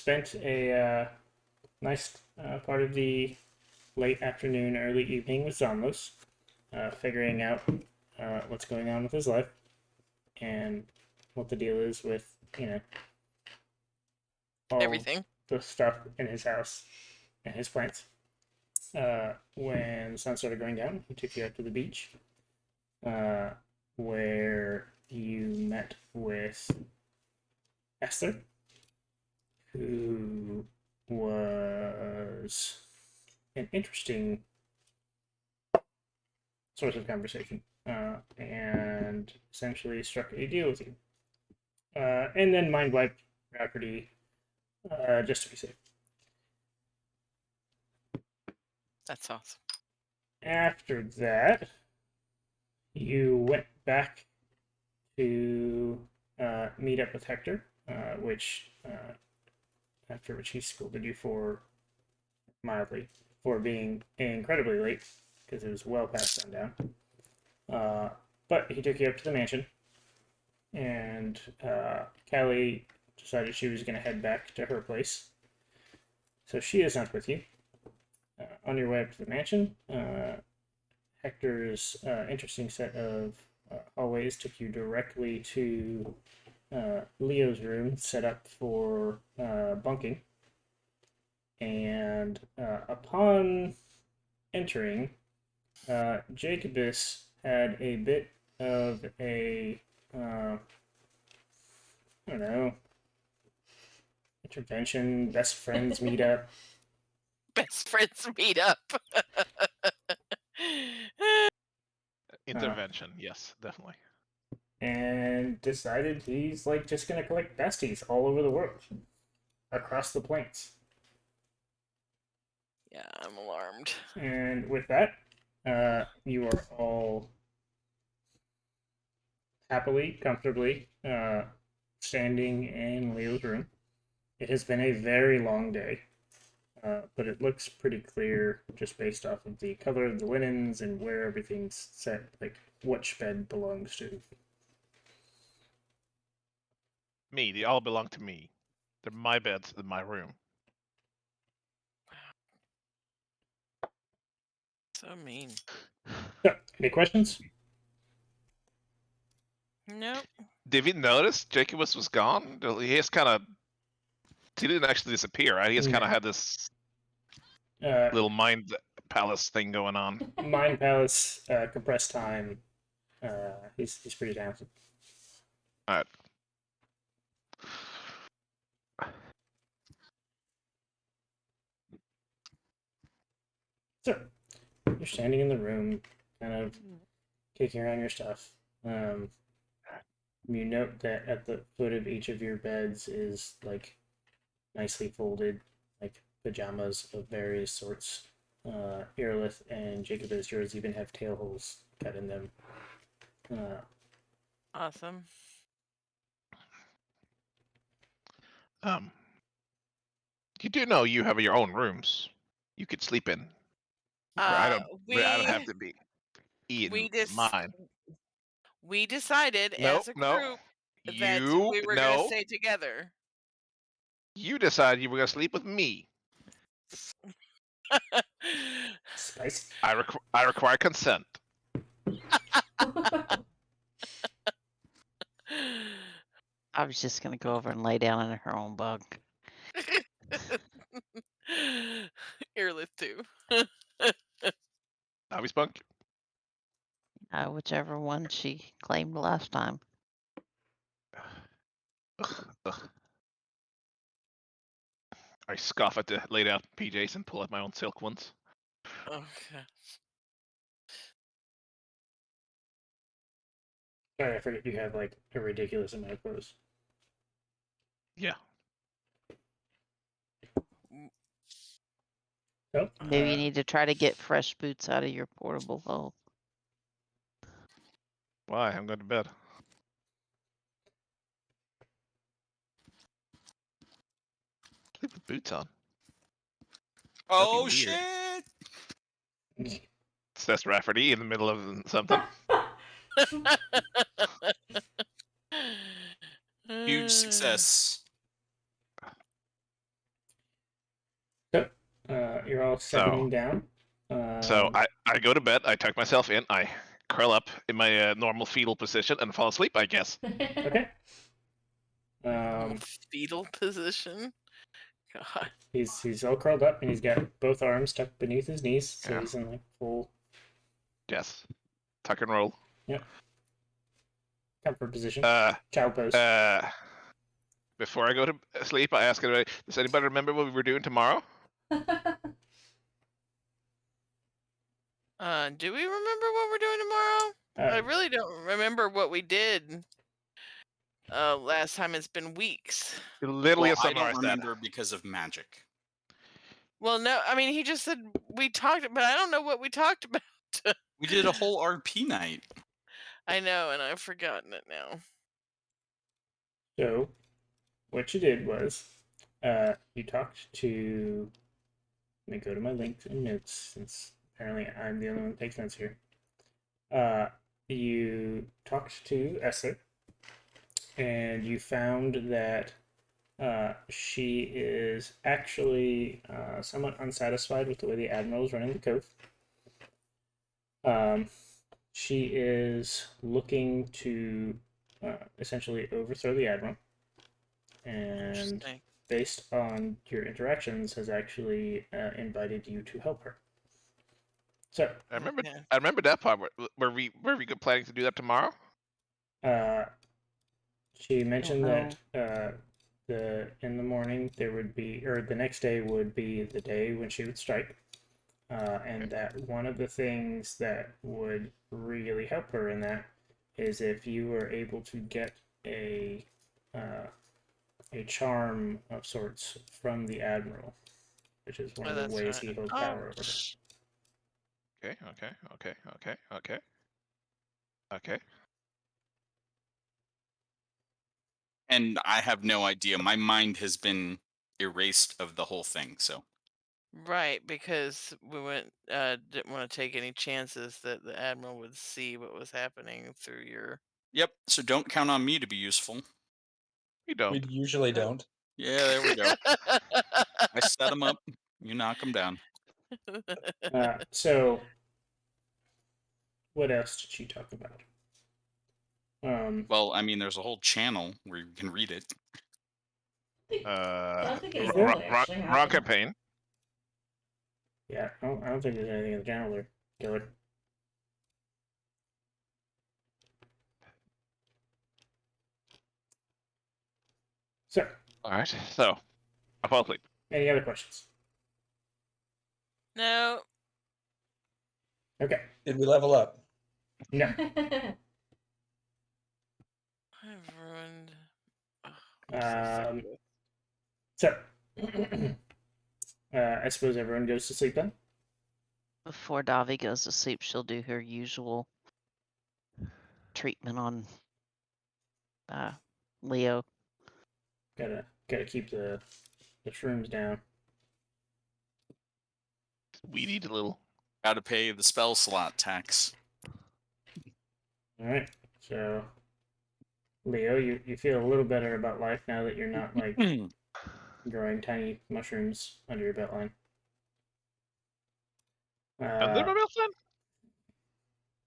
spent a nice part of the late afternoon, early evening with Zamos, figuring out what's going on with his life and what the deal is with, all Everything. the stuff in his house and his plants. When the sun started going down, he took you out to the beach, where you met with Esther, who was an interesting source of conversation, and essentially struck a deal with you. And then mind wiped Rafferty, just to be safe. That's awesome. After that, you went back to meet up with Hector, which after which he scolded you for mildly for being incredibly late because it was well past sundown. But he took you up to the mansion, and Callie decided she was going to head back to her place. So she is not with you. On your way up to the mansion, Hector's interesting set of hallways took you directly to Leo's room, set up for bunking. And upon entering, Jacobus had a bit of a, I don't know, intervention, best friends meetup. Best friends meet up. Intervention, yes, definitely. And decided he's like just gonna collect besties all over the world, across the plains. Yeah, I'm alarmed. And with that, you are all happily, comfortably standing in Leo's room. It has been a very long day, but it looks pretty clear just based off of the color of the linens and where everything's set, like which bed belongs to. Me, they all belong to me. They're my beds in my room. So mean. So, any questions? Nope. Did we notice Jacobus was gone? He didn't actually disappear, right? He just kind of No. had this Uh, little mind palace thing going on. Mind Palace, compressed time. He's pretty talented. All right. So, you're standing in the room, kind of kicking around your stuff. You note that at the foot of each of your beds is like nicely folded, like pajamas of various sorts. Irlith and Jacobus, yours even have tail holes cut in them. Awesome. You do know you have your own rooms. You could sleep in. I don't have to be eating mine. We decided No, as a no. group that we were going to No. stay together. You decided you were going to sleep with me. Spicy. I require consent. I was just gonna go over and lay down in her own bunk. Earless too. How we spunk? Whichever one she claimed last time. Ugh. I scoff at the laid out PJs and pull out my own silk ones. Okay. Sorry, I forget you have like a ridiculous amount of clothes. Yeah. Oh, Maybe you need to try to get fresh boots out of your portable hole. Why? I'm going to bed. Leave the boots on. Oh That'd be weird. shit! Says Rafferty in the middle of something. Huge success. You're all settling down. So I go to bed. I tuck myself in. I curl up in my normal fetal position and fall asleep, I guess. Okay. Fetal position. God. He's all curled up and he's got both arms tucked beneath his knees, so Yeah. he's in like full. Yes. Tuck and roll. Yep. Comfort position. Child pose. Before I go to sleep, I ask everybody, does anybody remember what we were doing tomorrow? Do we remember what we're doing tomorrow? I really don't remember what we did last time. It's been weeks. Literally Well, a I don't sunrise remember because of magic. Well, no, I mean, he just said we talked, but I don't know what we talked about. We did a whole RP night. I know, and I've forgotten it now. So, what you did was, you talked to. Let me go to my links and notes, since apparently I'm the only one that takes notes here. You talked to Esther, and you found that she is actually somewhat unsatisfied with the way the Admiral is running the Cove. She is looking to essentially overthrow the Admiral, and based on your interactions, has actually invited you to help her. So I remember that part. Were we planning to do that tomorrow? She mentioned that in the morning there would be, or the next day would be the day when she would strike, and that one of the things that would really help her in that is if you were able to get a charm of sorts from the Admiral, which is one of the ways he holds power over her. Okay. And I have no idea. My mind has been erased of the whole thing, so. Right, because we didn't want to take any chances that the Admiral would see what was happening through your... Yep, so don't count on me to be useful. We don't. We usually don't. Yeah, there we go. I set them up, you knock them down. So, what else did she talk about? Well, I mean, there's a whole channel where you can read it. Wrong campaign. Yeah, I don't think there's anything in the channel there, Killer. So. All right. So, I fall asleep. Any other questions? No. Okay. Did we level up? No. I've ruined. So, I suppose everyone goes to sleep then? Before Davi goes to sleep, she'll do her usual treatment on Leo. Gotta keep the shrooms down. We need a little. Gotta pay the spell slot tax. Alright, so Leo, you feel a little better about life now that you're not like growing tiny mushrooms under your beltline. Under my beltline?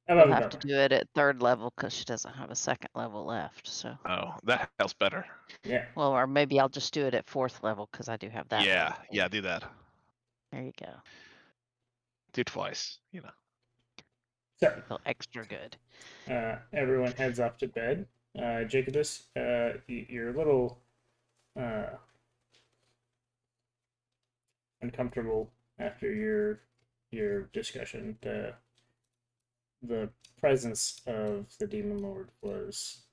We'll have to do it at 3rd level because she doesn't have a 2nd level left. So. Oh, that helps better. Yeah. Well, or maybe I'll just do it at 4th level because I do have that. Yeah, level. yeah, do that. There you go. Do it twice, you know. So feel extra good. Everyone heads off to bed. Jacobus, you're a little uncomfortable after your discussion. The presence of the Demon Lord was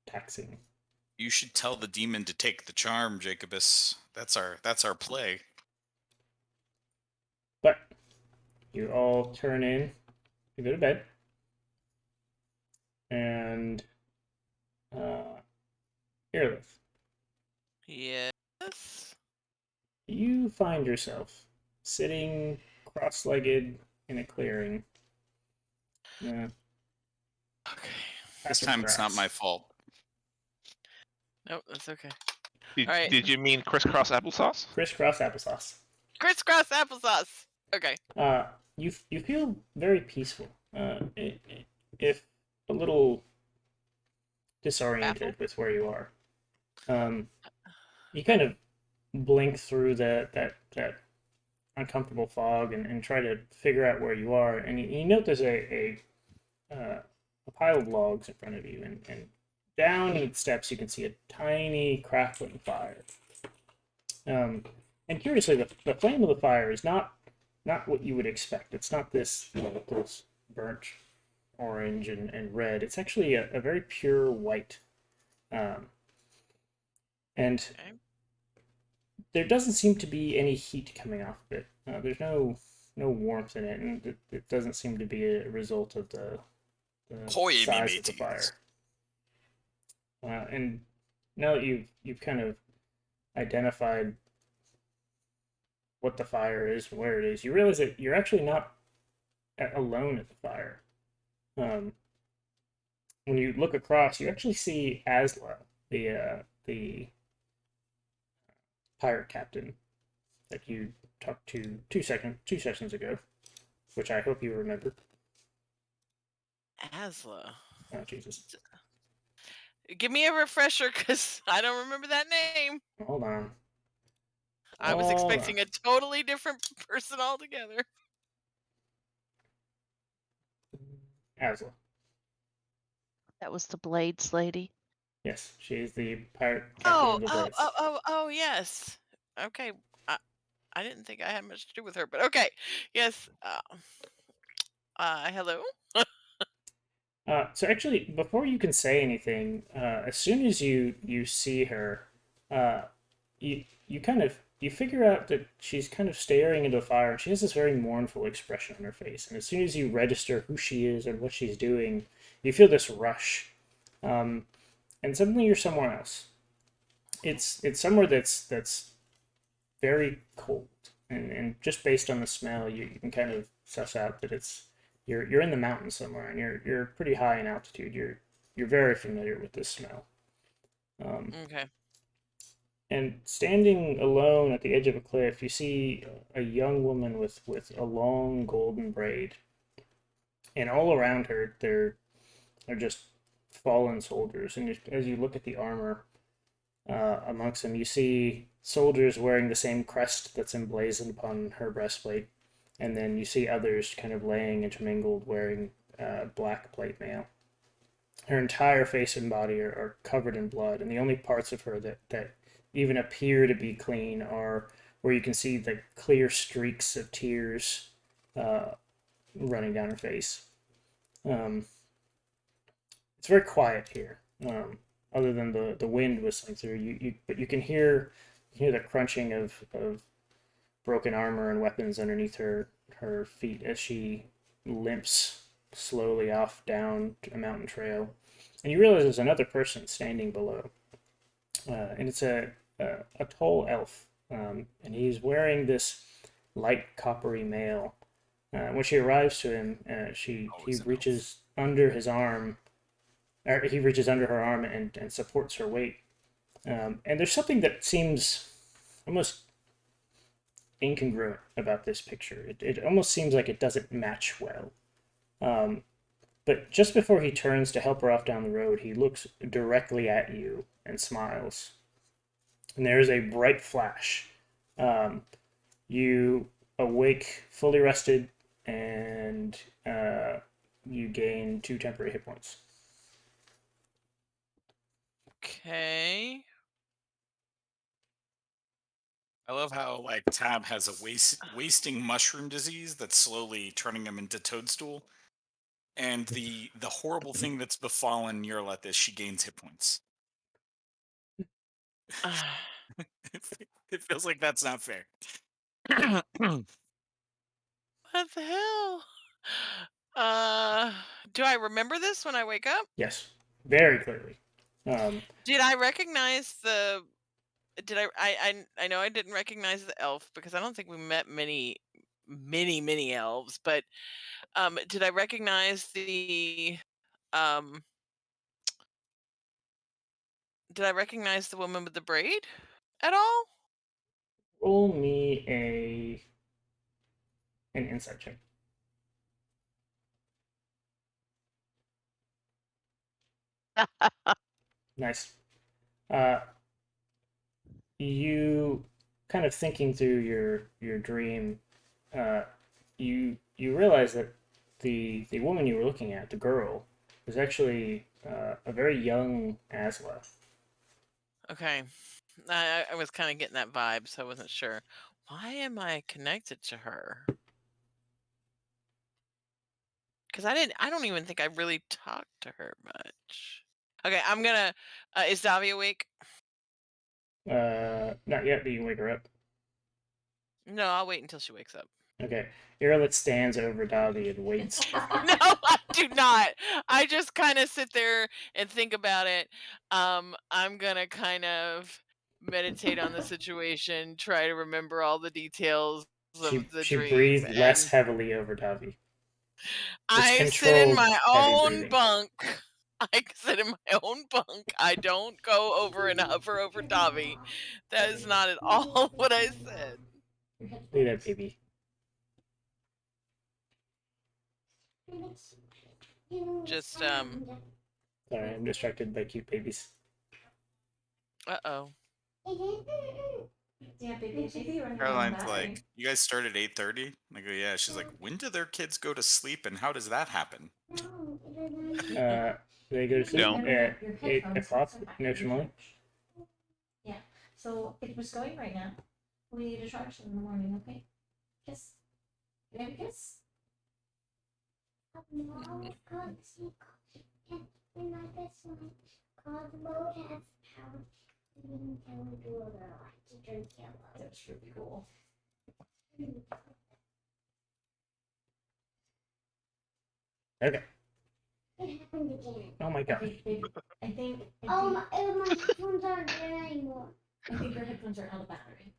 taxing. You should tell the demon to take the charm, Jacobus. That's our play. But you all turn in, you go to bed, and Irlith. Yes. You find yourself sitting cross-legged in a clearing. Okay. This time it's not my fault. Nope, that's okay. Did, All right. Did you mean crisscross applesauce? Crisscross applesauce. Crisscross applesauce. Okay. You feel very peaceful. If a little disoriented with where you are. You kind of blink through that uncomfortable fog and try to figure out where you are, and you note there's a pile of logs in front of you, and down the steps you can see a tiny crackling fire. And curiously, the flame of the fire is not what you would expect. It's not this burnt orange and red. It's actually a very pure white. And there doesn't seem to be any heat coming off of it. There's no warmth in it, and it doesn't seem to be a result of the size of the fire. And now that you've kind of identified what the fire is and where it is, you realize that you're actually not alone at the fire. When you look across, you actually see Asla, the pirate captain that you talked to two sessions ago, which I hope you remember. Asla. Oh, Jesus. Give me a refresher, because I don't remember that name. Hold on. I was expecting a totally different person altogether. Asla. That was the Blades lady? Yes, she is the pirate captain of the Blades. Oh, yes. Okay. I didn't think I had much to do with her, but okay. Yes. Hello? So actually, before you can say anything, as soon as you see her, you kind of figure out that she's kind of staring into the fire, and she has this very mournful expression on her face. And as soon as you register who she is and what she's doing, you feel this rush, and suddenly you're somewhere else. It's somewhere that's very cold, and just based on the smell, you can kind of suss out that you're in the mountains somewhere, and you're pretty high in altitude. You're very familiar with this smell. Okay. And standing alone at the edge of a cliff, you see a young woman with a long golden braid, and all around her there are just fallen soldiers. And as you look at the armor amongst them, you see soldiers wearing the same crest that's emblazoned upon her breastplate. And then you see others kind of laying intermingled, wearing black plate mail. Her entire face and body are covered in blood, and the only parts of her that even appear to be clean are where you can see the clear streaks of tears running down her face. It's very quiet here, other than the wind whistling through. But you can hear the crunching of broken armor and weapons underneath her feet as she limps slowly off down a mountain trail. And you realize there's another person standing below, and it's a tall elf, and he's wearing this light coppery mail. When she arrives to him, he reaches under his arm, or he reaches under her arm and supports her weight. And there's something that seems almost incongruent about this picture. It almost seems like it doesn't match well. But just before he turns to help her off down the road, he looks directly at you and smiles. And there is a bright flash. You awake fully rested, and you gain 2 temporary hit points. Okay. I love how like Tab has a wasting mushroom disease that's slowly turning him into Toadstool, and the horrible thing that's befallen Yurlet is she gains hit points. It feels like that's not fair. What the hell? Do I remember this when I wake up? Yes, very clearly. Did I recognize the? Did I know I didn't recognize the elf because I don't think we met many elves, but did I recognize the did I recognize the woman with the braid at all? Roll me a an insight check. Nice. You kind of thinking through your dream, you realize that the woman you were looking at, the girl, was actually a very young Asla. Okay. I was kind of getting that vibe, so I wasn't sure. Why am I connected to her? Because I don't even think I really talked to her much. Okay, I'm gonna. Is Davi awake? Not yet, but you can wake her up. No, I'll wait until she wakes up. Okay. Irelet stands over Davi and waits. No, I do not. I just kind of sit there and think about it. I'm gonna kind of meditate on the situation, try to remember all the details of the She dream, breathed less and heavily over Davi. I sit in my own breathing. bunk. I sit in my own bunk. I don't go over and hover over Davi. That is not at all what I said. Look at that baby. Just Sorry, I'm distracted by cute babies. Uh-oh. Caroline's like, you guys start at 8:30? I go, yeah. She's like, when do their kids go to sleep and how does that happen? They go to sleep Don't. at 8 o'clock, notionally. Yeah. So if we're going right now, we need to charge in the morning, okay? Kiss. Maybe kiss. That's really cool. Okay. It happened again. Oh my god. I think. Oh, my headphones aren't there anymore. I think your headphones are out of battery.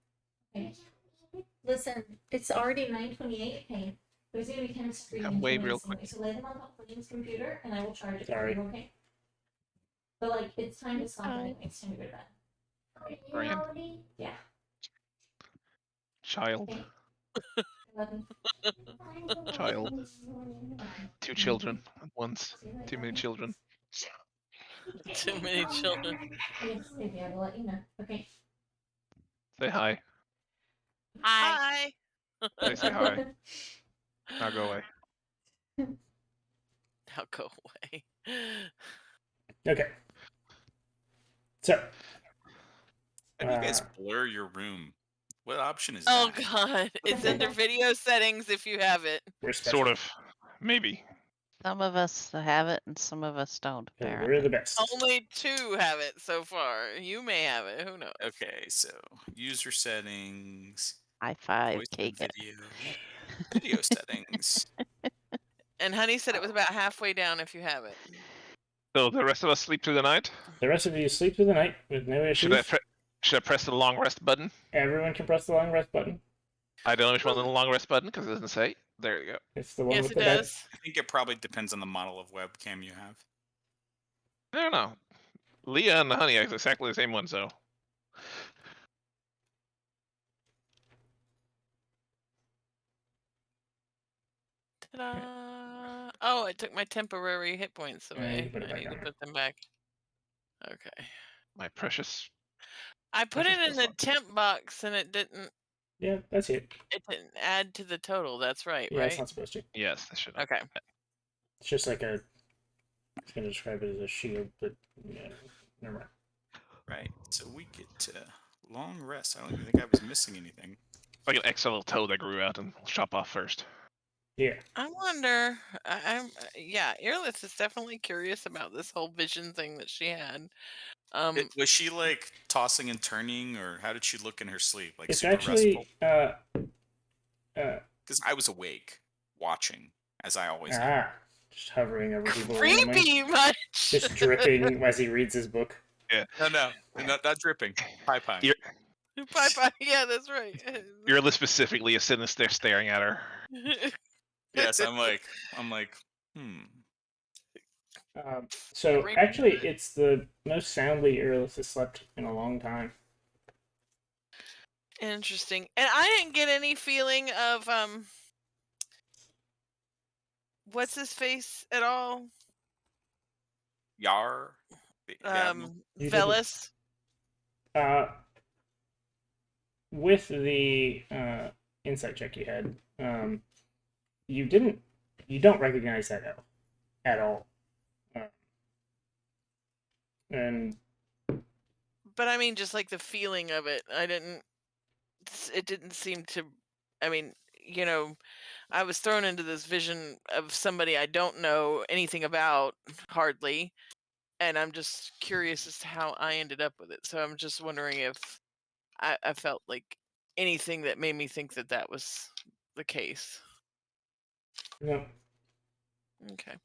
Okay. Listen, it's already 9:28. Okay. There's gonna be 10 screens. Wave real quick. So lay them on top of William's computer, and I will charge it Sorry. for you. Okay. But like, it's time to stop it. It's time to go to bed. Brian. Yeah. Child. Okay. 11. Child. 2 children at once. Too many children. Too many children. Yes, baby, I will let you know. Okay. Say hi. Hi. They say hi. Now go away. Now go away. Okay. So. How do you guys blur your room? What option is Oh that? god. It's under video settings if you have it. We're special. Sort of. Maybe. Some of us have it and some of us don't, apparently. We're the best. Only 2 have it so far. You may have it. Who knows? Okay, so user settings, High five, voice and cake it. video settings. And Honey said it was about halfway down if you have it. So the rest of us sleep through the night? The rest of you sleep through the night with no issues. Should I press the long rest button? Everyone can press the long rest button. I don't know which one the long rest button because it doesn't say. There you go. It's the one Yes, with it the bed. does. I think it probably depends on the model of webcam you have. I don't know. Leah and Honey are exactly the same one, so. Ta-da! Oh, I took my temporary hit points away. put it I back need on to there. put them back. Okay. My precious. I put it Precious in the plus temp box and it didn't Yeah, that's it. add to the total. That's right, Yeah, it's right? not supposed to. Yes, I should have. Okay. It's just like a. I was gonna describe it as a shield, but yeah, never mind. Right. So we get to long rest. I don't even think I was missing anything. Like an XL toe that grew out and will chop off first. Yeah. I wonder. Yeah, Earless is definitely curious about this whole vision thing that she had. Was she like tossing and turning, or how did she look in her sleep? Like It's super actually restful? Because I was awake, watching, as I always am. just hovering over people randomly, creepy much. just dripping as he reads his book. Yeah. No, not dripping. Pie. Bye. Yeah, that's right. Earless specifically is sitting there staring at her. Yes, I'm like, So Creepy. actually, it's the most soundly Earless has slept in a long time. Interesting. And I didn't get any feeling of what's his face at all? Yar? The Admiral? You did it. Velis? With the insight check you had, you don't recognize that elf at all. But I mean, just like the feeling of it, it didn't seem to, I mean, I was thrown into this vision of somebody I don't know anything about, hardly, and I'm just curious as to how I ended up with it. So I'm just wondering if I felt like anything that made me think that that was the case. No. Okay.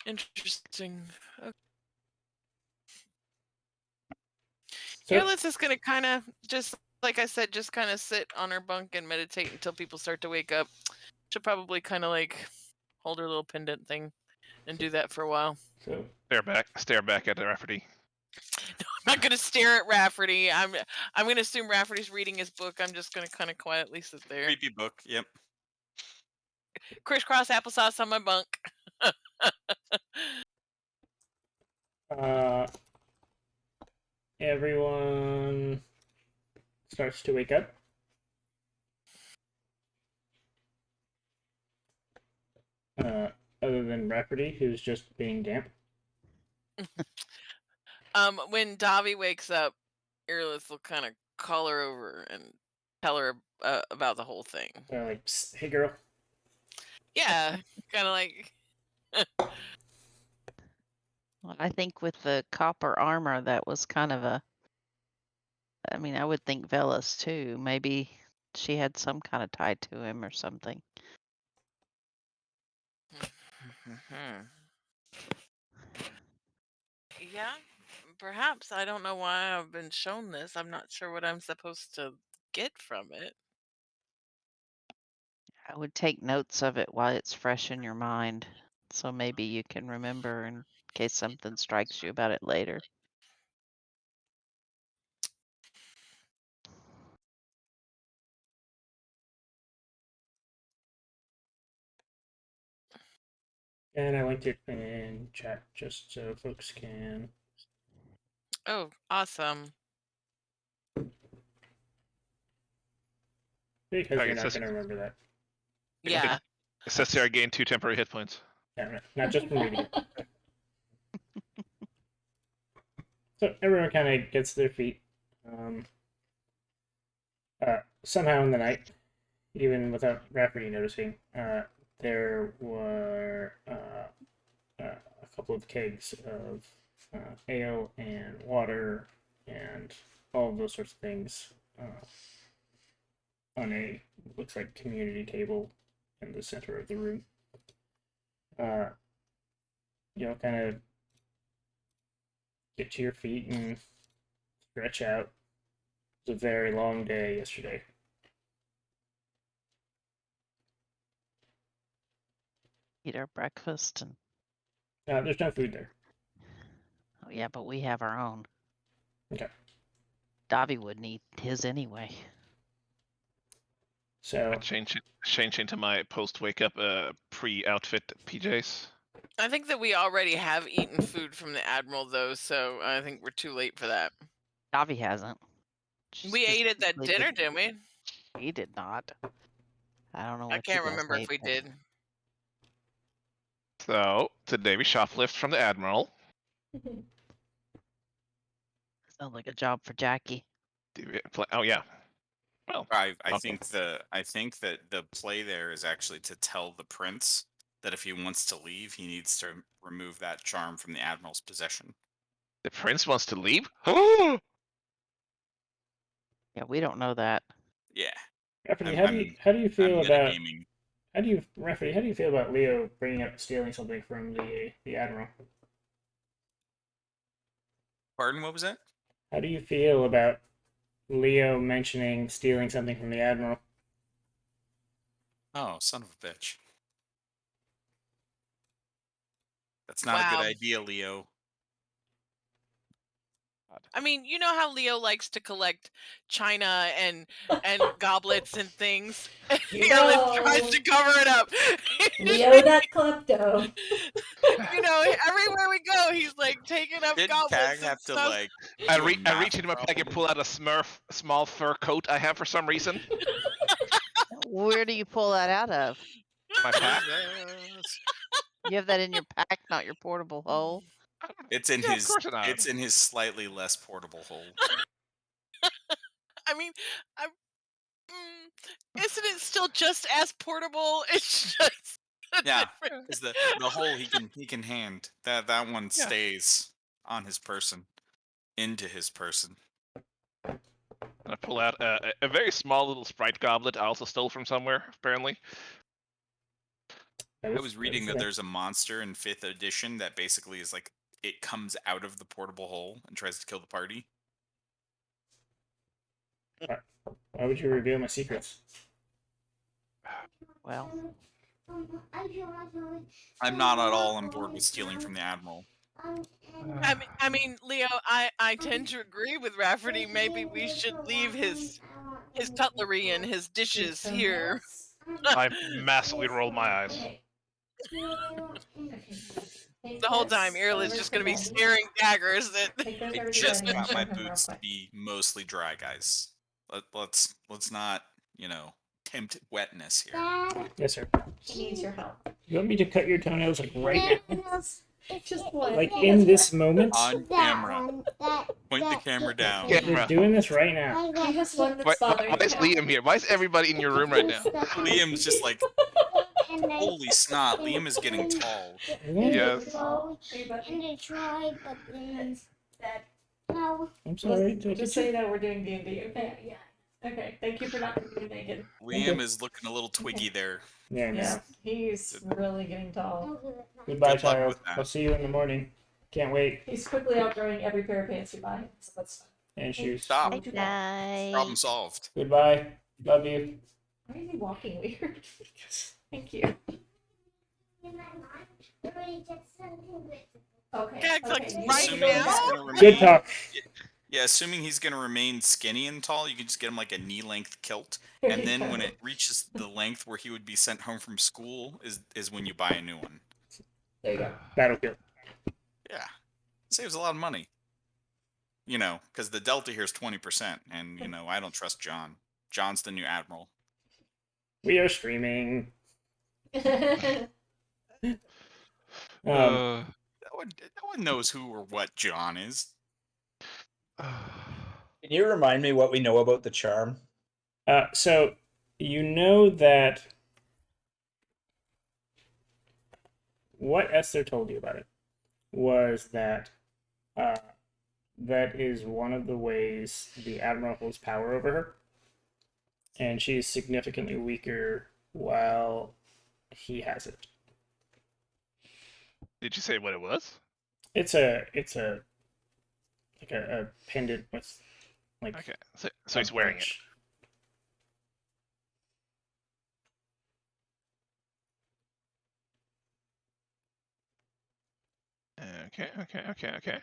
Interesting. Okay. So, Airless is going to kind of, just like I said, just kind of sit on her bunk and meditate until people start to wake up. She'll probably kind of like hold her little pendant thing and do that for a while. So Stare back at Rafferty. No, I'm not going to stare at Rafferty. I'm going to assume Rafferty's reading his book. I'm just going to kind of quietly sit there. Creepy book, yep. Crisscross applesauce on my bunk. Everyone starts to wake up. Other than Rafferty, who's just being damp. When Davi wakes up, Earless will kind of call her over and tell her about the whole thing. Like, hey girl. Yeah, kind of like. Well, I think with the copper armor, that was kind of a. I mean, I would think Velis too. Maybe she had some kind of tie to him or something. Yeah, perhaps. I don't know why I've been shown this. I'm not sure what I'm supposed to get from it. I would take notes of it while it's fresh in your mind, so maybe you can remember in case something strikes you about it later. And I linked it in chat just so folks can. Oh, awesome. Because you're not going to remember that. Yeah. It says here I gained 2 temporary hit points. Yeah, not just from reading it. So everyone kind of gets to their feet. Somehow in the night, even without Rafferty noticing, there were a couple of kegs of ale and water and all of those sorts of things on a looks like community table in the center of the room. Kind of get to your feet and stretch out. It was a very long day yesterday. Eat our breakfast and. There's no food there. Oh yeah, but we have our own. Okay. Davi wouldn't eat his anyway. So I change into my post wake up pre-outfit PJs. I think that we already have eaten food from the Admiral, though, so I think we're too late for that. Davi hasn't. We ate at that dinner, didn't we? He did not. I don't know what I can't remember if we did. So, today we shoplift from the Admiral. Sounds like a job for Jackie. Oh yeah. Well, I think that the play there is actually to tell the prince that if he wants to leave, he needs to remove that charm from the Admiral's possession. The prince wants to leave? Yeah, we don't know that. Yeah. Rafferty, how do you feel about metagaming. how do you feel about Leo bringing up stealing something from the Admiral? Pardon, what was that? How do you feel about Leo mentioning stealing something from the Admiral? Oh, son of a bitch. That's not a good idea, Leo. I mean, you know how Leo likes to collect china and goblets and things. Earlith tries to cover it up. Leo that klepto. You know, everywhere we go, he's like taking up Didn't goblets Kag and have to stuff. like? I do a reach math into my bag and problem? pull out a small fur coat I have for some reason. Where do you pull that out of? My pack. Jesus. You have that in your pack, not your portable hole. It's in Yeah, of his. course not. It's in his slightly less portable hole. I mean, isn't it still just as portable? It's just Yeah, because the hole he can hand that one Yeah. stays on his person, into his person. And I pull out a very small little Sprite goblet I also stole from somewhere, apparently. I was reading that there's a monster in 5th edition that basically is like it comes out of the portable hole and tries to kill the party. Why would you reveal my secrets? Well, I'm not at all on board with stealing from the admiral. I mean, Leo, I tend to agree with Rafferty. Maybe we should leave his cutlery and his dishes here. I massively roll my eyes. The whole time, Earl is just going to be staring daggers at. I just got my boots to be mostly dry, guys. Let's not, tempt wetness here. Dad, Yes, sir. He needs your help. You want me to cut your toenails like right now? Just one. Like in this moment? On camera. Point the camera down. Yeah. We're doing this right now. He has one Why, that's bothering why is him. Liam here? Why is everybody in your room right now? Liam's just like, holy snot, Liam is getting tall. Yes. And I tried, but then no. I'm sorry. Just so you know, we're doing D&D. Okay. Yeah. Okay. Thank you for not being naked. Liam is looking a little twiggy there. Yeah, Yeah. He's really getting tall. Goodbye, Good luck child. with that. I'll see you in the morning. Can't wait. He's quickly outgrowing every pair of pants you buy him, so that's fine. And shoes. Stop. Don't do that. night. Problem solved. Goodbye. Love you. Why is he walking weird? Thank you. Okay. Yeah, it's like okay. right Assuming now? he's gonna remain, Good talk. Yeah, assuming he's gonna remain skinny and tall, you can just get him like a knee-length kilt, There and you then go. when it reaches the length where he would be sent home from school, is when you buy a new one. There you go. Battlefield. Yeah, saves a lot of money. Because the delta here is 20%, and I don't trust John. John's the new admiral. We are streaming. Uh, No one knows who or what John is. Can you remind me what we know about the charm? So you know that what Esther told you about it was that that is one of the ways the Admiral holds power over her, and she's significantly weaker while he has it. Did you say what it was? It's a like a pendant with like Okay, so he's wearing it. brooch. Okay.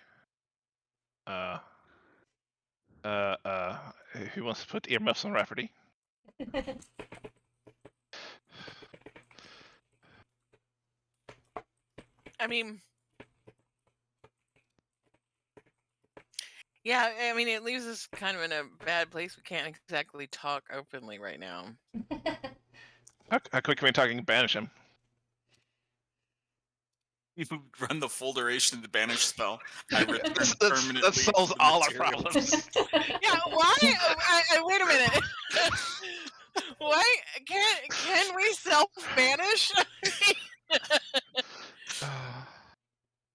Who wants to put earmuffs on Rafferty? I mean, yeah, I mean, it leaves us kind of in a bad place. We can't exactly talk openly right now. How quick can we talk and banish him? You run the full duration of the banish spell. I return That permanently solves to the all our material. problems. Yeah, why? Wait a minute. Why can we self banish?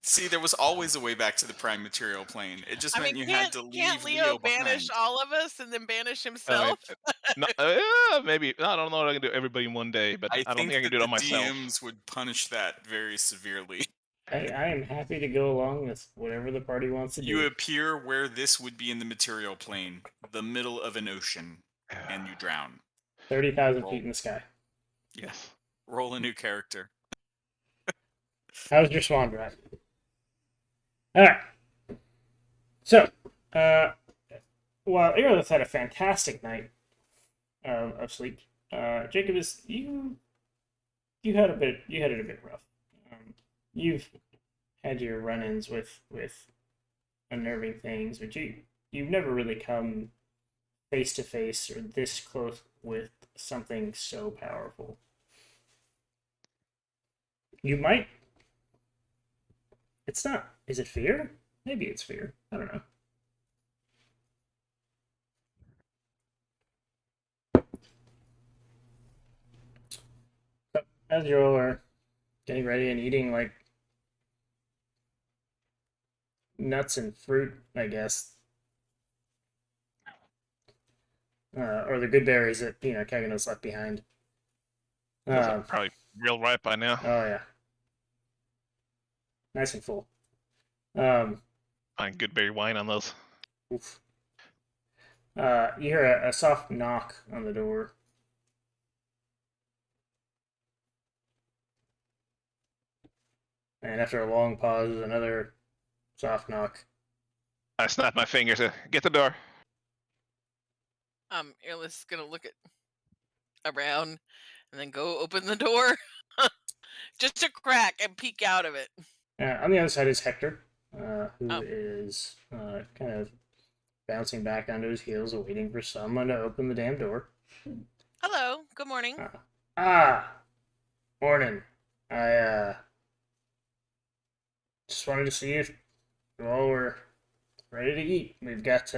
See, there was always a way back to the prime material plane. It just I meant mean, you had to leave can't Leo banish behind. all of us and then banish himself? No, maybe. I don't know if I can do everybody in one day, but I don't think I can do it on the myself. DMs would punish that very severely. I am happy to go along with whatever the party wants to You do. appear where this would be in the material plane, the middle of an ocean, and you drown. 30,000 feet in the sky. Yes. Roll a new character. How was your swan drive? Alright. So, Well, Aerolith had a fantastic night of sleep. Jacobus, you had it a bit rough. You've had your run-ins with unnerving things, but you've never really come face to face or this close with something so powerful. You might. It's not. Is it fear? Maybe it's fear. I don't know. So, as you all are getting ready and eating like nuts and fruit, I guess, or the good berries that Kaganos left behind. Those are probably real ripe by now. Oh yeah, nice and full. Find good berry wine on those. Oof. You hear a soft knock on the door. And after a long pause, another soft knock. I snap my fingers. Get the door. Airless is gonna look around and then go open the door, just to crack and peek out of it. On the other side is Hector, who is kind of bouncing back onto his heels, waiting for someone to open the damn door. Hello. Good morning. Morning. I just wanted to see if you all were ready to eat. We've got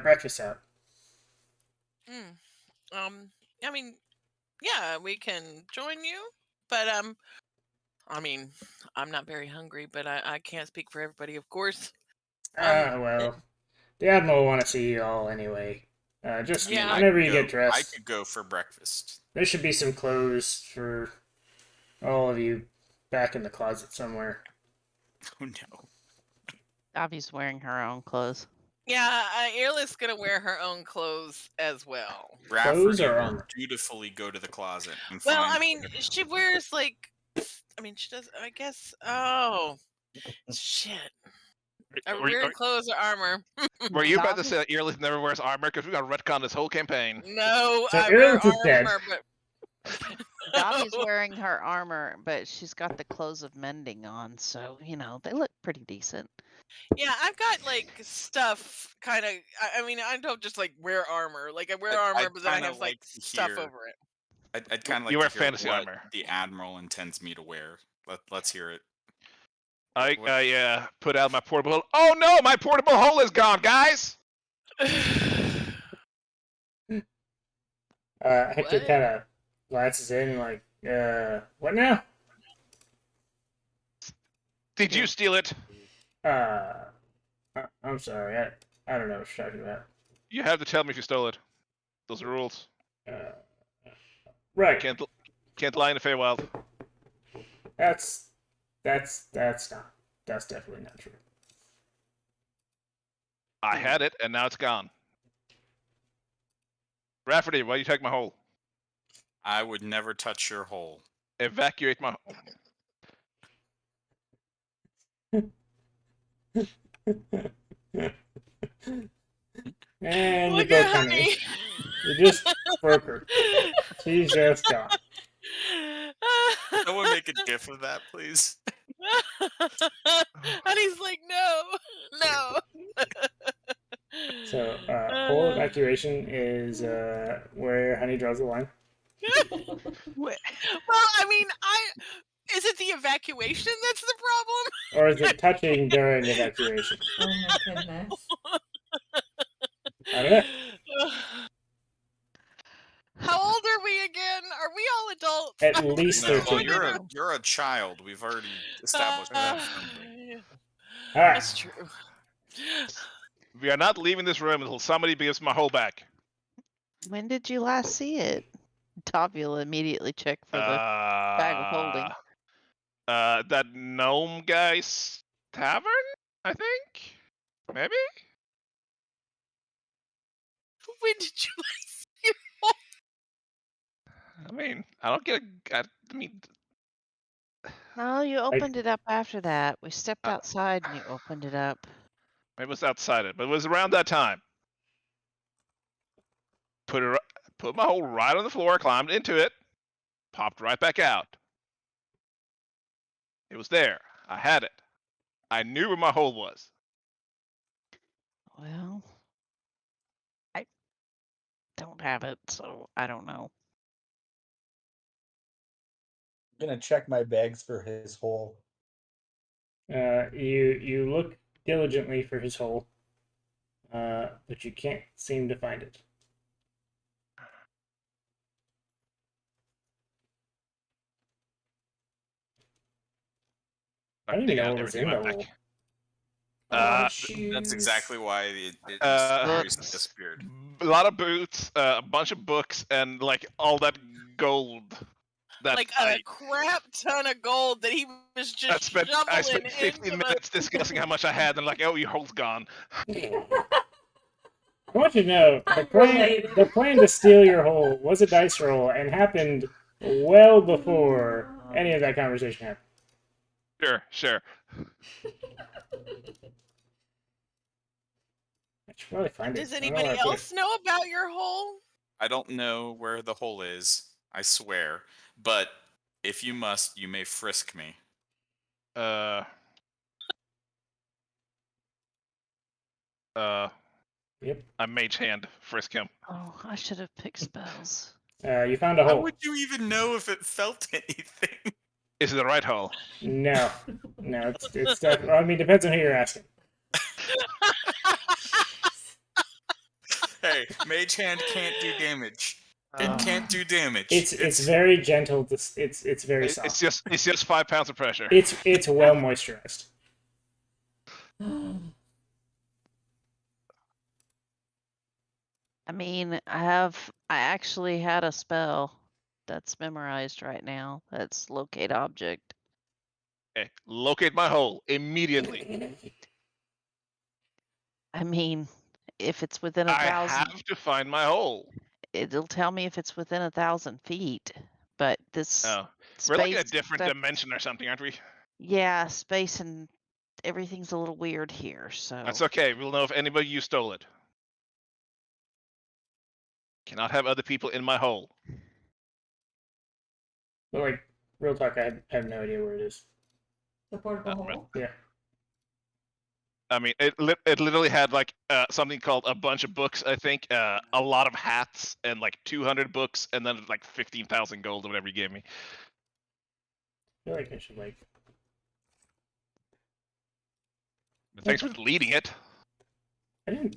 breakfast out. I mean, yeah, we can join you, but I mean, I'm not very hungry, but I can't speak for everybody, of course. Well, the Admiral will want to see you all anyway. Just Yeah. whenever you get dressed. I could go for breakfast. There should be some clothes for all of you back in the closet somewhere. Oh no. Abby's wearing her own clothes. Yeah, Airless gonna wear her own clothes as well. Clothes Rafferty or will armor? dutifully go to the closet and Well, find. I mean, she wears like, I mean, she does. I guess. Oh, shit. Are we wearing clothes or armor? Were you about to say that Earless never wears armor? Because we got retcon this whole campaign. No, So I wear Aerolith is dead. armor, but Dobby's wearing her armor, but she's got the clothes of mending on, so they look pretty decent. yeah, I've got like stuff kind of. I mean, I don't just like wear armor. Like I wear armor, but then I have like stuff over it. I'd kind of like You to wear hear fantasy what armor. the Admiral intends me to wear. Let's hear it. I put out my portable hole. Oh no, my portable hole is gone, guys! Hector kind of glances in like, what now? Did you steal it? I'm sorry. I don't know what you're talking about. You have to tell me if you stole it. Those are rules. Right. Can't lie in the Feywild. That's definitely not true. I had it, and now it's gone. Rafferty, why you take my hole? I would never touch your hole. Evacuate my hole. And Look you at both Honey. You just broke her. She's just gone. Someone make a gif of that, please. Honey's like, no. So, whole evacuation is where Honey draws the line. Well, I mean, is it the evacuation that's the problem? Or is it touching during evacuation? Oh my goodness. I don't know. How old are we again? Are we all adults? At least No, 13. well, you're a child. We've already established that. Yeah. All right. That's true. We are not leaving this room until somebody gives my hole back. When did you last see it? Dobby will immediately check for the bag of holding. That gnome guy's tavern, I think? Maybe? When did you last see I mean, I don't get No, you opened it up after that. We stepped outside and you opened it up. It was outside it, but it was around that time. Put my hole right on the floor, climbed into it, popped right back out. It was there. I had it. I knew where my hole was. Well, I don't have it, so I don't know. I'm gonna check my bags for his hole. You look diligently for his hole, but you can't seem to find it. I don't even know what was in the hole. That's exactly why it Books. disappeared. A lot of boots, a bunch of books, and like all that gold. That like a crap ton of gold that he was just shoveling I spent 15 into minutes discussing how much I had, and like, oh, your hole's gone. I want you to know the plan to steal your hole was a dice roll and happened well before any of that conversation happened. Sure. I should probably find it. Does anybody else know about your hole? I don't know where the hole is, I swear. But if you must, you may frisk me. Yep. I mage hand frisk him. Oh, I should have picked spells. You found a hole. How would you even know if it felt anything? Is it the right hole? No, it's I mean, depends on who you're asking. Hey, mage hand can't do damage. It can't do damage. It's very gentle. It's very soft. It's just 5 pounds of pressure. It's well moisturized. I mean, I actually had a spell that's memorized right now. That's locate object. Okay, locate my hole immediately. I mean, if it's within 1,000, I have to find my hole. it'll tell me if it's within 1,000 feet. But this we're like in a space different stuff- dimension or something, aren't we? Yeah, space and everything's a little weird here. So That's okay. We'll know if anybody you stole it. Cannot have other people in my hole. But like, real talk, I have no idea where it is. The portable hole? Yeah. I mean, it literally had like something called a bunch of books, I think, a lot of hats, and like 200 books, and then like 15,000 gold or whatever you gave me. I feel like I should like. But thanks for leading it. I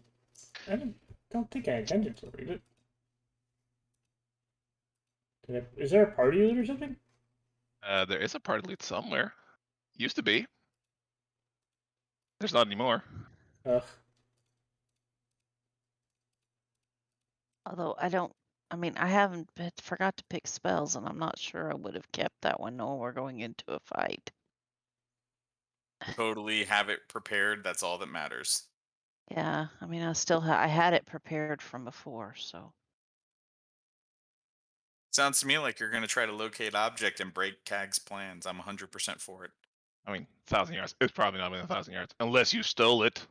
don't think I intended to read it. Is there a party lead or something? There is a party lead somewhere. Used to be. There's not anymore. Ugh. although I haven't forgot to pick spells, and I'm not sure I would have kept that one knowing we're going into a fight. Totally have it prepared. That's all that matters. Yeah, I mean, I had it prepared from before, so. Sounds to me like you're going to try to locate object and break Kag's plans. I'm 100% for it. I mean, 1,000 yards. It's probably not within 1,000 yards, unless you stole it.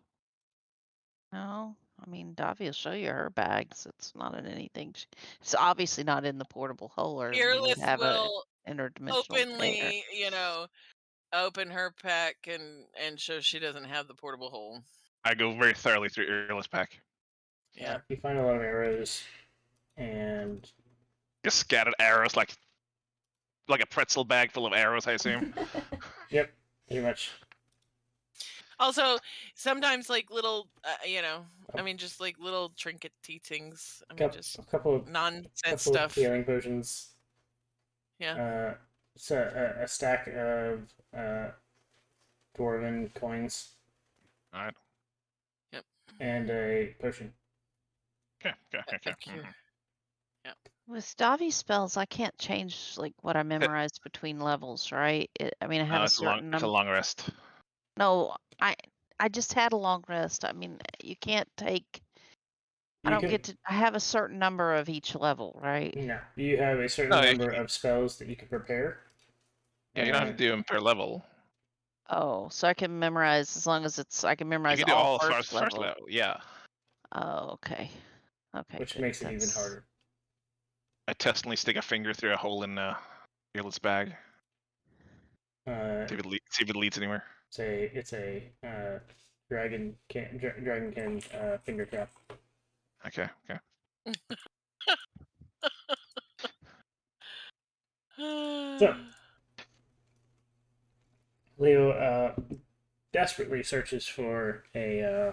No, I mean, Davi will show you her bags. It's not in anything. It's obviously not in the portable hole, or you would Fearless have an will interdimensional container. openly, open her pack and show she doesn't have the portable hole. I go very thoroughly through Earless pack. Yeah. You find a lot of arrows, and Just scattered arrows, like a pretzel bag full of arrows, I assume. Yep, pretty much. Also, sometimes like little, I mean, just like little trinket-y things. I mean, just A couple of nonsense stuff. Healing potions. Yeah. So a stack of dwarven coins. All right. Yep. And a potion. Okay. Cure. Yeah. With Davi's spells, I can't change like what I memorized between levels, right? I mean, I have a certain It's a number. long rest. No, I just had a long rest. I mean, you can't take. I have a certain number of each level, right? No, you have a certain number of spells that you can prepare. Yeah, you don't have to do them per level. Oh, so I can memorize as long as I can You memorize can do all all as far first as first level. level. Yeah. Oh, okay. Okay. which good. makes it even That's- harder. I testily stick a finger through a hole in Fearless bag. See if it leads anywhere. It's a dragon cannon finger trap. Okay. So Leo desperately searches for a.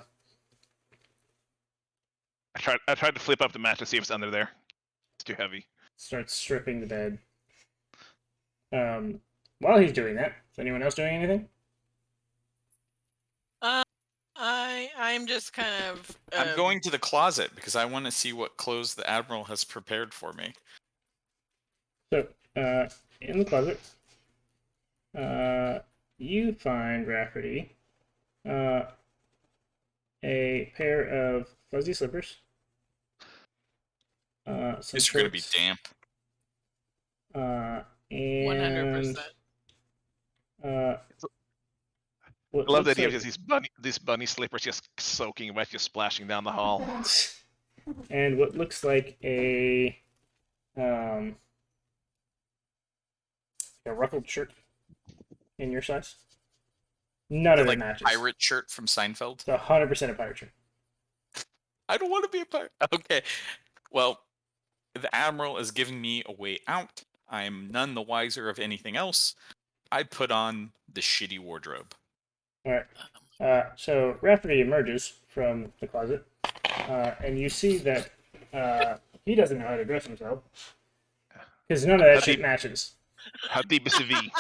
I tried to flip up the mat to see if it's under there. It's too heavy. Starts stripping the bed. While he's doing that, is anyone else doing anything? I'm just kind of. I'm going to the closet because I want to see what clothes the Admiral has prepared for me. So, in the closet, you find Rafferty a pair of fuzzy slippers. Some These are going to be shorts, damp. and 100%. what I love the looks idea like, of just these bunny slippers just soaking wet, just splashing down the hall. and what looks like a ruffled shirt in your size. None of it Like matches. pirate shirt from Seinfeld. It's 100% a pirate shirt. I don't want to be a pirate. Okay. Well, the Admiral is giving me a way out. I am none the wiser of anything else. I put on the shitty wardrobe. All right. So Rafferty emerges from the closet, and you see that he doesn't know how to dress himself because none of that shit matches. How deep is the V?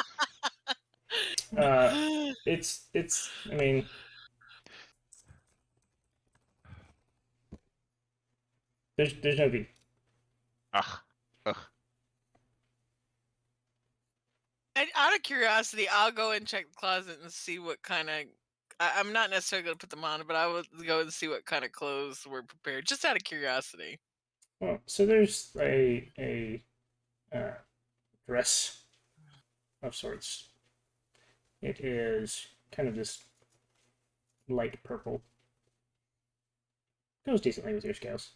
It's. I mean, there's no V. Ugh. Out of curiosity, I'll go and check the closet and see what kind of. I'm not necessarily going to put them on, but I will go and see what kind of clothes were prepared, just out of curiosity. Well, so there's a dress of sorts. It is kind of this light purple. Goes decently with your scales.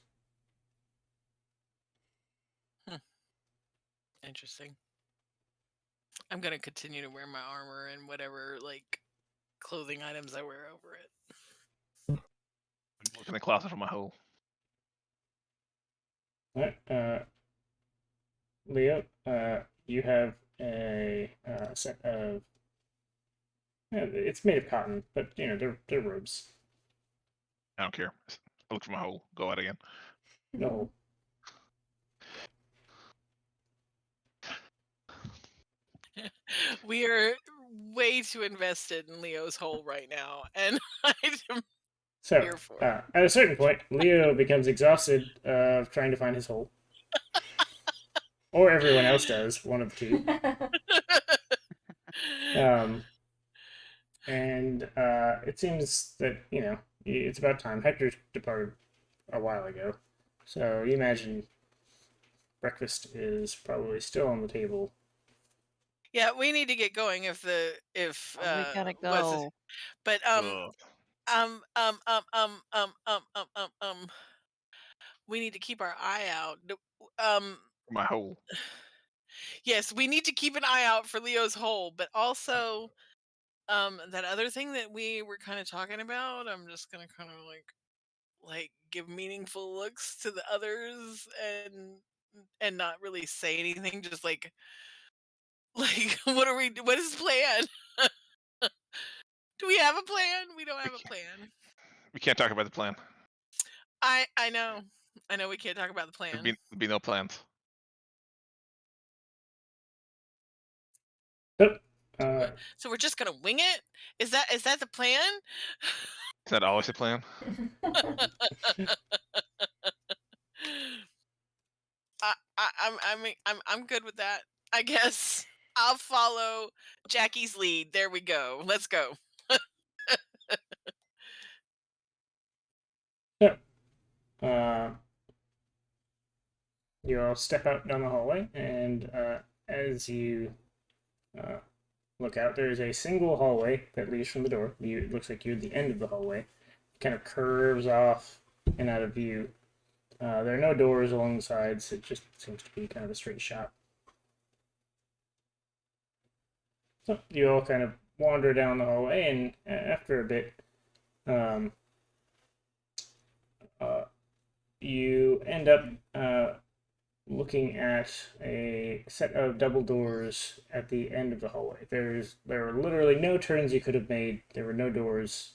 Interesting. I'm going to continue to wear my armor and whatever, like, clothing items I wear over it. Look in the closet for my hole. All right, Leo, you have a set of. It's made of cotton, but you know they're robes. I don't care. I look for my hole. Go out again. No. We are way too invested in Leo's hole right now, and I'm So, here for it. at a certain point, Leo becomes exhausted of trying to find his hole, or everyone else does, one of the two. And it seems that it's about time. Hector's departed a while ago, so you imagine breakfast is probably still on the table. Yeah, we need to get going if we gotta what's it- go. But Ugh. we need to keep our eye out. For my hole. Yes, we need to keep an eye out for Leo's hole, but also that other thing that we were kind of talking about. I'm just gonna kind of like give meaningful looks to the others and not really say anything. Just like what is the plan? Do we have a plan? We don't have a plan. We can't talk about the plan. I know we can't talk about the plan. There'd be no plans. So we're just gonna wing it? Is that the plan? Is that always the plan? I'm good with that. I guess I'll follow Jackie's lead. There we go. Let's go. So, you all step out down the hallway, and as you look out, there is a single hallway that leads from the door. It looks like you're at the end of the hallway. It kind of curves off and out of view. There are no doors along the sides. It just seems to be kind of a straight shot. So you all kind of wander down the hallway, and after a bit, you end up looking at a set of double doors at the end of the hallway. There were literally no turns you could have made. There were no doors.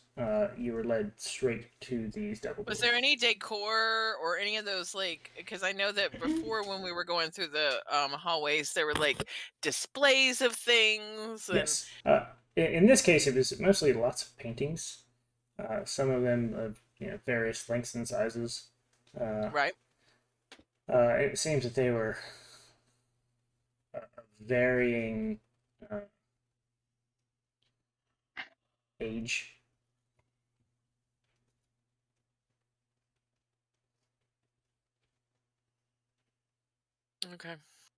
You were led straight to these double doors. Was there any decor or any of those, like, because I know that before when we were going through the hallways, there were like displays of things. And... Yes. In this case, it was mostly lots of paintings. Some of them of various lengths and sizes. Right. It seems that they were varying age. Okay.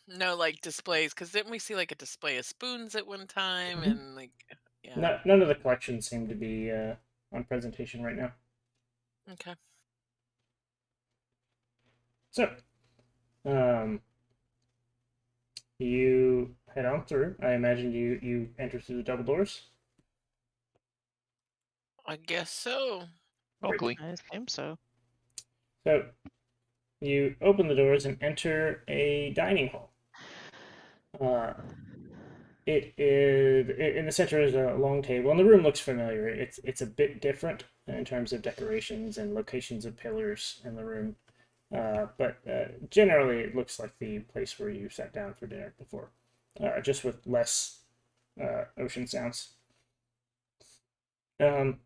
No, like displays, because didn't we see like a display of spoons at one time, and like, yeah. None of the collections seem to be on presentation right now. Okay. So, you head on through. I imagine you enter through the double doors. I guess so. Hopefully. I assume so. So, you open the doors and enter a dining hall. It is in the center is a long table, and the room looks familiar. It's a bit different in terms of decorations and locations of pillars in the room, but generally it looks like the place where you sat down for dinner before, just with less ocean sounds. At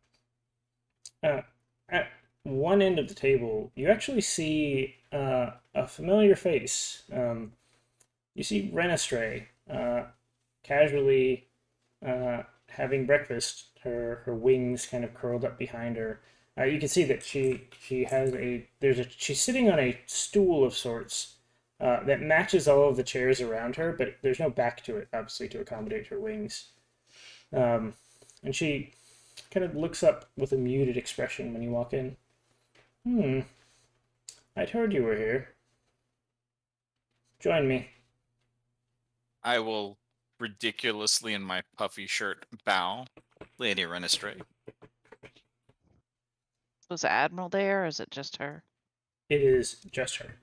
one end of the table, you actually see a familiar face. You see Renestray casually having breakfast, her wings kind of curled up behind her. You can see that she has she's sitting on a stool of sorts that matches all of the chairs around her, but there's no back to it, obviously, to accommodate her wings. And she kind of looks up with a muted expression when you walk in. I'd heard you were here. Join me. I will ridiculously in my puffy shirt bow, Lady Renestray. Was the Admiral there, or is it just her? It is just her.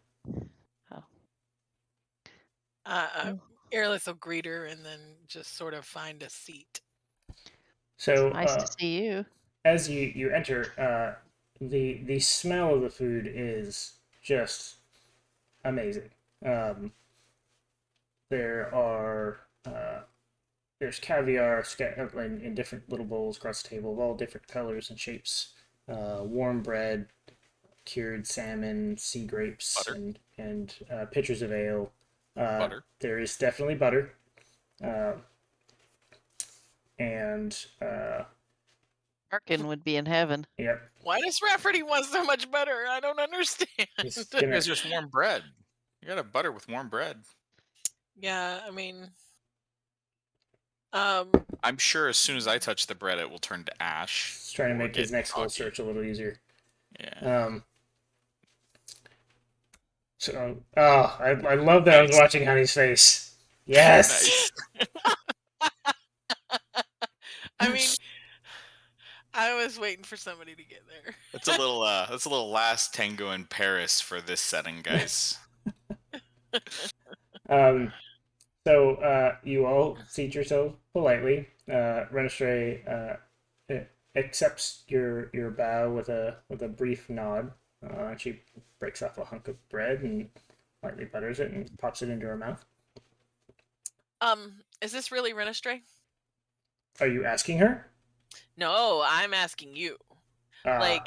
Airless will greet her and then just sort of find a seat. So Nice to see you. as you enter, the smell of the food is just amazing. There's caviar in different little bowls across the table of all different colors and shapes. Warm bread, cured salmon, sea grapes, Butter. and pitchers of ale. Butter. There is definitely butter. And Arkin would be in heaven. yep. Why does Rafferty want so much butter? I don't understand. He's gonna, Because there's warm bread. You gotta butter with warm bread. Yeah, I mean, I'm sure as soon as I touch the bread, it will turn to ash. he's trying to or make his get next whole soggy. search a little easier. Yeah. I love that I was watching Honey's face. Yes. Nice. I mean, I was waiting for somebody to get there. That's a little last tango in Paris for this setting, guys. So you all seat yourself politely. Renestray accepts your bow with a brief nod. She breaks off a hunk of bread and lightly butters it and pops it into her mouth. Is this really Renestray? Are you asking her? No, I'm asking you. Uh,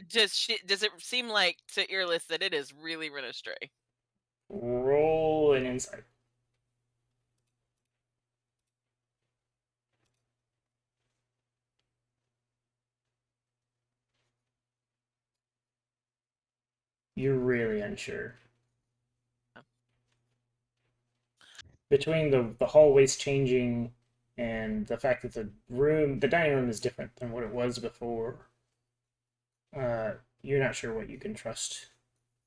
Does it seem like to Earless that it is really Renestray? roll an insight. You're really unsure. Between the hallways changing and the fact that the dining room is different than what it was before, you're not sure what you can trust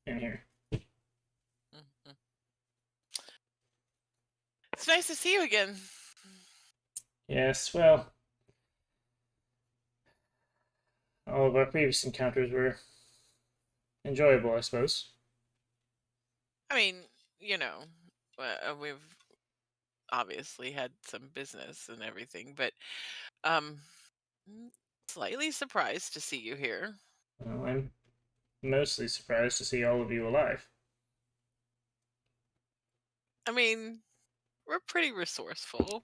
in here. Mhm. It's nice to see you again. Yes, well, all of our previous encounters were enjoyable, I suppose. I mean, you know, we've obviously had some business and everything, but um, slightly surprised to see you here. Well, I'm mostly surprised to see all of you alive. I mean, we're pretty resourceful,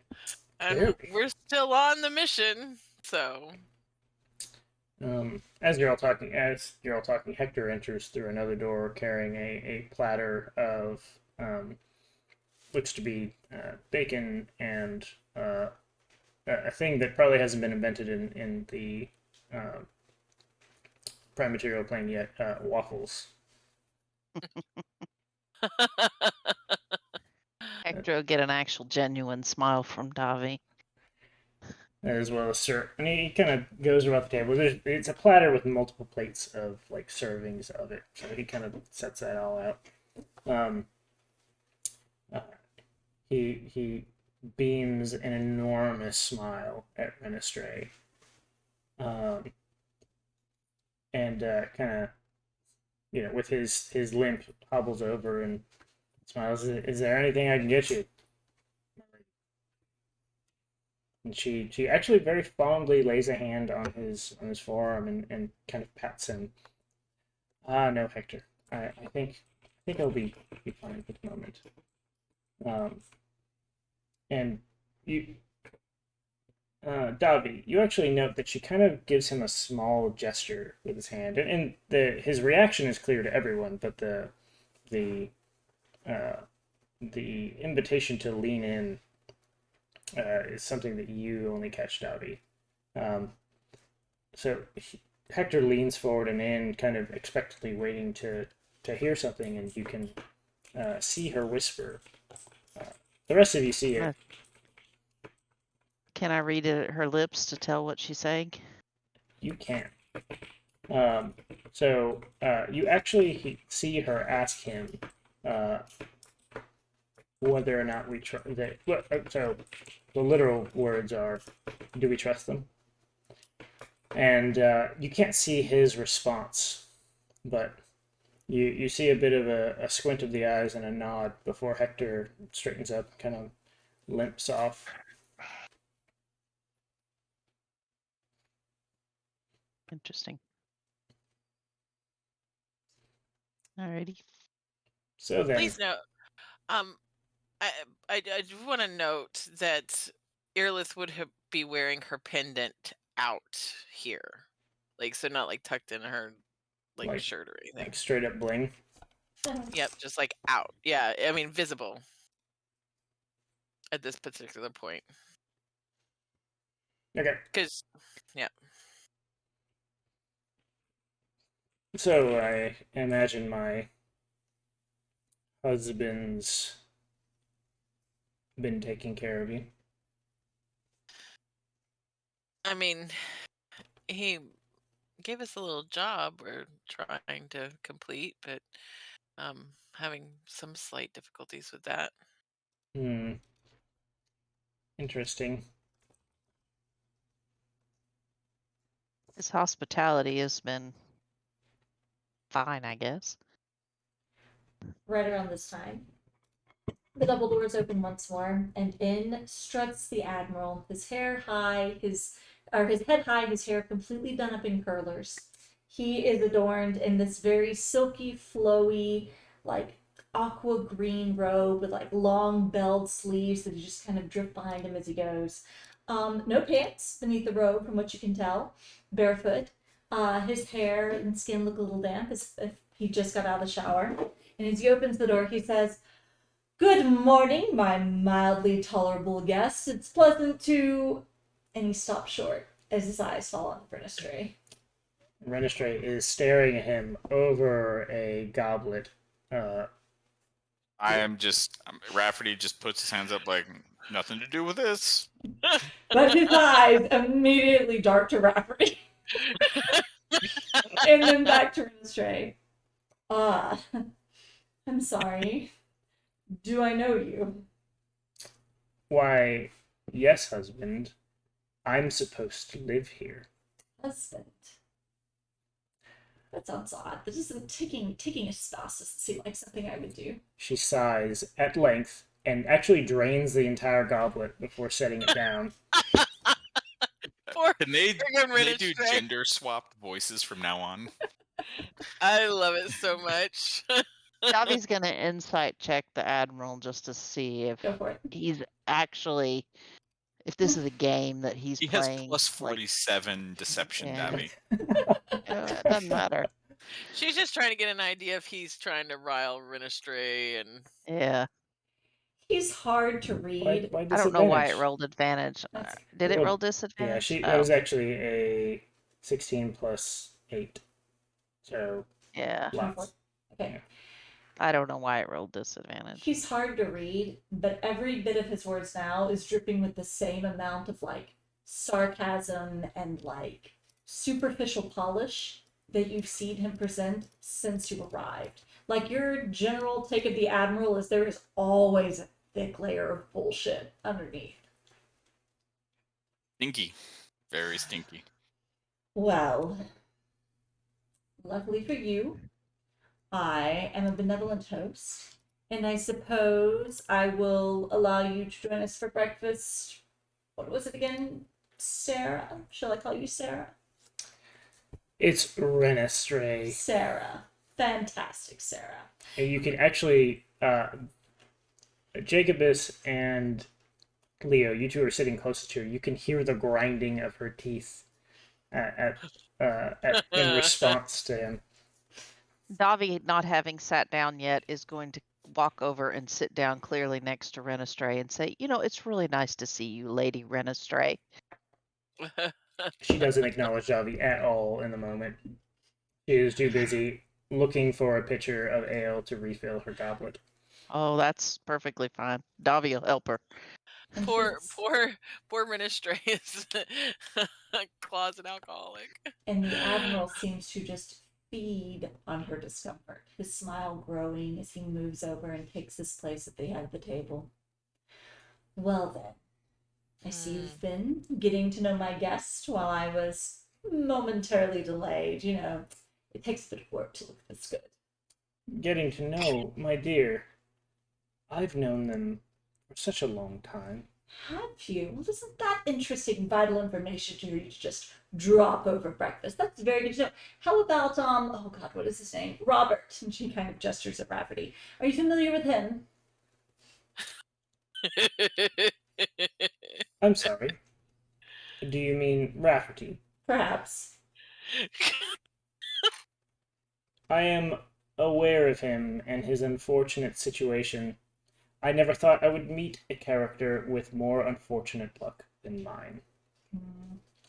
and Very. we're still on the mission, so. As you're all talking, Hector enters through another door carrying a platter of looks to be bacon and a thing that probably hasn't been invented in the uh, prime material plane yet. Waffles. Hector will get an actual genuine smile from Davi. As well as syrup. And he kind of goes around the table. It's a platter with multiple plates of like servings of it. So he kind of sets that all out. Uh, he beams an enormous smile at Renestray. And kind of, with his limp, hobbles over and smiles. Is there anything I can get you? And she actually very fondly lays a hand on his forearm and kind of pats him. No, Hector. I think I'll be fine for the moment. And you, Davi, you actually note that she kind of gives him a small gesture with his hand, and his reaction is clear to everyone, but the invitation to lean in is something that you only catch, Davi. So Hector leans forward and in, kind of expectantly waiting to hear something, and you can see her whisper. The rest of you see it. Can I read it at her lips to tell what she's saying? You can. So you actually see her ask him whether or not we trust. So the literal words are, "Do we trust them?" And you can't see his response, but you see a bit of a squint of the eyes and a nod before Hector straightens up, kind of limps off. Interesting. Alrighty. So then, Please note, I do want to note that Earlith would be wearing her pendant out here, like so not like tucked in her Like- shirt or anything. like straight up bling. Yep, just like out. Yeah, I mean visible at this particular point. Okay. Because, yeah. So I imagine my husband's been taking care of you. I mean, he gave us a little job we're trying to complete, but having some slight difficulties with that. Interesting. His hospitality has been fine, I guess. Right around this time, the double doors open once more, and in struts the admiral. His hair high, his head high, his hair completely done up in curlers. He is adorned in this very silky, flowy, like aqua green robe with like long belled sleeves that just kind of drip behind him as he goes. No pants beneath the robe, from what you can tell. Barefoot. His hair and skin look a little damp as if he just got out of the shower. And as he opens the door, he says, "Good morning, my mildly tolerable guests. It's pleasant to..." And he stops short as his eyes fall on Renestray. Renestray is staring at him over a goblet Rafferty just puts his hands up like, nothing to do with this. But his eyes immediately dart to Rafferty. And then back to Renestray. I'm sorry. Do I know you? Why, yes, husband. I'm supposed to live here. Husband. That sounds odd. This isn't taking a spouse doesn't seem like something I would do. She sighs at length and actually drains the entire goblet before setting it down. Poor Can they friggin' do Renestray. gender swapped voices from now on? I love it so much. Davi's gonna insight check the admiral just to see if Go for it. he's actually, if this is a game that he's He has playing. plus 47 deception, Yeah. Davy. It doesn't matter. She's just trying to get an idea if he's trying to rile Renestray and Yeah. He's hard to read. Why I don't know why it disadvantage? rolled advantage. That's- Did it Well, roll disadvantage? Yeah, Oh, that was actually a 16 plus 8. So, yeah. lots. Okay. I don't know why it rolled disadvantage. He's hard to read, but every bit of his words now is dripping with the same amount of like sarcasm and like superficial polish that you've seen him present since you arrived. Like your general take of the Admiral is there is always a thick layer of bullshit underneath. Stinky. Very stinky. Well, luckily for you, I am a benevolent host, and I suppose I will allow you to join us for breakfast. What was it again? Sarah? Shall I call you Sarah? It's Renestray. Sarah. Fantastic, Sarah. And you can actually, Jacobus and Leo, you two are sitting closest to her. You can hear the grinding of her teeth in response to him. Davi, not having sat down yet, is going to walk over and sit down clearly next to Renestray and say, it's really nice to see you, Lady Renestray. She doesn't acknowledge Davi at all in the moment. She is too busy looking for a pitcher of ale to refill her goblet. Oh, that's perfectly fine. Davi will help her. And poor he's- Renestray is a closet alcoholic. And the Admiral seems to just feed on her discomfort, his smile growing as he moves over and takes his place at the head of the table. Well then, I see you've been getting to know my guest while I was momentarily delayed. It takes a bit of work to look this good. Getting to know, my dear. I've known them for such a long time. Have you? Well, isn't that interesting, vital information to you to just drop over breakfast? That's very good to know. How about, oh God, what is his name? Robert. And she kind of gestures at Rafferty. Are you familiar with him? I'm sorry. Do you mean Rafferty? Perhaps. I am aware of him and his unfortunate situation. I never thought I would meet a character with more unfortunate luck than mine.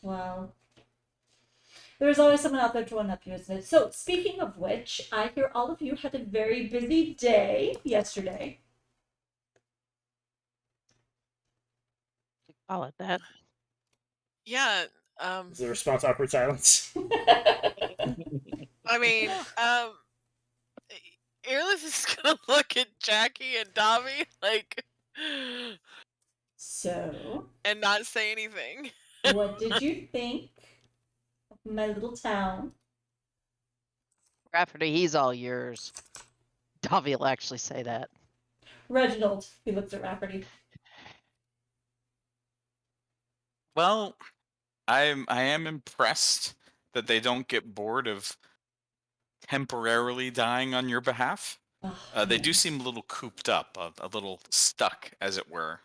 Well, there's always someone out there to one up you, isn't it? So, speaking of which, I hear all of you had a very busy day yesterday. Call it that. Yeah. Is the response awkward silence? I mean, Airless is gonna look at Jackie and Davi like, So, and not say anything. what did you think of my little town? Rafferty, he's all yours. Davi will actually say that. Reginald, he looks at Rafferty. Well, I am impressed that they don't get bored of temporarily dying on your behalf. Oh, They do seem a little cooped up, a little stuck, as it were.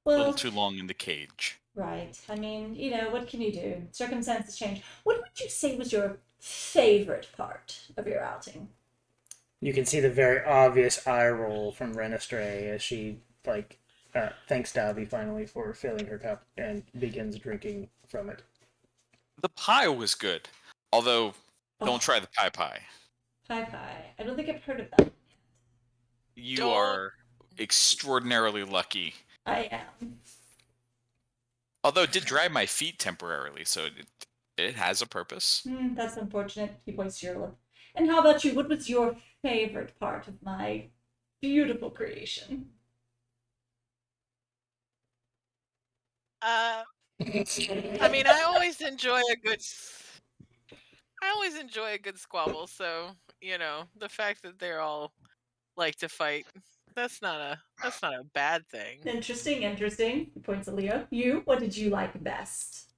A well, little too long in the cage. right. I mean, what can you do? Circumstances change. What would you say was your favorite part of your outing? You can see the very obvious eye roll from Renestray as she, thanks Davi finally for filling her cup and begins drinking from it. The pie was good, although Oh. don't try the pie. Pie. I don't think I've heard of that. You Don't- are extraordinarily lucky. I am. Although it did dry my feet temporarily, so it has a purpose. That's unfortunate. He points to your lip. And how about you? What was your favorite part of my beautiful creation? I mean, I always enjoy a good squabble, so, you know, the fact that they're all like to fight, that's not a bad thing. Interesting. He points at Leo. You, what did you like best?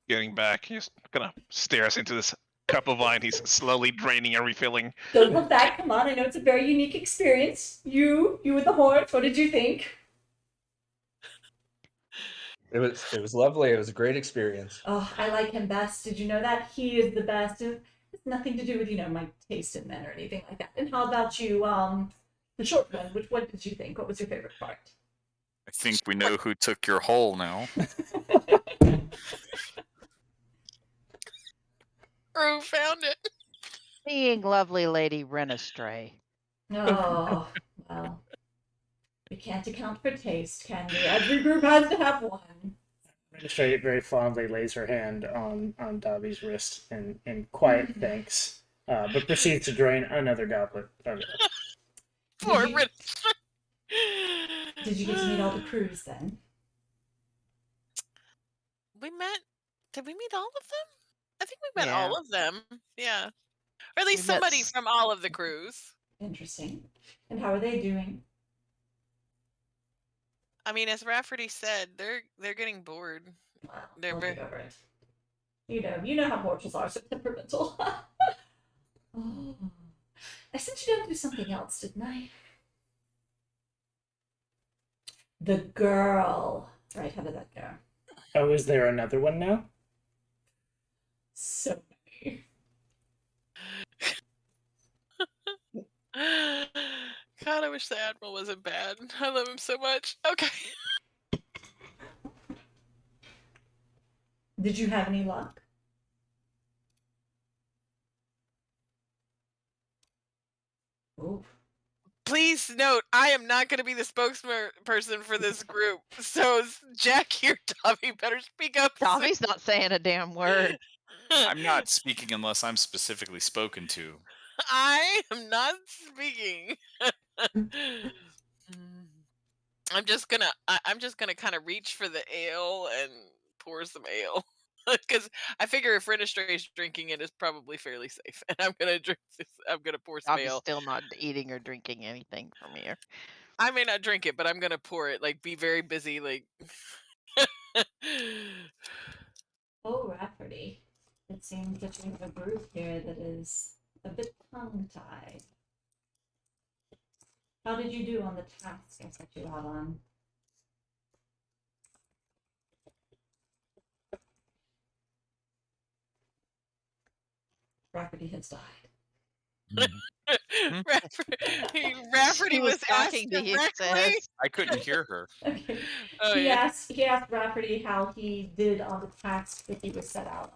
Getting back, he's gonna stare us into this cup of wine. He's slowly draining and refilling. Don't look back. Come on. I know it's a very unique experience. You with the horse. What did you think? It was lovely. It was a great experience. Oh, I like him best. Did you know that? He is the best. It has nothing to do with, my taste in men or anything like that. And how about you, the short one? What did you think? What was your favorite part? I think we know who took your hole now. Who found it? Seeing lovely lady run astray. Oh, well. We can't account for taste, can we? Every group has to have one. Straight very fondly lays her hand on Dobby's wrist in quiet thanks, but proceeds to drain another goblet of it. Poor Did you- Minister. Did you get to meet all the crews then? Did we meet all of them? I think we met Yeah. all of them. Yeah. Or at least We met somebody from all of the crews. Interesting. And how are they doing? I mean, as Rafferty said, they're getting bored. Wow, They're we'll very- get over it. You know how mortals are, so temperamental. Oh. I sent you down to do something else, didn't I? The girl. Right, how did that go? Oh, is there another one now? So many. God, I wish the Admiral wasn't bad. I love him so much. Okay. Did you have any luck? Ooh. Please note, I am not going to be the spokesperson for this group. So, Jack here, Dobby, better speak up. soon. Dobby's not saying a damn word. I'm not speaking unless I'm specifically spoken to. I am not speaking. I'm just gonna kind of reach for the ale and pour some ale. Because I figure if Renestray's drinking it, it's probably fairly safe. And I'm gonna drink this. I'm gonna pour some Dobby's ale. still not eating or drinking anything from here. I may not drink it, but I'm gonna pour it. Like, be very busy. Like, Oh, Rafferty. It seems that you have a group here that is a bit tongue-tied. How did you do on the task I set you out on? Rafferty has died. Rafferty He was was talking asked to you, directly. sis. I couldn't hear her. Okay. Oh, he yeah. asked Rafferty how he did on the task that he was set out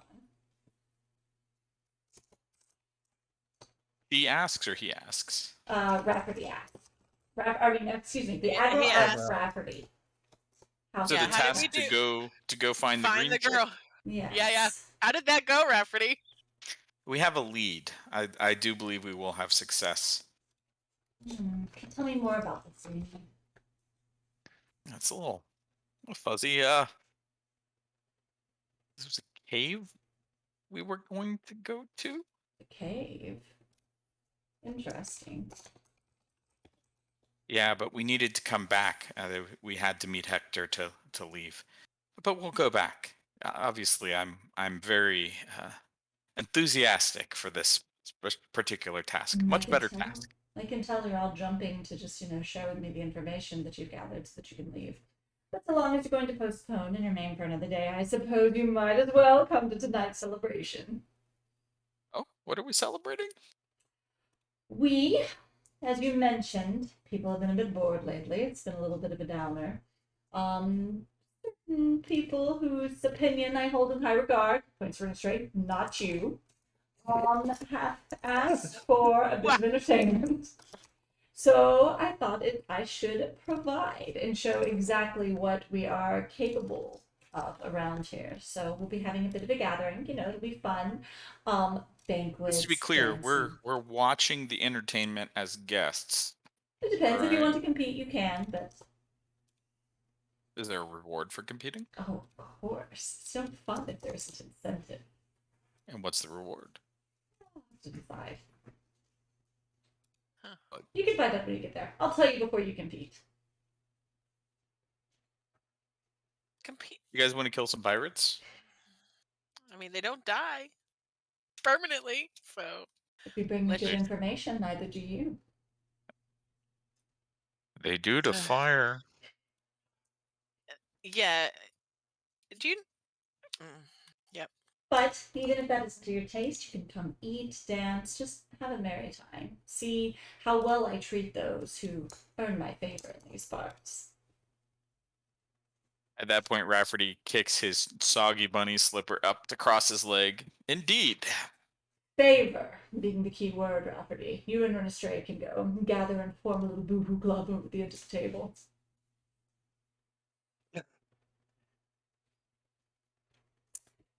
He asks or he asks? on. Rafferty asked. Excuse me, the Yeah, Admiral he asked asked. Rafferty. How So Yeah, the how did we task do- to go find the green chick? girl. Yes. Yeah. How did that go, Rafferty? We have a lead. I do believe we will have success. Tell me more about this. That's a little fuzzy. This was a cave we were going to go to. The cave. Interesting. Yeah, but we needed to come back. We had to meet Hector to leave. But we'll go back. Obviously, I'm very enthusiastic for this particular task. I Much can better tell. task. I can tell you're all jumping to just, share with me the information that you've gathered so that you can leave. But so long as you're going to postpone and remain for another day, I suppose you might as well come to tonight's celebration. Oh, what are we celebrating? We, as you mentioned, people have been a bit bored lately. It's been a little bit of a downer. Certain people whose opinion I hold in high regard, points for straight, not you, have asked for a bit of entertainment. So I thought I should provide and show exactly what we are capable of around here. So we'll be having a bit of a gathering. It'll be fun. Banquets. Just to be clear, dancing. we're watching the entertainment as guests. It depends. If you want to Right. compete, you can. But Is there a reward for competing? oh, of course, it's so fun if there's an incentive. And what's the reward? I'll have to decide. Huh. You can find out when you get there. I'll tell you before you compete. Compete. You guys want to kill some pirates? I mean, they don't die permanently, so If you bring me Let's good just- information, neither do you. They do to fire. yeah. Do you? Yep. But even if that isn't to your taste, you can come eat, dance, just have a merry time. See how well I treat those who earn my favor in these parts. At that point, Rafferty kicks his soggy bunny slipper up to cross his leg. Indeed. Favor being the key word, Rafferty. You and Renestray can go and gather and form a little boohoo club over the edge of the table.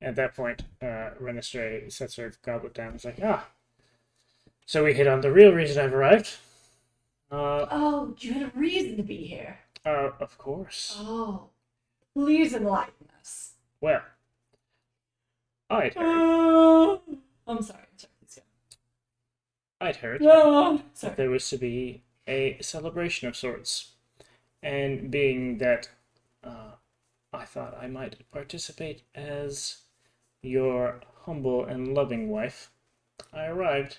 At that point, Renestray sets her goblet down and is like, so we hit on the real reason I've arrived. Oh, you had a reason to be here. Of course. Oh, please enlighten us. Well, I'd heard, I'm sorry. Please go. I'd heard No. that Sorry. there was to be a celebration of sorts, and being that I thought I might participate as your humble and loving wife, I arrived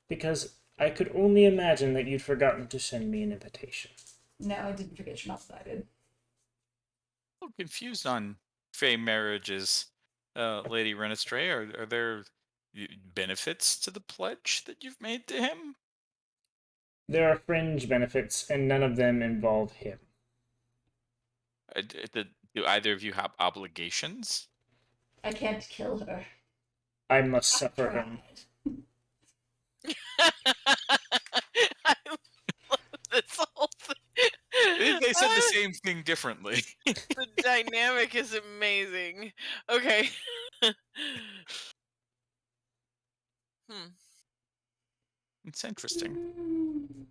because I could only imagine that you'd forgotten to send me an invitation. No, I didn't forget you're not invited. I'm confused on Fey marriages, Lady Renestray. Are there benefits to the pledge that you've made to him? There are fringe benefits, and none of them involve him. Do either of you have obligations? I can't kill her. I must I suffer him. tried. I love this whole thing. They said the same thing differently. The dynamic is amazing. Okay. It's interesting.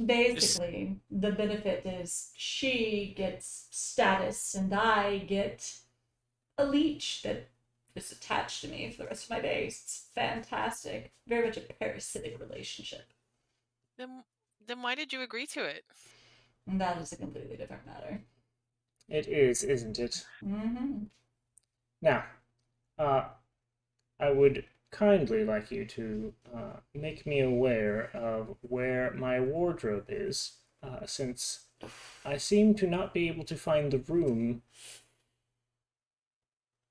Basically, the benefit is she gets status and I get a leech that is attached to me for the rest of my days. It's fantastic. Very much a parasitic relationship. Then why did you agree to it? And that is a completely different matter. It is, isn't it? Mm-hmm. Now, I would kindly like you to make me aware of where my wardrobe is, since I seem to not be able to find the room.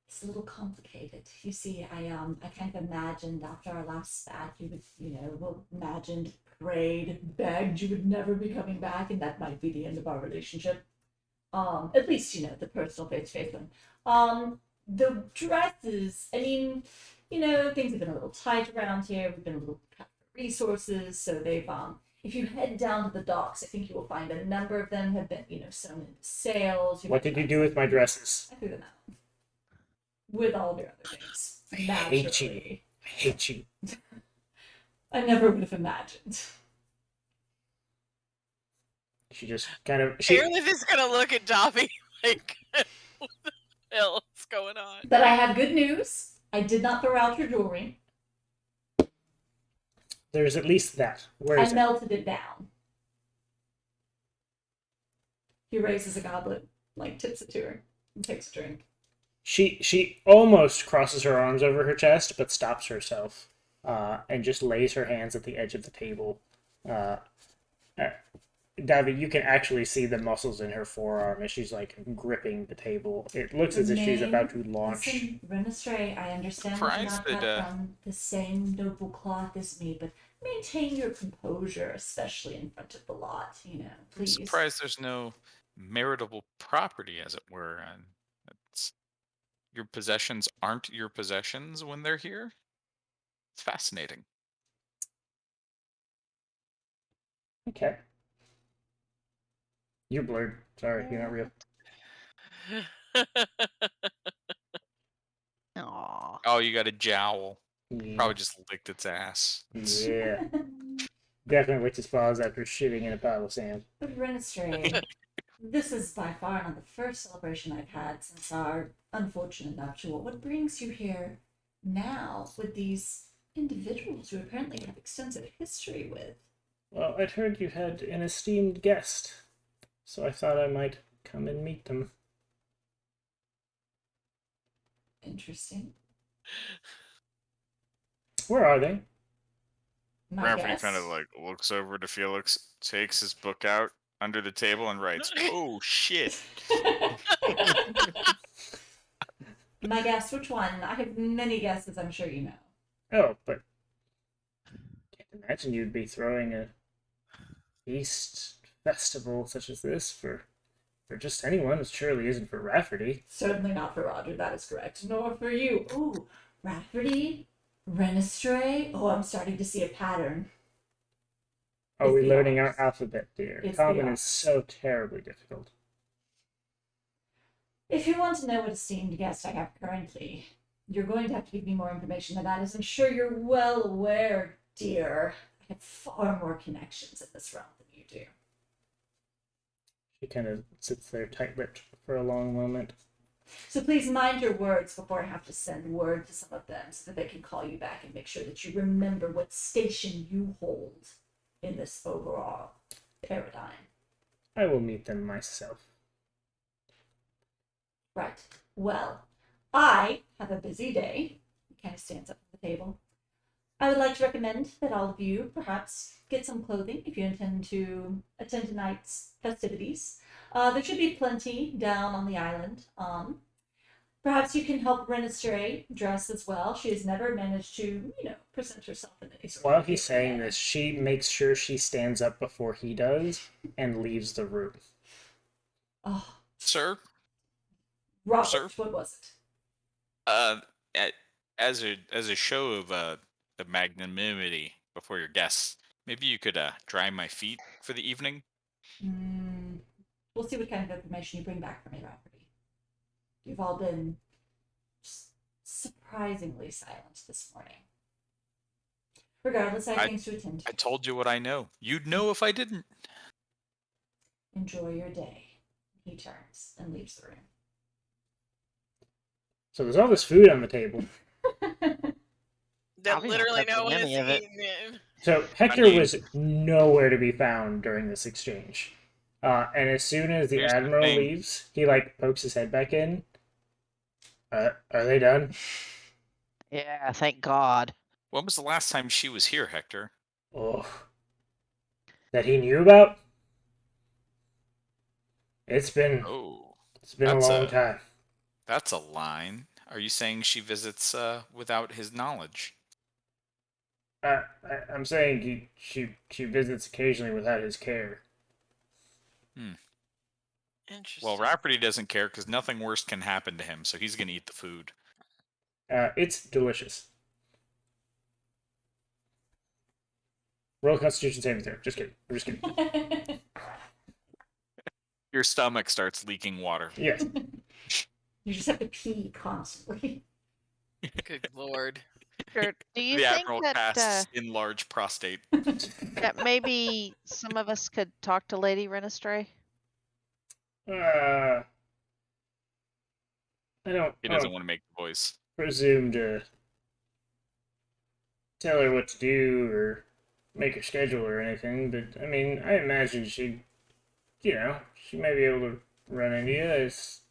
It's a little complicated. You see, I kind of imagined after our last spat, you would, imagined, prayed, begged you would never be coming back, and that might be the end of our relationship. At least, the personal face-to-face one. The dresses, I mean, things have been a little tight around here. We've been a little cut for resources, so they've, if you head down to the docks, I think you will find a number of them have been, sewn into sails. What did you do with my dresses? I threw them out. With all of your other things. I hate you. I hate you. I never would have imagined. She just kind of... Airlift is gonna look at Dobby like, what the hell is going on? But I have good news. I did not throw out your jewelry. There's at least that. Where is I it? melted it down. He raises a goblet, tips it to her, and takes a drink. She almost crosses her arms over her chest, but stops herself, and just lays her hands at the edge of the table. Davy, you can actually see the muscles in her forearm as she's gripping the table. It looks as if she's about to launch. Listen, Renestray, I understand that you're not cut from the same noble cloth as me, but maintain your composure, especially in front of the lot. Please. I'm surprised there's no meritable property, as it were. And your possessions aren't your possessions when they're here. It's fascinating. Okay. You're blurred. Sorry, you're not real. Aw. Oh, you got a jowl. Yeah. Probably just licked its ass. Yeah. Definitely licked his paws after shitting in a pile of sand. Renistray, this is by far not the first celebration I've had since our unfortunate nuptial. What brings you here now with these individuals you apparently have extensive history with? Well, I'd heard you had an esteemed guest, so I thought I might come and meet them. Interesting. Where are they? My Rafferty guess. kind of like looks over to Felix, takes his book out under the table, and writes, "Oh shit." My guess, which one? I have many guesses, I'm sure you know. Oh, but can't imagine you'd be throwing a feast festival such as this for just anyone. It surely isn't for Rafferty. Certainly not for Roger, that is correct. Nor for you. Ooh, Rafferty? Renistray? Oh, I'm starting to see a pattern. Are It's we the learning our honors. alphabet, dear? It's the Common is honors. so terribly difficult. If you want to know what esteemed guest I have currently, you're going to have to give me more information than that, as I'm sure you're well aware, dear. I have far more connections in this realm than you do. She kind of sits there tight-lipped for a long moment. So please mind your words before I have to send word to some of them so that they can call you back and make sure that you remember what station you hold in this overall paradigm. I will meet them myself. Right. Well, I have a busy day. He kind of stands up from the table. I would like to recommend that all of you perhaps get some clothing if you intend to attend tonight's festivities. There should be plenty down on the island. Perhaps you can help Renistray dress as well. She has never managed to, present herself in any sort While of he's appropriate saying manner. this, she makes sure she stands up before he does and leaves the room. Oh, Sir, Robert, Sir? what was it? As a show of magnanimity before your guests, maybe you could dry my feet for the evening. We'll see what kind of information you bring back for me, Rafferty. You've all been just surprisingly silent this morning. Regardless, I have things to attend to. I told you what I know. You'd know if I didn't. Enjoy your day. He turns and leaves the room. So there's all this food on the table. That Probably not literally no touching one is any of it. eating it. So Hector mean- was nowhere to be found during this exchange. And as soon as the Here's the Admiral thing. leaves, he pokes his head back in. Are they done? Yeah, thank God. When was the last time she was here, Hector? Oh. That he knew about? It's been Oh, a that's long a- time. that's a line. Are you saying she visits without his knowledge? I'm saying she visits occasionally without his care. Interesting. Well, Rafferty doesn't care because nothing worse can happen to him, so he's going to eat the food. It's delicious. Roll Constitution saving throw. Just kidding. I'm just kidding. Your stomach starts leaking water. Yes. You just have to pee constantly. Good lord. Sure. Do you The think Admiral that casts enlarged prostate. that maybe some of us could talk to Lady Renistray? I don't He doesn't want to make the voice. presume to tell her what to do or make her schedule or anything, but I mean, I imagine she may be able to run into you. It's,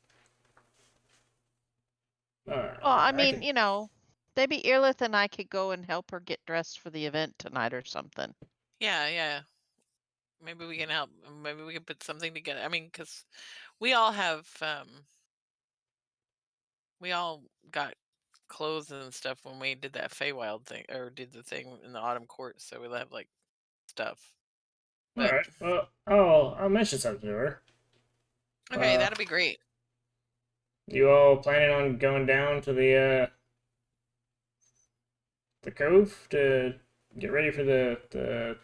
Well, I mean, can- maybe Earlith and I could go and help her get dressed for the event tonight or something. Yeah. Maybe we can help. Maybe we can put something together. I mean, because we all have, we all got clothes and stuff when we did that Feywild thing, or did the thing in the Autumn Court, so we'll have, stuff. all But, right. Well, I'll mention something to her. okay, Uh, that'd be great. You all planning on going down to the cove to get ready for the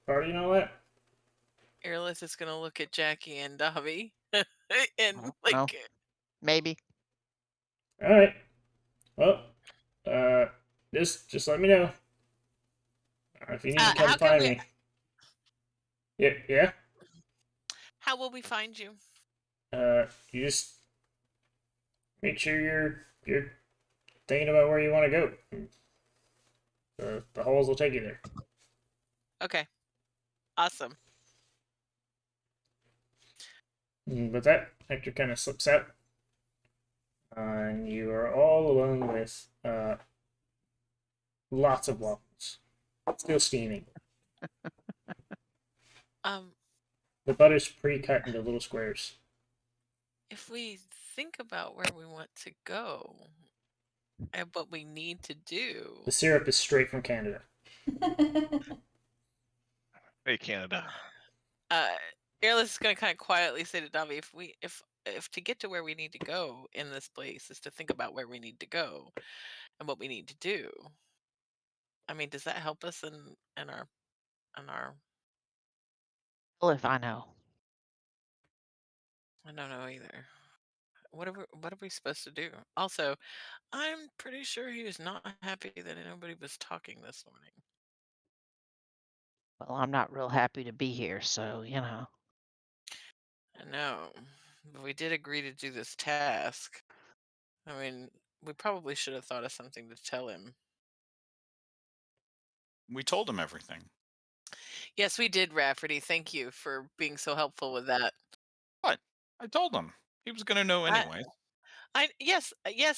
party and all that? Airless is gonna look at Jackie and Dobby, and No. like, Maybe. All right. Well, just let me know if you need to come how can find we? me. Yeah, yeah. How will we find you? You just make sure you're thinking about where you want to go. The holes will take you there. Okay, awesome. With that, Hector kind of slips out, and you are all alone with lots of waffles, still steaming. The butter's pre-cut into little squares. If we think about where we want to go and what we need to do, The syrup is straight from Canada. Hey, Canada. Airless is gonna kind of quietly say to Dobby, if to get to where we need to go in this place is to think about where we need to go and what we need to do. I mean, does that help us in our? Well, if I know. I don't know either. What are we supposed to do? Also, I'm pretty sure he was not happy that nobody was talking this morning. Well, I'm not real happy to be here, so you know. I know, but we did agree to do this task. I mean, we probably should have thought of something to tell him. We told him everything. Yes, we did, Rafferty. Thank you for being so helpful with that. What? I told him. He was gonna know I, anyway. yes,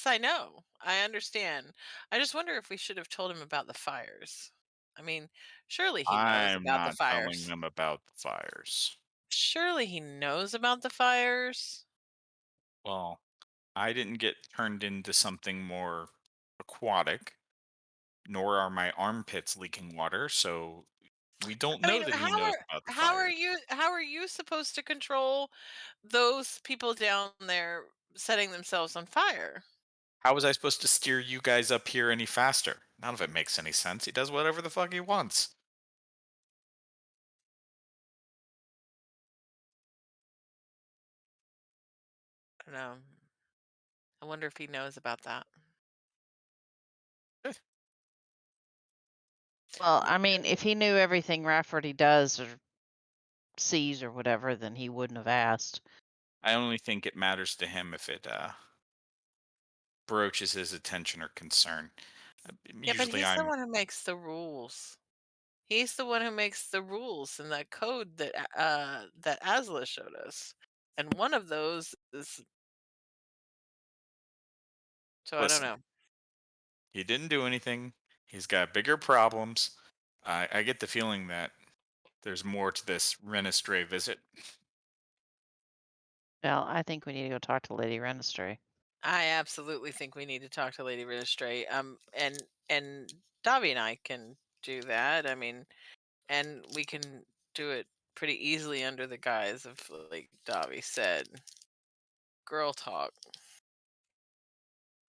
I know. I understand. I just wonder if we should have told him about the fires. I mean, surely he knows I'm about the not telling fires. them about the fires. Surely he knows about the fires. Well, I didn't get turned into something more aquatic, nor are my armpits leaking water, so we don't I know mean, that he knows about the fires. how are you supposed to control those people down there setting themselves on fire? How was I supposed to steer you guys up here any faster? None of it makes any sense. He does whatever the fuck he wants. I don't know. I wonder if he knows about that. Eh, Well, I mean, if he knew everything Rafferty does or sees or whatever, then he wouldn't have asked. I only think it matters to him if it broaches his attention or concern. Yeah, but Usually he's the I'm. one who makes the rules. He's the one who makes the rules in that code that Asla showed us. And one of those is, so I don't Listen, know. he didn't do anything. He's got bigger problems. I get the feeling that there's more to this Renestray visit. Well, I think we need to go talk to Lady Renestray. I absolutely think we need to talk to Lady Registry. And Dobby and I can do that. I mean, and we can do it pretty easily under the guise of, like Dobby said, girl talk.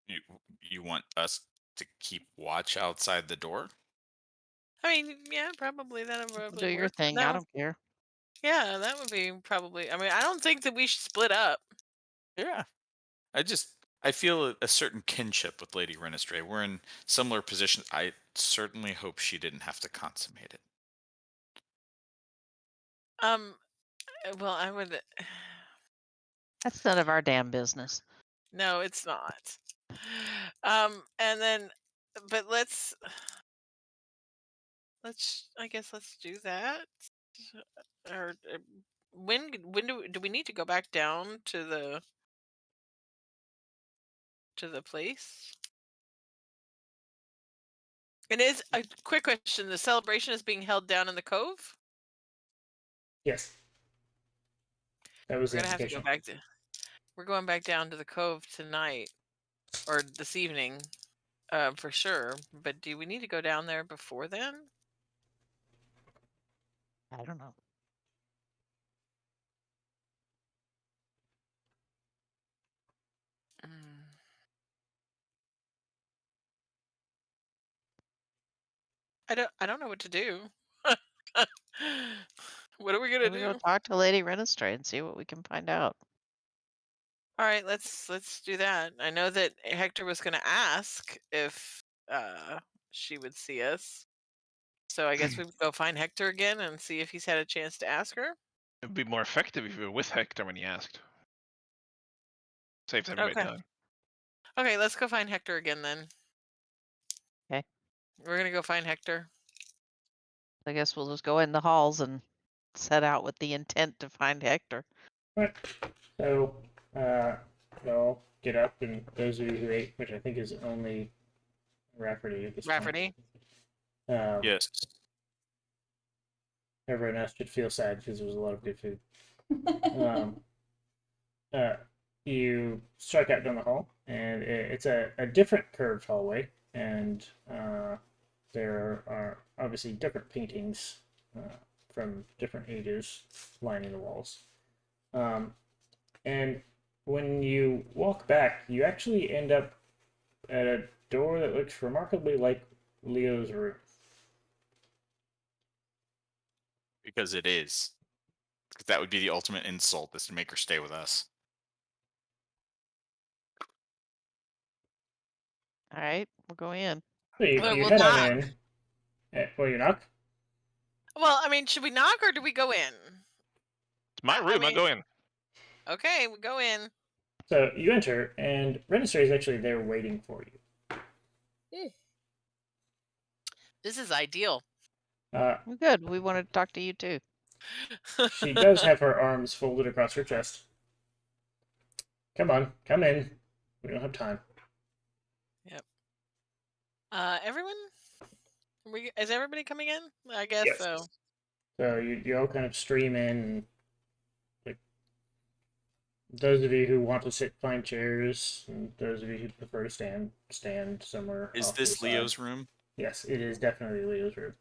You, you want us to keep watch outside the door? I mean, yeah, probably that'll probably Do your work. thing. I No, don't care. yeah, that would be probably. I mean, I don't think that we should split up. Yeah. I feel a certain kinship with Lady Renestray. We're in similar positions. I certainly hope she didn't have to consummate it. Um, well, I would. That's none of our damn business. No, it's not. And then, but I guess let's do that. Or when do we need to go back down to the place? It is a quick question. The celebration is being held down in the cove. Yes, that was We're the gonna have to go implication. back to. We're going back down to the cove tonight or this evening, for sure. But do we need to go down there before then? I don't know. Mm. I don't know what to do. What are we gonna We do? go talk to Lady Renestray and see what we can find out. All right, let's do that. I know that Hector was gonna ask if she would see us. So I guess we would go find Hector again and see if he's had a chance to ask her. It'd be more effective if you were with Hector when he asked. Saves everybody Okay. time. Okay, let's go find Hector again then. Okay. We're gonna go find Hector. I guess we'll just go in the halls and set out with the intent to find Hector. Right. So, y'all get up, and those of you who ate, which I think is only Rafferty at this Rafferty. point. Yes. Everyone else should feel sad because there was a lot of good food. You strike out down the hall, and it's a different curved hallway, and there are obviously different paintings from different ages lining the walls. And when you walk back, you actually end up at a door that looks remarkably like Leo's room. Because it is. Because that would be the ultimate insult, is to make her stay with us. All right, we'll go in. So you Well, we'll head on knock. in. Well, you knock. Well, I mean, should we knock or do we go in? It's my room. I go in. Okay, we go in. So you enter, and Renestray is actually there waiting for you. This is ideal. Uh, Well, good. We wanted to talk to you too. she does have her arms folded across her chest. Come on, come in. We don't have time. Yep. Everyone? Is everybody coming in? I guess Yes. so. So you all kind of stream in. And, like, those of you who want to sit, find chairs, and those of you who prefer to stand somewhere. Is off to the this side. Leo's room? Yes, it is definitely Leo's room.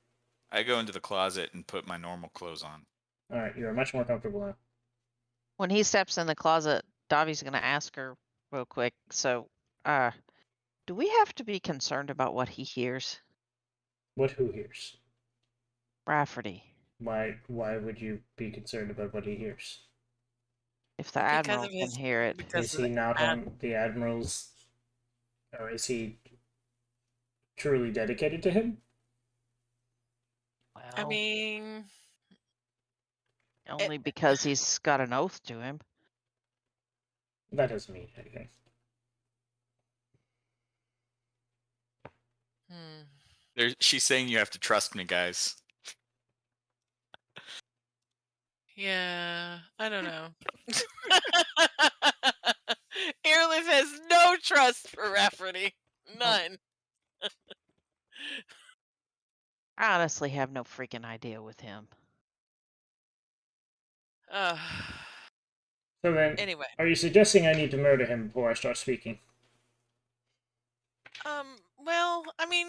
I go into the closet and put my normal clothes on. All right, you are much more comfortable now. When he steps in the closet, Davi's going to ask her real quick. So, do we have to be concerned about what he hears? What who hears? Rafferty. Why would you be concerned about what he hears? If the Because Admiral of can his- hear it. because Is of he the not ad- on the Admiral's, or is he truly dedicated to him? Well, I mean, only because he's got an oath to him. That doesn't mean anything. She's saying you have to trust me, guys. yeah, I don't know. Airlift has no trust for Rafferty. None. I honestly have no freaking idea with him. So then, Anyway, are you suggesting I need to murder him before I start speaking? well, I mean,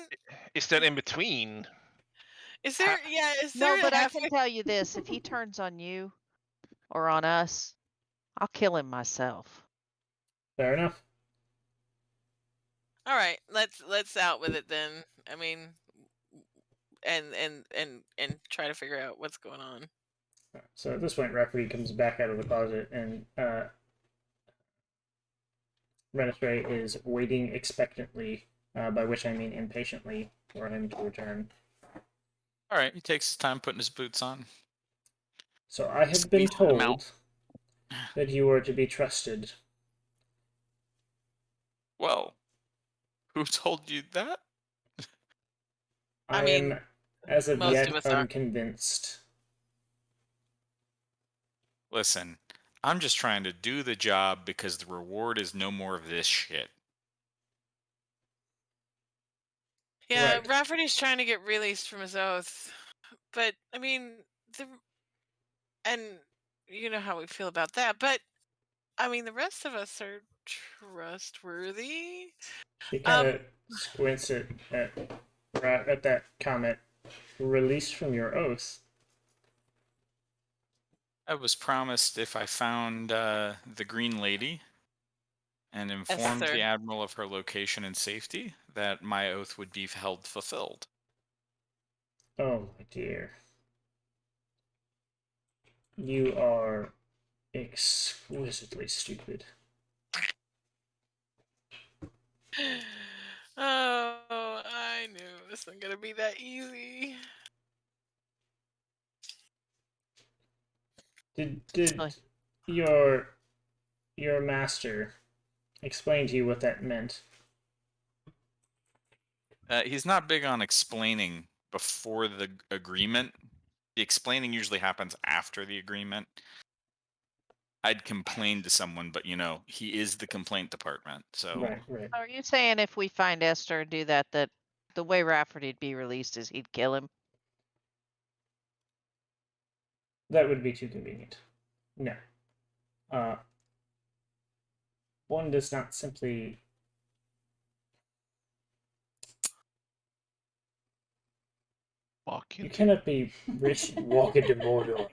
Is that in between? is there? Yeah, is there? No, a but I halfway- can tell you this: if he turns on you or on us, I'll kill him myself. Fair enough. All right, let's out with it then. I mean, and try to figure out what's going on. So at this point, Rafferty comes back out of the closet, and Renestray is waiting expectantly, by which I mean impatiently, for him to return. All right, he takes his time putting his boots on. So I have been Squeezing them told out. that you are to be trusted. Well, who told you that? I I mean, am, as of most yet, of us are. unconvinced. Listen, I'm just trying to do the job because the reward is no more of this shit. Yeah, Right. Rafferty's trying to get released from his oath, but I mean, and you know how we feel about that. But I mean, the rest of us are trustworthy. She kind of squints at that comment. Released from your oath. I was promised if I found the Green Lady and informed Esther. the Admiral of her location and safety, that my oath would be held fulfilled. Oh my dear. You are exquisitely stupid. Oh, I knew it wasn't gonna be that easy. Did Like- your master explain to you what that meant? He's not big on explaining before the agreement. The explaining usually happens after the agreement. I'd complain to someone, but he is the complaint department. So Right. Are you saying if we find Esther and do that, that the way Rafferty'd be released is he'd kill him? That would be too convenient. No. One does not simply. Walk You into cannot be rich and walk into Mordor.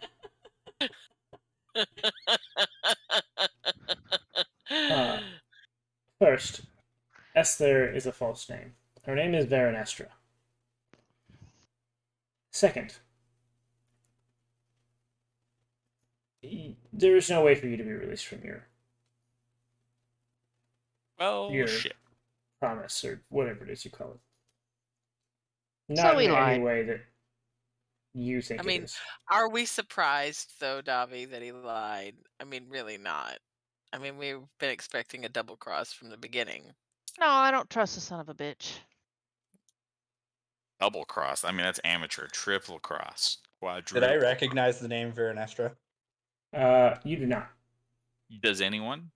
First, Esther is a false name. Her name is Veranestra. Second, there is no way for you to be released from your shit. promise or whatever it is you call it. So Not he in any lied. way that you think I mean, it is. are we surprised though, Davi, that he lied? I mean, really not. I mean, we've been expecting a double cross from the beginning. No, I don't trust the son of a bitch. Double cross. I mean, that's amateur. Triple cross. Did I Quadruple. recognize the name Veranestra? You do not. Does anyone?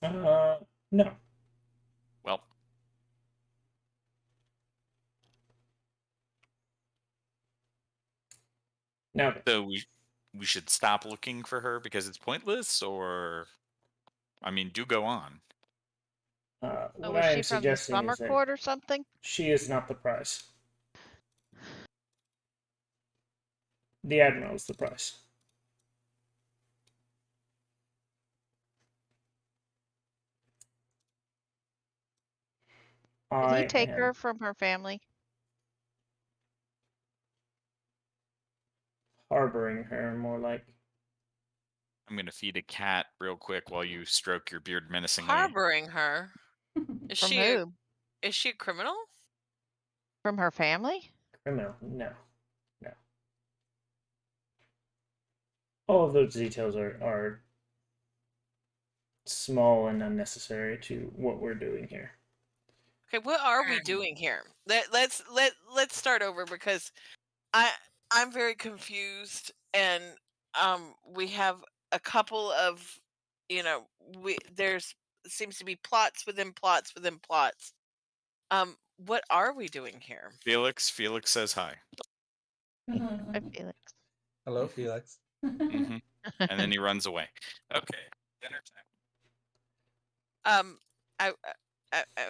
No. Well, No. so we should stop looking for her because it's pointless, or I mean, do go on. So What was I she am from the suggesting summer is that court or something? she is not the prize. The Admiral is the prize. Did he take am her from her family? harboring her, more like. I'm gonna feed a cat real quick while you stroke your beard menacingly. Harboring her? Is From she who? is she a criminal? From her family? Criminal. No. All of those details are small and unnecessary to what we're doing here. Okay, what are we doing here? Let's start over because I'm very confused, and we have a couple of there's seems to be plots within plots within plots. What are we doing here? Felix says hi. Hi, Felix. Hello, Felix. Hmm. And then he runs away. Okay, dinner time. I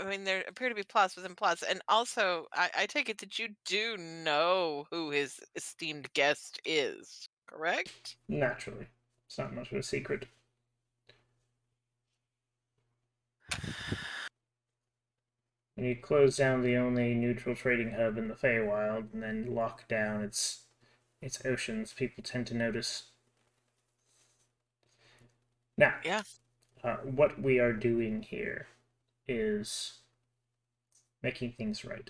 mean, there appear to be plots within plots, and also, I take it that you do know who his esteemed guest is, correct? Naturally. It's not much of a secret. When you close down the only neutral trading hub in the Feywild and then lock down its oceans, people tend to notice. Now, Yeah. What we are doing here is making things right.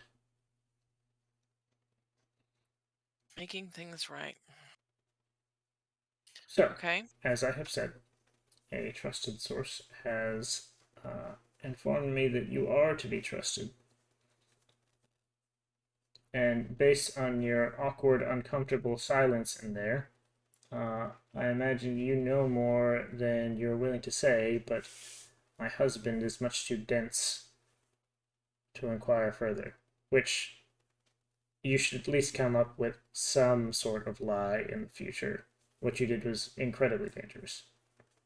Making things right. So, Okay. as I have said, a trusted source has informed me that you are to be trusted. And based on your awkward, uncomfortable silence in there, I imagine you know more than you're willing to say, but my husband is much too dense to inquire further, which you should at least come up with some sort of lie in the future. What you did was incredibly dangerous.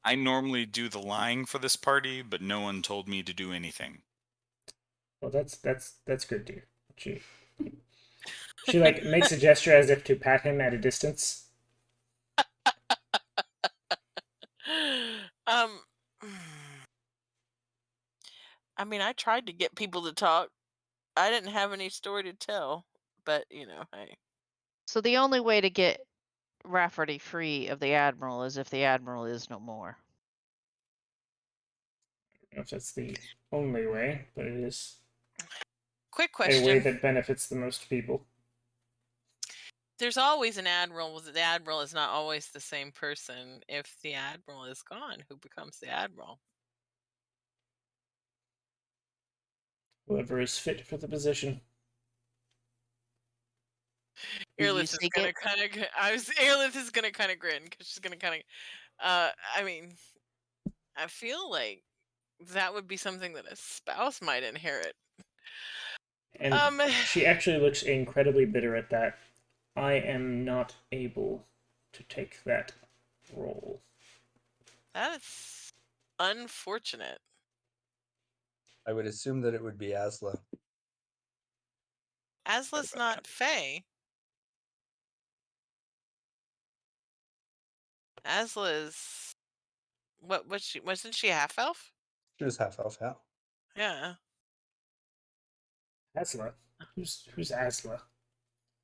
I normally do the lying for this party, but no one told me to do anything. Well, that's good, dear. She like makes a gesture as if to pat him at a distance. I mean, I tried to get people to talk. I didn't have any story to tell, but hey. So the only way to get Rafferty free of the Admiral as if the Admiral is no more. I don't know if that's the only way, but it is Quick a way question. that benefits the most people. There's always an admiral. The admiral is not always the same person. If the admiral is gone, who becomes the admiral? Whoever is fit for the position. Do you Airlith is seek gonna it? kind of. Airlith is gonna kind of grin because she's gonna kind of. I mean, I feel like that would be something that a spouse might inherit. And she actually looks incredibly bitter at that. I am not able to take that role. That's unfortunate. I would assume that it would be Asla. Asla's not Fey. Asla is what? Was she? Wasn't she half elf? She was half elf, yeah. Yeah, Asla? Who's Asla?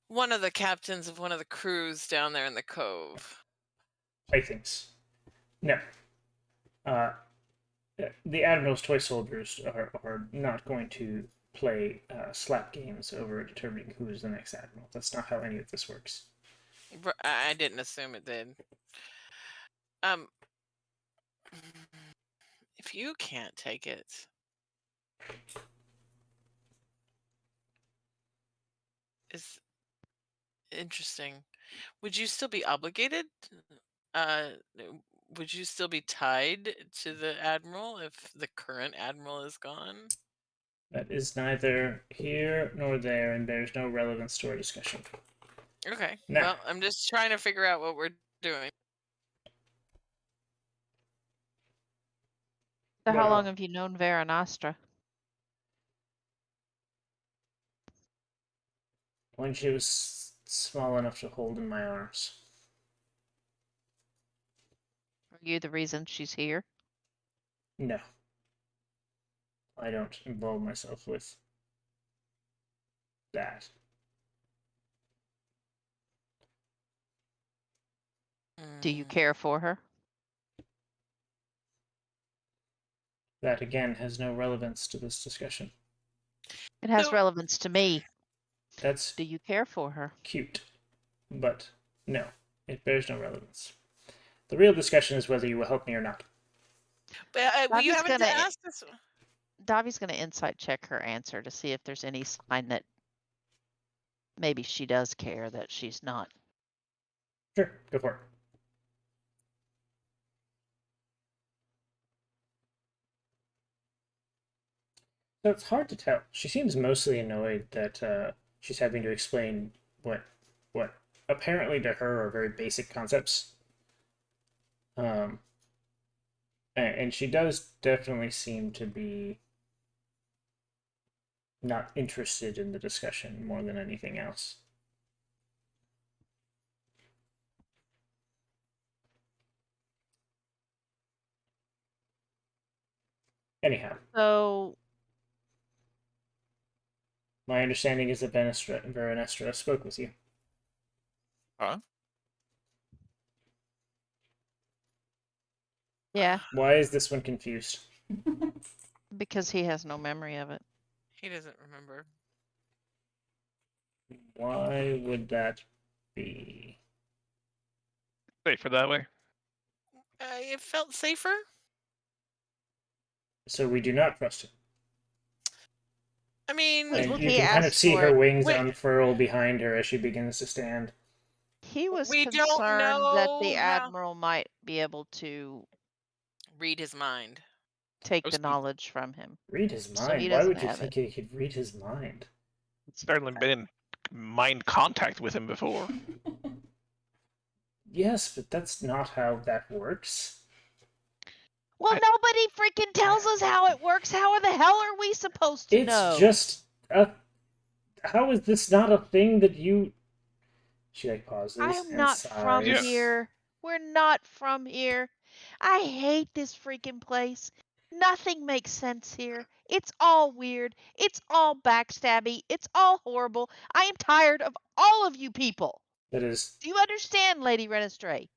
one of the captains of one of the crews down there in the cove. Playthings. No. The Admiral's toy soldiers are not going to play slap games over determining who is the next Admiral. That's not how any of this works. I didn't assume it did. If you can't take it, it's interesting. Would you still be obligated? Uh, would you still be tied to the admiral if the current admiral is gone? That is neither here nor there and bears no relevance to our discussion. Okay. Now- Well, I'm just trying to figure out what we're doing. So how Well- long have you known Vera Nostra? When she was small enough to hold in my arms. Are you the reason she's here? No. I don't involve myself with that. Do you Mm. care for her? That, again, has no relevance to this discussion. It has So- relevance to me. That's Do you care for her? cute. But no, it bears no relevance. The real discussion is whether you will help me or not. But well, you Davi's haven't gonna- asked us. Davi's going to insight check her answer to see if there's any sign that maybe she does care that she's not. Sure, go for it. So it's hard to tell. She seems mostly annoyed that she's having to explain what apparently to her are very basic concepts. And she does definitely seem to be not interested in the discussion more than anything else. Anyhow, So my understanding is that Veronestra spoke with you. Huh? yeah, Why is this one confused? because he has no memory of it. He doesn't remember. Why would that be? Safer that way. It felt safer. So we do not trust him. I mean, Wait, And well, you he can kind of asked see for her it. wings Wait. unfurl behind her as she begins to stand. He was We don't concerned that the know how- Admiral might be able to read his mind. take was the con- knowledge from him. Read his So mind. he Why doesn't would you have think he could read his mind? Certainly been in mind contact with him before. Yes, but that's not how that works. Well, I- nobody freaking tells us how it works. How the hell are we supposed to It's know? just how is this not a thing that you? She like pauses I am and not from sighs. here. We're not from here. I hate this freaking place. Nothing makes sense here. It's all weird. It's all backstabby. It's all horrible. I am tired of all of you people. That is Do you understand, Lady Renestray?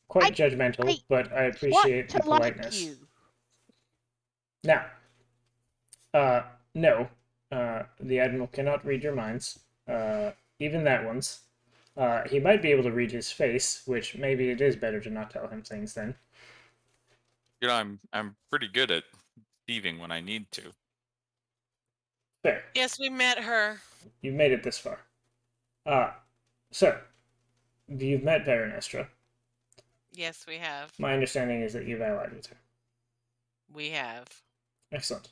quite I judgmental, but I want appreciate the to like politeness. you. Now, no, the Admiral cannot read your minds, even that one's. He might be able to read his face, which maybe it is better to not tell him things then. You know, I'm pretty good at thieving when I need to. Fair. Yes, we met her. You've made it this far. So, you've met Veronestra. Yes, we have. My understanding is that you've allied with her. We have. Excellent.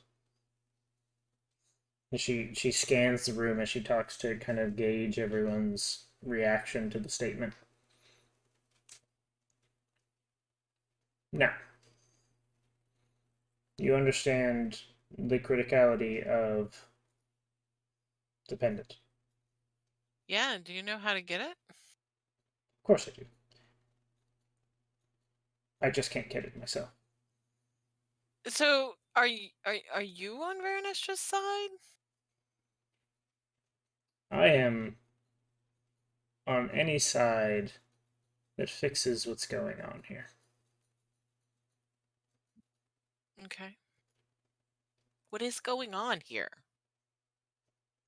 And she scans the room as she talks to kind of gauge everyone's reaction to the statement. Now, you understand the criticality of the pendant. Yeah, do you know how to get it? Of course I do. I just can't get it myself. So, are you on Veronestra's side? I am on any side that fixes what's going on here. Okay. What is going on here?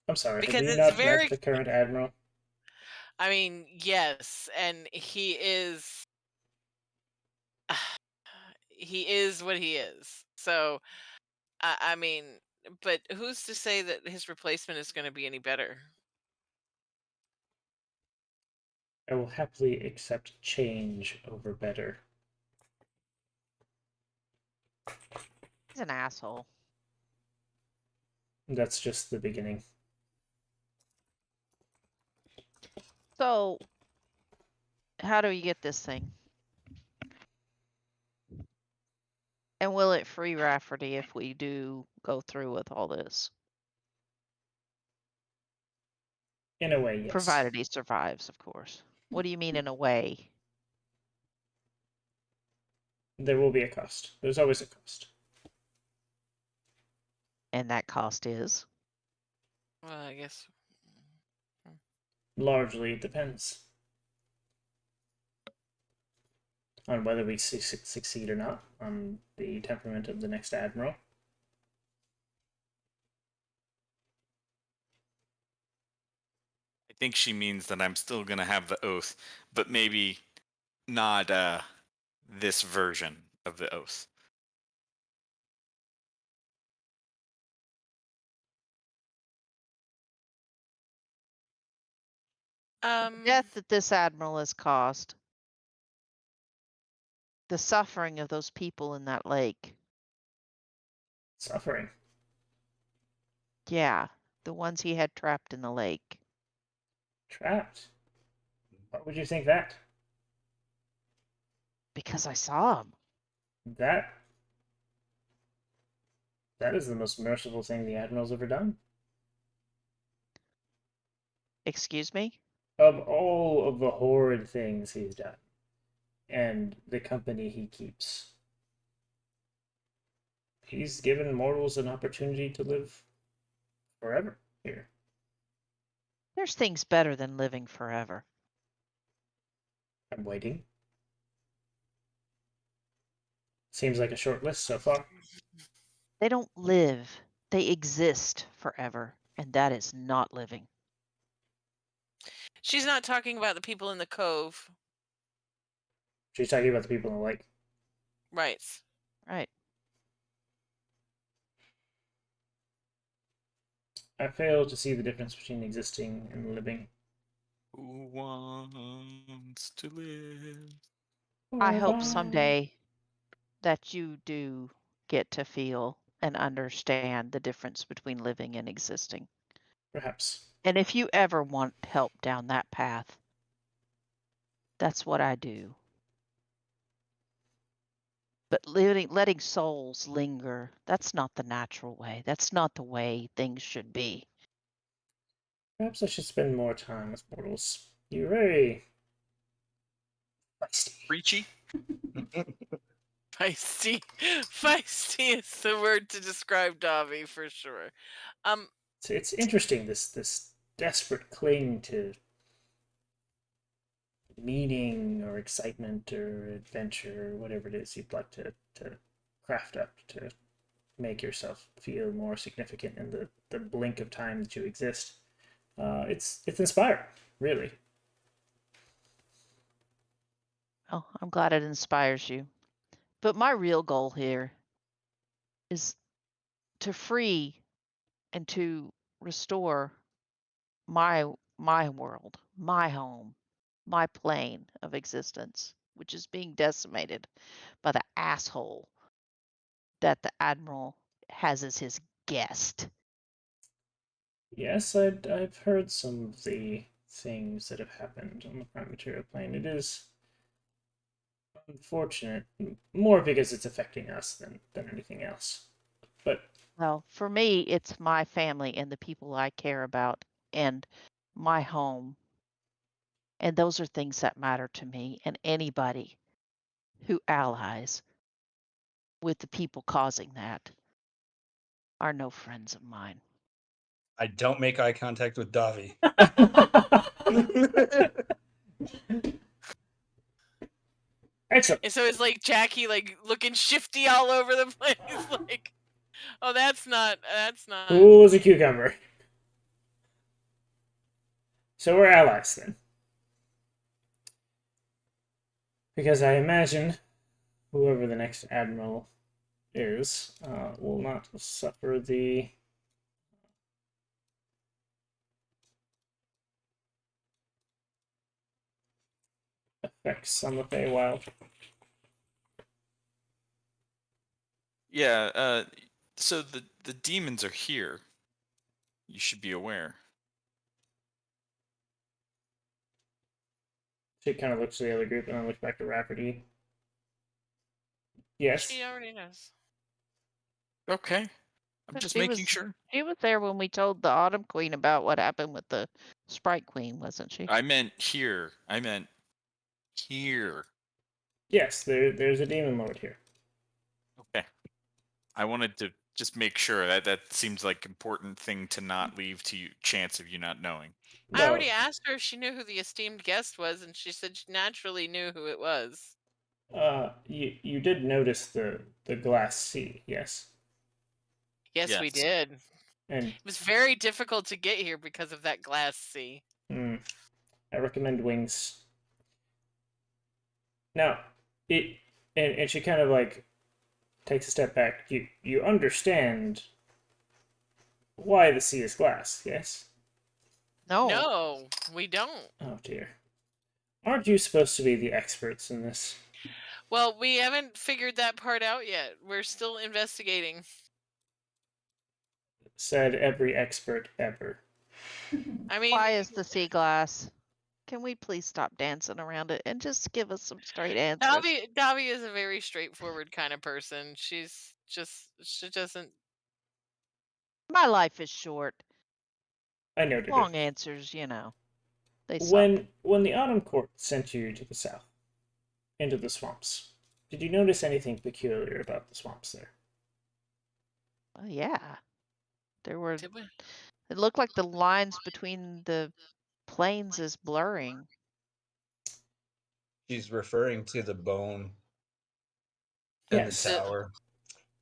I'm sorry, Because have you it's not very- met the current Admiral? I mean, yes, and he is he is what he is. So, I mean, but who's to say that his replacement is going to be any better? I will happily accept change over better. He's an asshole. That's just the beginning. So, how do we get this thing? And will it free Rafferty if we do go through with all this? In a way, yes. Provided he survives, of course. What do you mean in a way? There will be a cost. There's always a cost. And that cost is? Well, I guess. Largely, it depends on whether we succeed or not, on the temperament of the next Admiral. I think she means that I'm still gonna have the oath, but maybe not this version of the oath. Death that this admiral has caused. The suffering of those people in that lake. Suffering. Yeah, the ones he had trapped in the lake. Trapped. Why would you think that? Because I saw him. That is the most merciful thing the Admiral's ever done. Excuse me? Of all of the horrid things he's done, and the company he keeps, he's given mortals an opportunity to live forever here. There's things better than living forever. I'm waiting. Seems like a short list so far. They don't live. They exist forever. And that is not living. She's not talking about the people in the cove. She's talking about the people in the lake. Right. Right. I fail to see the difference between existing and living. Who wants to live? I hope someday that you do get to feel and understand the difference between living and existing. Perhaps. And if you ever want help down that path, that's what I do. But letting souls linger, that's not the natural way. That's not the way things should be. Perhaps I should spend more time with mortals. You're very feisty. Preachy? Feisty. Feisty is the word to describe Davi for sure. It's interesting, this desperate cling to meaning or excitement or adventure or whatever it is you'd like to craft up to make yourself feel more significant in the blink of time that you exist. It's inspiring, really. Oh, I'm glad it inspires you. But my real goal here is to free and to restore my world, my home, my plane of existence, which is being decimated by the asshole that the Admiral has as his guest. Yes, I've heard some of the things that have happened on the prime material plane. It is unfortunate, more because it's affecting us than anything else. But Well, for me, it's my family and the people I care about and my home. And those are things that matter to me, and anybody who allies with the people causing that are no friends of mine. I don't make eye contact with Davi. excellent. And so it's like Jackie like looking shifty all over the place, like, oh, that's not. Cool as a cucumber. So we're allies then. Because I imagine whoever the next admiral is will not suffer the effects on the Feywild. Yeah. So the demons are here. You should be aware. She kind of looks to the other group and then looks back to Rafferty. Yes. She already knows. Okay. I'm But just she making was sure. she was there when we told the Autumn Queen about what happened with the Sprite Queen, wasn't she? I meant here. I meant here. Yes, there's a demon lord here. Okay. I wanted to just make sure that seems like important thing to not leave to you, chance of you not knowing. I already asked her if she knew who the esteemed guest was, and she said she naturally knew who it was. You did notice the glass sea, yes? Yes, we Yes. did. And It was very difficult to get here because of that glass sea. I recommend wings. Now, and she kind of like takes a step back. You understand why the sea is glass, yes? No. No, we don't. Oh dear. Aren't you supposed to be the experts in this? Well, we haven't figured that part out yet. We're still investigating. Said every expert ever. I mean, Why is the sea glass? Can we please stop dancing around it and just give us some straight answers? Davi is a very straightforward kind of person. She doesn't. My life is short. I noted Long it. answers, you know. They suck. When the Autumn Court sent you to the south, into the swamps, did you notice anything peculiar about the swamps there? Oh, yeah. There were. Did we? It looked like the lines between the planes is blurring. She's referring to the bone and Yes. the tower.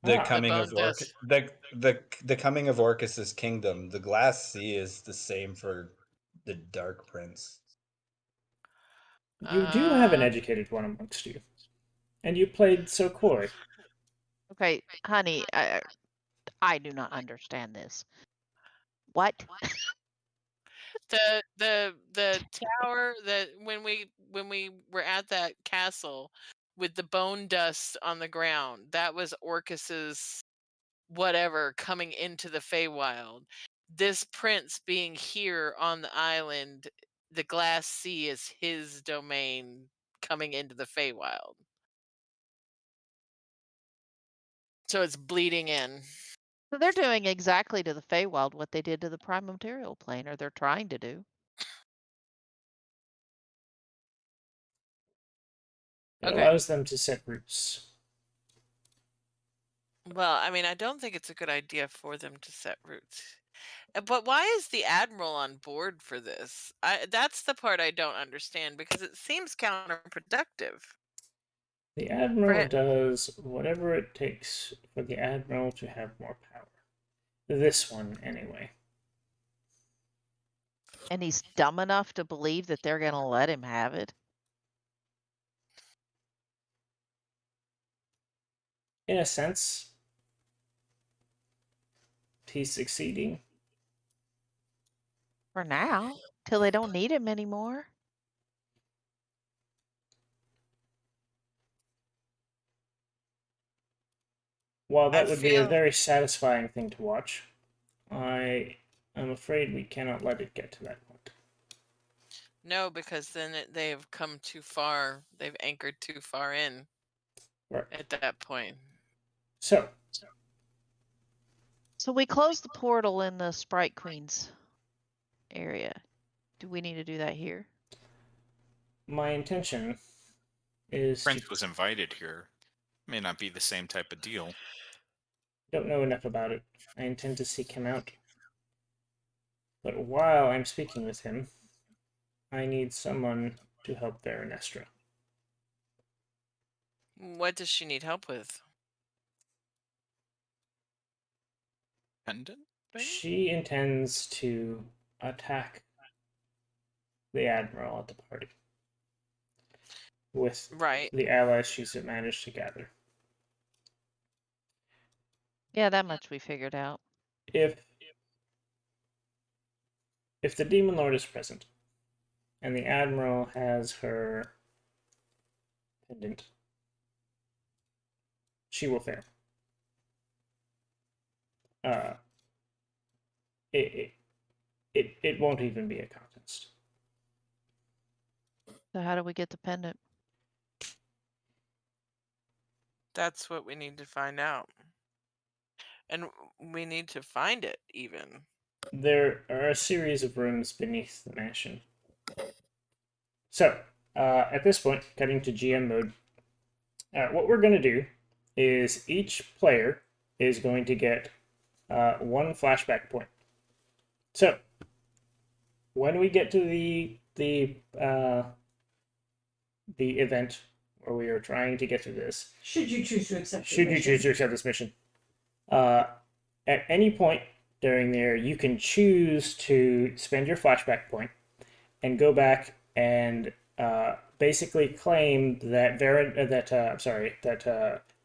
The coming bone of dust. the coming of Orcus's kingdom. The glass sea is the same for the Dark Prince. You do have an educated one amongst you. And you played so coy. Okay, honey, I do not understand this. What? The tower that when we were at that castle with the bone dust on the ground, that was Orcus's whatever coming into the Feywild. This prince being here on the island, the glass sea is his domain coming into the Feywild. So it's bleeding in. So they're doing exactly to the Feywild what they did to the prime material plane, or they're trying to do. It Okay. allows them to set roots. Well, I mean, I don't think it's a good idea for them to set roots. But why is the admiral on board for this? That's the part I don't understand because it seems counterproductive. The For Admiral him. does whatever it takes for the Admiral to have more power. This one, anyway. And he's dumb enough to believe that they're going to let him have it. In a sense, he's succeeding. For now, till they don't need him anymore. While that I would be a feel- very satisfying thing to watch, I am afraid we cannot let it get to that point. No, because then they've come too far. They've anchored too far in Right. at that point. So, we closed the portal in the Sprite Queen's area. Do we need to do that here? my intention is Prince to... was invited here. May not be the same type of deal. Don't know enough about it. I intend to seek him out. But while I'm speaking with him, I need someone to help Veranestra. What does she need help with? Pendant thing? She intends to attack the Admiral at the party with Right. the allies she's managed to gather. Yeah, that much we figured out. If the Demon Lord is present, and the Admiral has her pendant, she will fail. It won't even be a contest. So how do we get the pendant? That's what we need to find out. And we need to find it, even. There are a series of rooms beneath the mansion. So, at this point, cutting to GM mode, what we're going to do is each player is going to get one flashback point. So, when we get to the event where we are trying to get through this, Should you choose to accept the should you mission. choose to accept this mission, at any point during there, you can choose to spend your flashback point and go back and basically claim that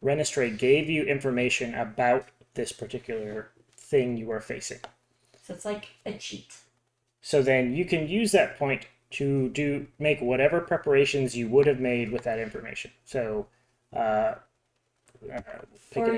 Renestrade gave you information about this particular thing you are facing. So it's like a cheat. So then you can use that point to make whatever preparations you would have made with that information. So, For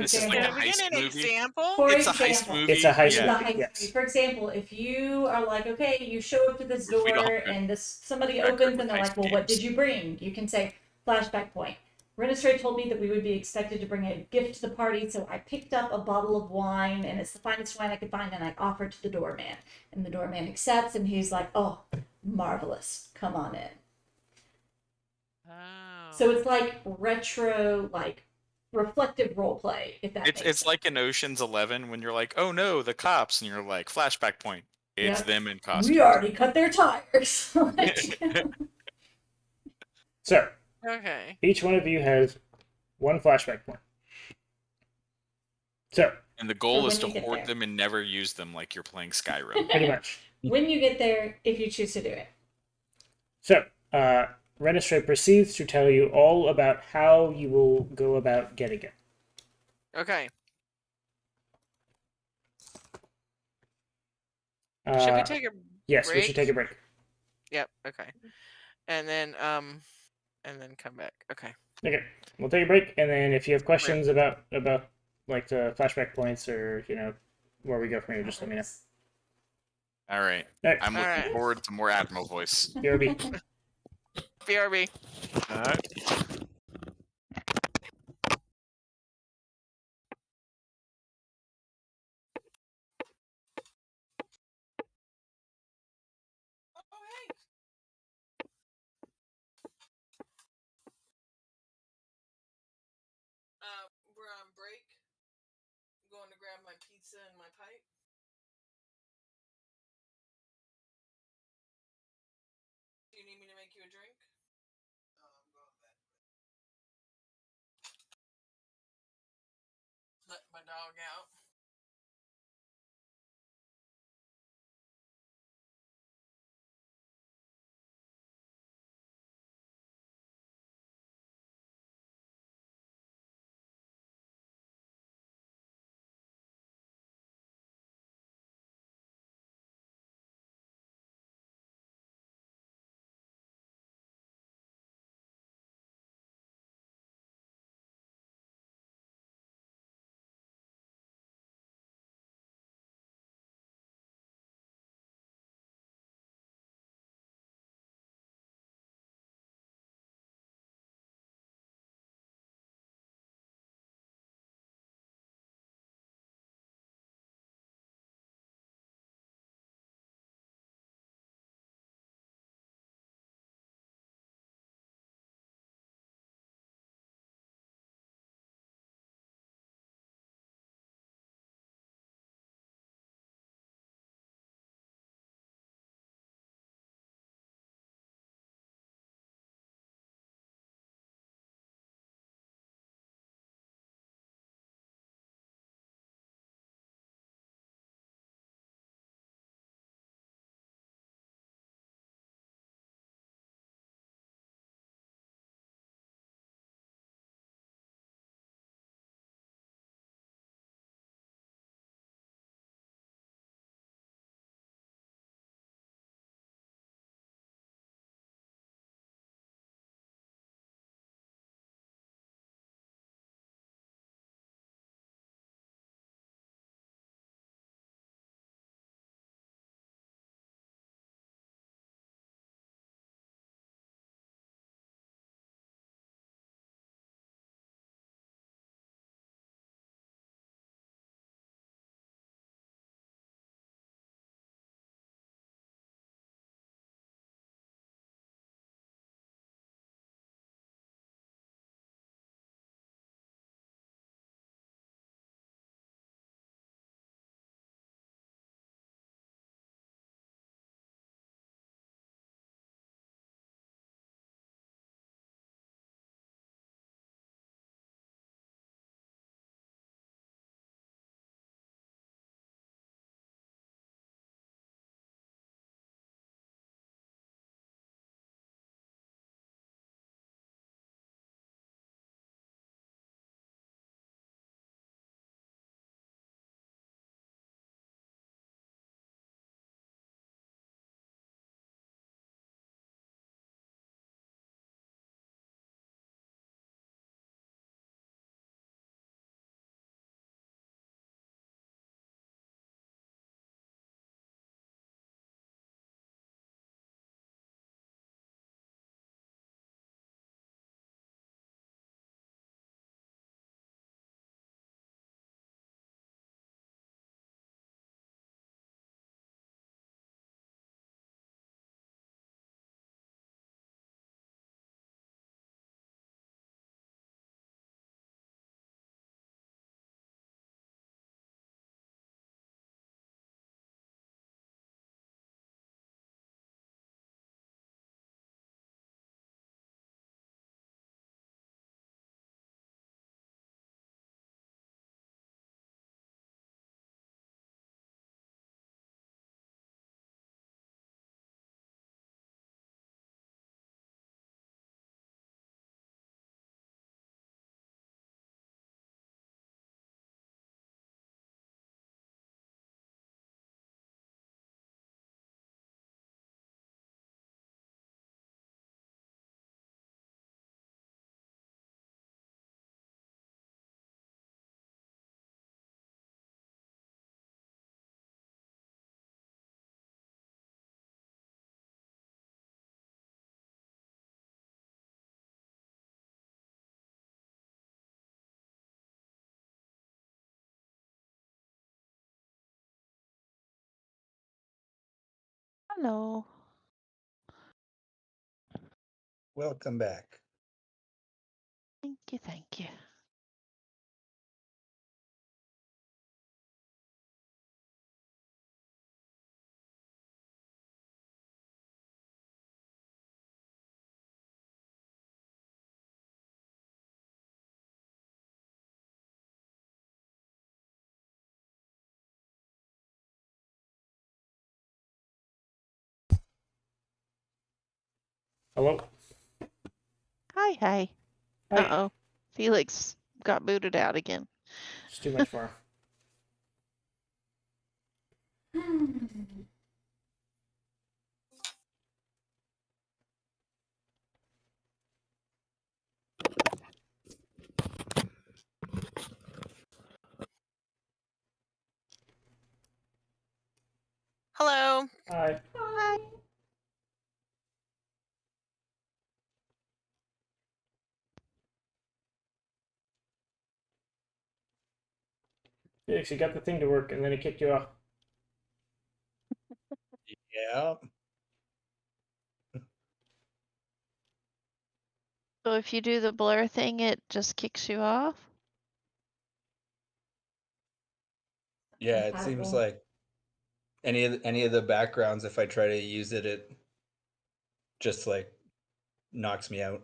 This is like example, a Can we get heist an movie. example? For It's a example, heist movie. It's a heist the movie. heist yes. movie. For example, if you are like, okay, you show up to this We don't door have and somebody record opens with and they're heist like, well, what games. did you bring? You can say, flashback point. Renestrade told me that we would be expected to bring a gift to the party, so I picked up a bottle of wine, and it's the finest wine I could find, and I offered to the doorman. And the doorman accepts, and he's like, oh, marvelous, come on in. Oh. So it's like retro, like reflective role play, if that makes It's sense. like in Ocean's 11 when you're like, oh no, the cops, and you're like, flashback point. It's Yep. them in costume. We already cut their tires. So, Okay. each one of you has one flashback point. So, And the goal For is when to you get hoard there. them and never use them like you're playing Skyrim. pretty much. When you get there, if you choose to do it. So, Renestrade proceeds to tell you all about how you will go about getting it. Okay. Should we take a Yes, break? we should take a break. Yep. Okay. And then come back. Okay. Okay, we'll take a break, and then if you have questions about like the flashback points or where we go from here, just let me know. All right. All right, I'm looking Alright. forward to more Admiral voice. BRB. BRB. All right. We're on break. I'm going to grab my pizza and my pipe. you a drink? Let my dog out. Hello. Welcome back. Thank you, thank you. Hello? Hi, hi. Hi. Uh-oh. Felix got booted out again. It's too much for him. Hello. Hi. Hi. Felix, you got the thing to work, and then it kicked you off. Yeah. So if you do the blur thing, it just kicks you off? Yeah, it seems like any of the backgrounds, if I try to use it, it just like knocks me out.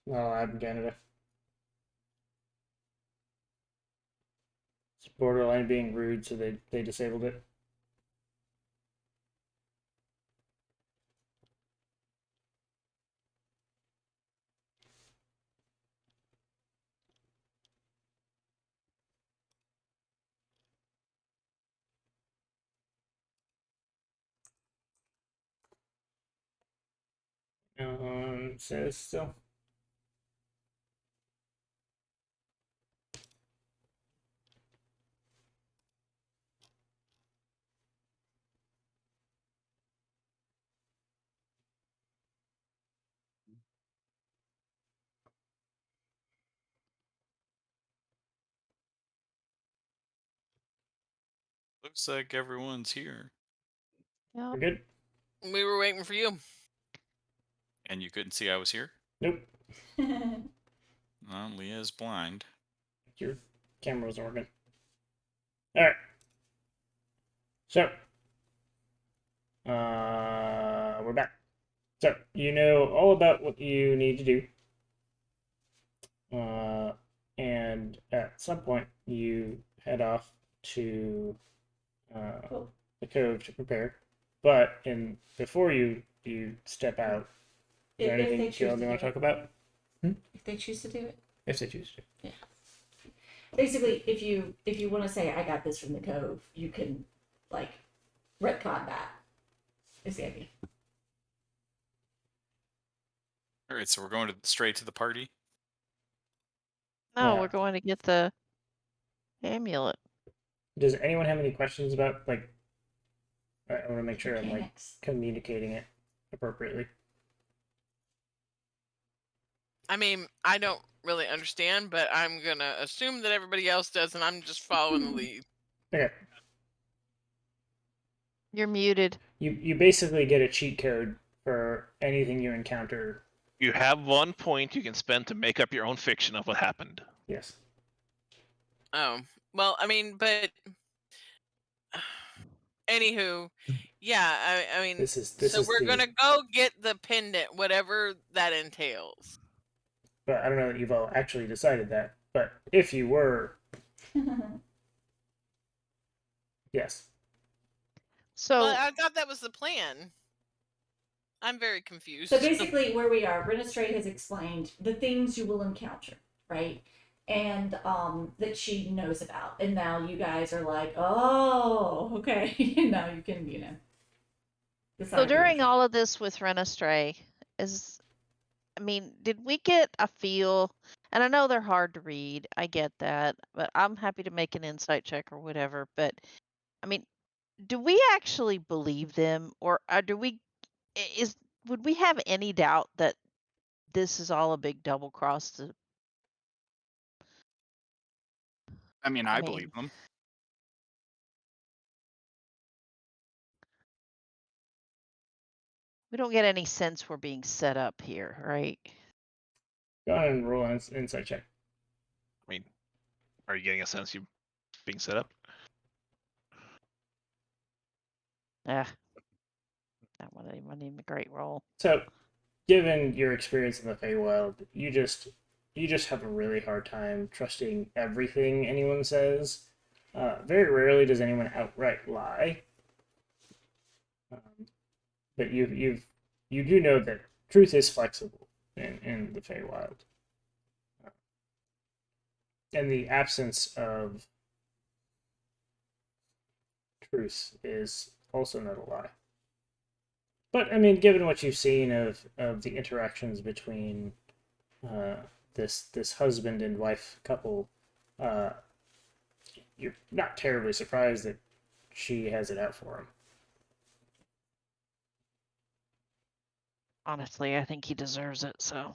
No, I'm in Canada. It's borderline being rude, so they disabled it. Says still. Looks like everyone's here. Yep. We're good? We were waiting for you. And you couldn't see I was here? Nope. Well, Leah's blind. Your camera wasn't working. Alright. So, we're back. So, you know all about what you need to do. And at some point, you head off to the cove to prepare. But before you step out, is there anything you want to talk about? If they choose to do it. If they choose to. Yeah. Basically, if you want to say I got this from the cove, you can like retcon that. Is the idea. All right, so we're going straight to the party. No, Yeah. we're going to get the amulet. Does anyone have any questions about like? I want to make sure I'm like Mechanics. communicating it appropriately. I mean, I don't really understand, but I'm gonna assume that everybody else does, and I'm just following the lead. Okay. You're muted. You basically get a cheat code for anything you encounter. You have 1 point you can spend to make up your own fiction of what happened. Yes. Oh, well, I mean, but anywho, yeah, I mean, This is so we're the. gonna go get the pendant, whatever that entails. But I don't know that you've all actually decided that. But if you were, yes. So Well, I thought that was the plan. I'm very confused. So basically, where we are, Renestrate has explained the things you will encounter, right? And that she knows about. And now you guys are like, oh, okay. Now you can, decide so for during yourself. all of this with Renestray, did we get a feel? And I know they're hard to read. I get that, but I'm happy to make an insight check or whatever. But I mean, do we actually believe them, or would we have any doubt that this is all a big double cross? I mean, I believe them. We don't get any sense we're being set up here, right? Go ahead and roll an insight check. I mean, are you getting a sense you being set up? That wasn't even a great roll. So, given your experience in the Feywild, you just have a really hard time trusting everything anyone says. Very rarely does anyone outright lie. But you've you do know that truth is flexible in the Feywild. And the absence of truth is also not a lie. But I mean, given what you've seen of the interactions between this husband and wife couple, you're not terribly surprised that she has it out for him. Honestly, I think he deserves it, so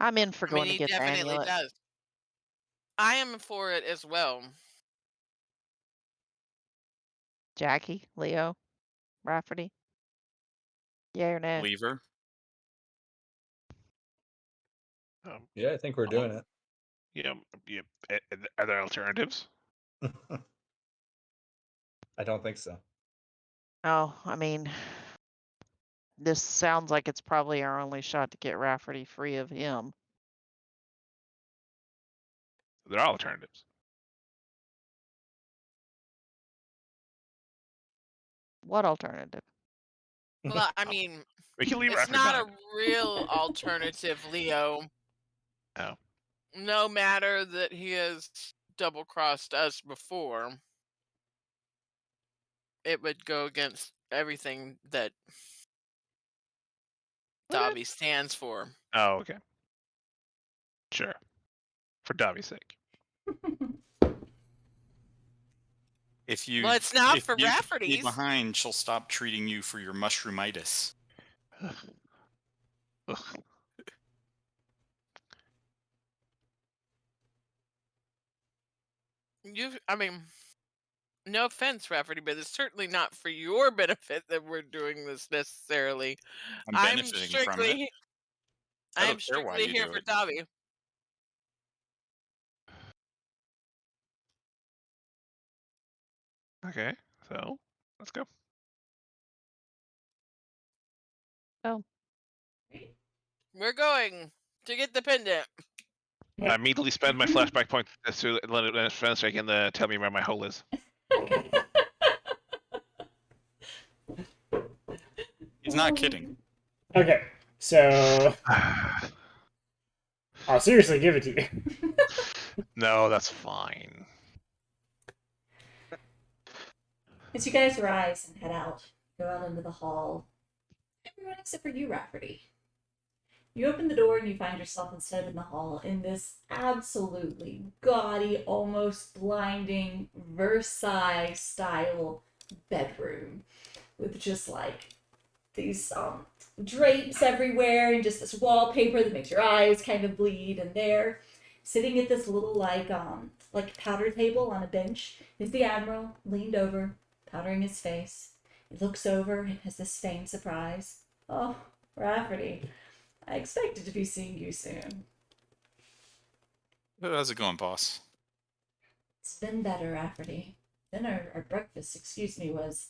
I'm in for I mean, going to he get the definitely amulet. does. I am for it as well. Jackie, Leo, Rafferty. Yeah or nay? Lever. Yeah, I think we're doing it. Yeah. Are there alternatives? I don't think so. Oh, I mean, this sounds like it's probably our only shot to get Rafferty free of him. There are alternatives. What alternative? Well, I mean, We can leave it's Rafferty not behind. a real alternative, Leo. Oh. No matter that he has double-crossed us before, it would go against everything that Okay. Dobby stands for. Oh, okay. Sure. For Dobby's sake. If you Well, it's not if for you stay Rafferty's. behind, she'll stop treating you for your mushroomitis. Ugh. I mean, no offense, Rafferty, but it's certainly not for your benefit that we're doing this necessarily. I'm I'm benefiting from it. strictly, I I'm don't care why strictly you here do for it. Dobby. Okay, so let's go. Oh, We're going to get the pendant. I immediately spend my flashback point to let it fence check and tell me where my hole is. He's not kidding. Okay, so I'll seriously give it to you. No, that's fine. As you guys rise and head out, go out into the hall. Everyone except for you, Rafferty. You open the door and you find yourself instead in the hall in this absolutely gaudy, almost blinding Versailles style bedroom with just like these drapes everywhere and just this wallpaper that makes your eyes kind of bleed. And there, sitting at this little like powder table on a bench, is the Admiral leaned over, powdering his face. He looks over and has this feigned surprise. Oh, Rafferty, I expected to be seeing you soon. How's it going, boss? It's been better, Rafferty. Dinner, or breakfast, excuse me, was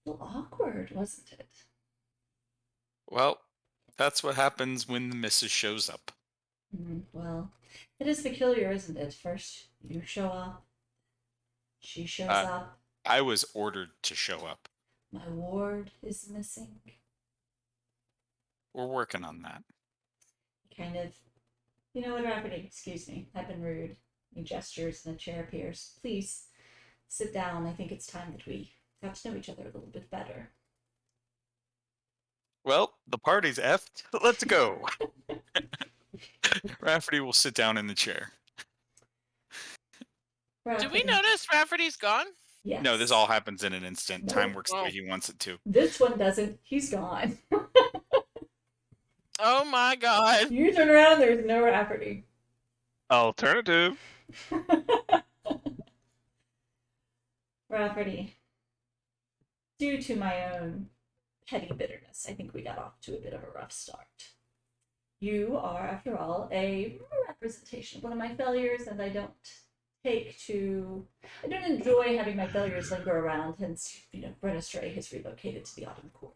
a little awkward, wasn't it? Well, that's what happens when the missus shows up. Well, it is peculiar, isn't it? First, you show up, she shows up, I was ordered to show up. my ward is missing. We're working on that. Kind of, you know what, Rafferty, excuse me, I've been rude. He gestures and a chair appears. Please, sit down. I think it's time that we got to know each other a little bit better. Well, the party's effed. Let's go. Rafferty will sit down in the chair. Do we notice Rafferty's gone? Yes. No, this all happens in an instant. No. Time works the Oh. way he wants it to. This one doesn't. He's gone. Oh my god. You turn around, there's no Rafferty. Alternative. Rafferty, due to my own petty bitterness, I think we got off to a bit of a rough start. You are, after all, a representation of one of my failures, and I don't enjoy having my failures linger around, hence, Brenna Stray has relocated to the Autumn Court.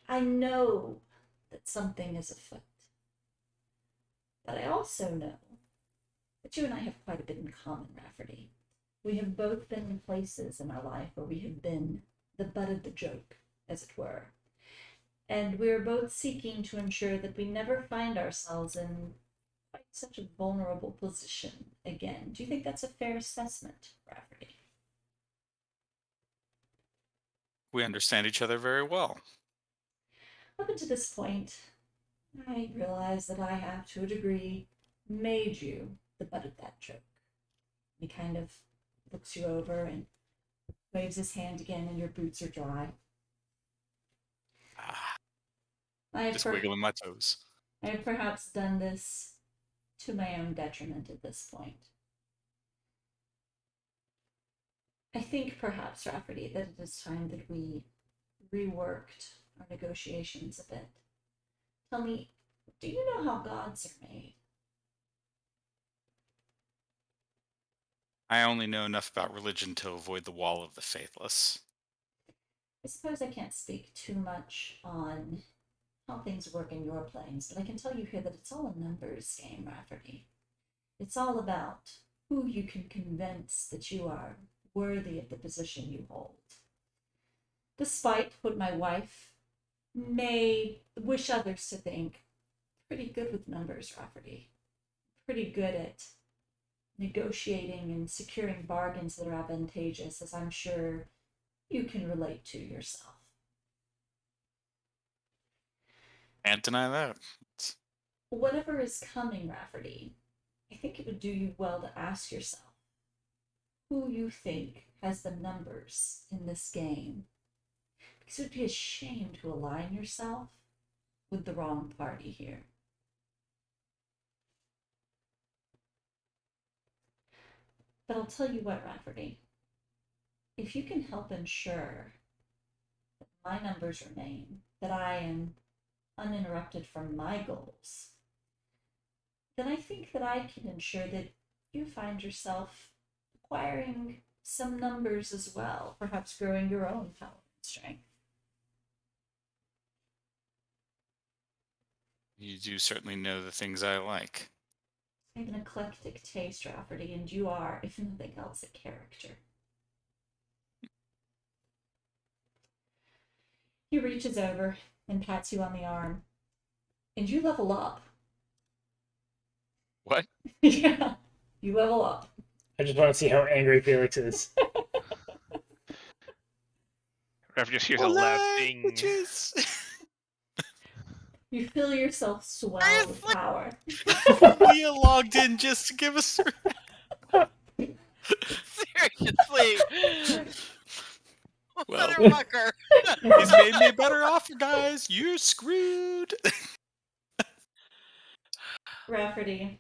I know that something is afoot, but I also know that you and I have quite a bit in common, Rafferty. We have both been in places in our life where we have been the butt of the joke, as it were. And we're both seeking to ensure that we never find ourselves in quite such a vulnerable position again. Do you think that's a fair assessment, Rafferty? We understand each other very well. Up until this point, I realize that I have, to a degree, made you the butt of that joke. He kind of looks you over and waves his hand again, and your boots are dry. Just wiggling my toes. I have perhaps done this to my own detriment at this point. I think perhaps, Rafferty, that it is time that we reworked our negotiations a bit. Tell me, do you know how gods are made? I only know enough about religion to avoid the wall of the faithless. I suppose I can't speak too much on how things work in your planes, but I can tell you here that it's all a numbers game, Rafferty. It's all about who you can convince that you are worthy of the position you hold. Despite what my wife may wish others to think, pretty good with numbers, Rafferty. Pretty good at negotiating and securing bargains that are advantageous, as I'm sure you can relate to yourself. Can't deny that. Whatever is coming, Rafferty, I think it would do you well to ask yourself who you think has the numbers in this game. Because it would be a shame to align yourself with the wrong party here. But I'll tell you what, Rafferty, if you can help ensure that my numbers remain, that I am uninterrupted from my goals, then I think that I can ensure that you find yourself acquiring some numbers as well, perhaps growing your own power and strength. You do certainly know the things I like. I have an eclectic taste, Rafferty, and you are, if nothing else, a character. He reaches over and pats you on the arm, and you level up. What? Yeah, you level up. I just want to see how angry Felix is. Raf just hears a loud ding. Languages. You feel yourself swell with power. Leah logged in just to give us. Seriously. Well, Motherfucker. he's made me a better offer, guys. You're screwed. Rafferty,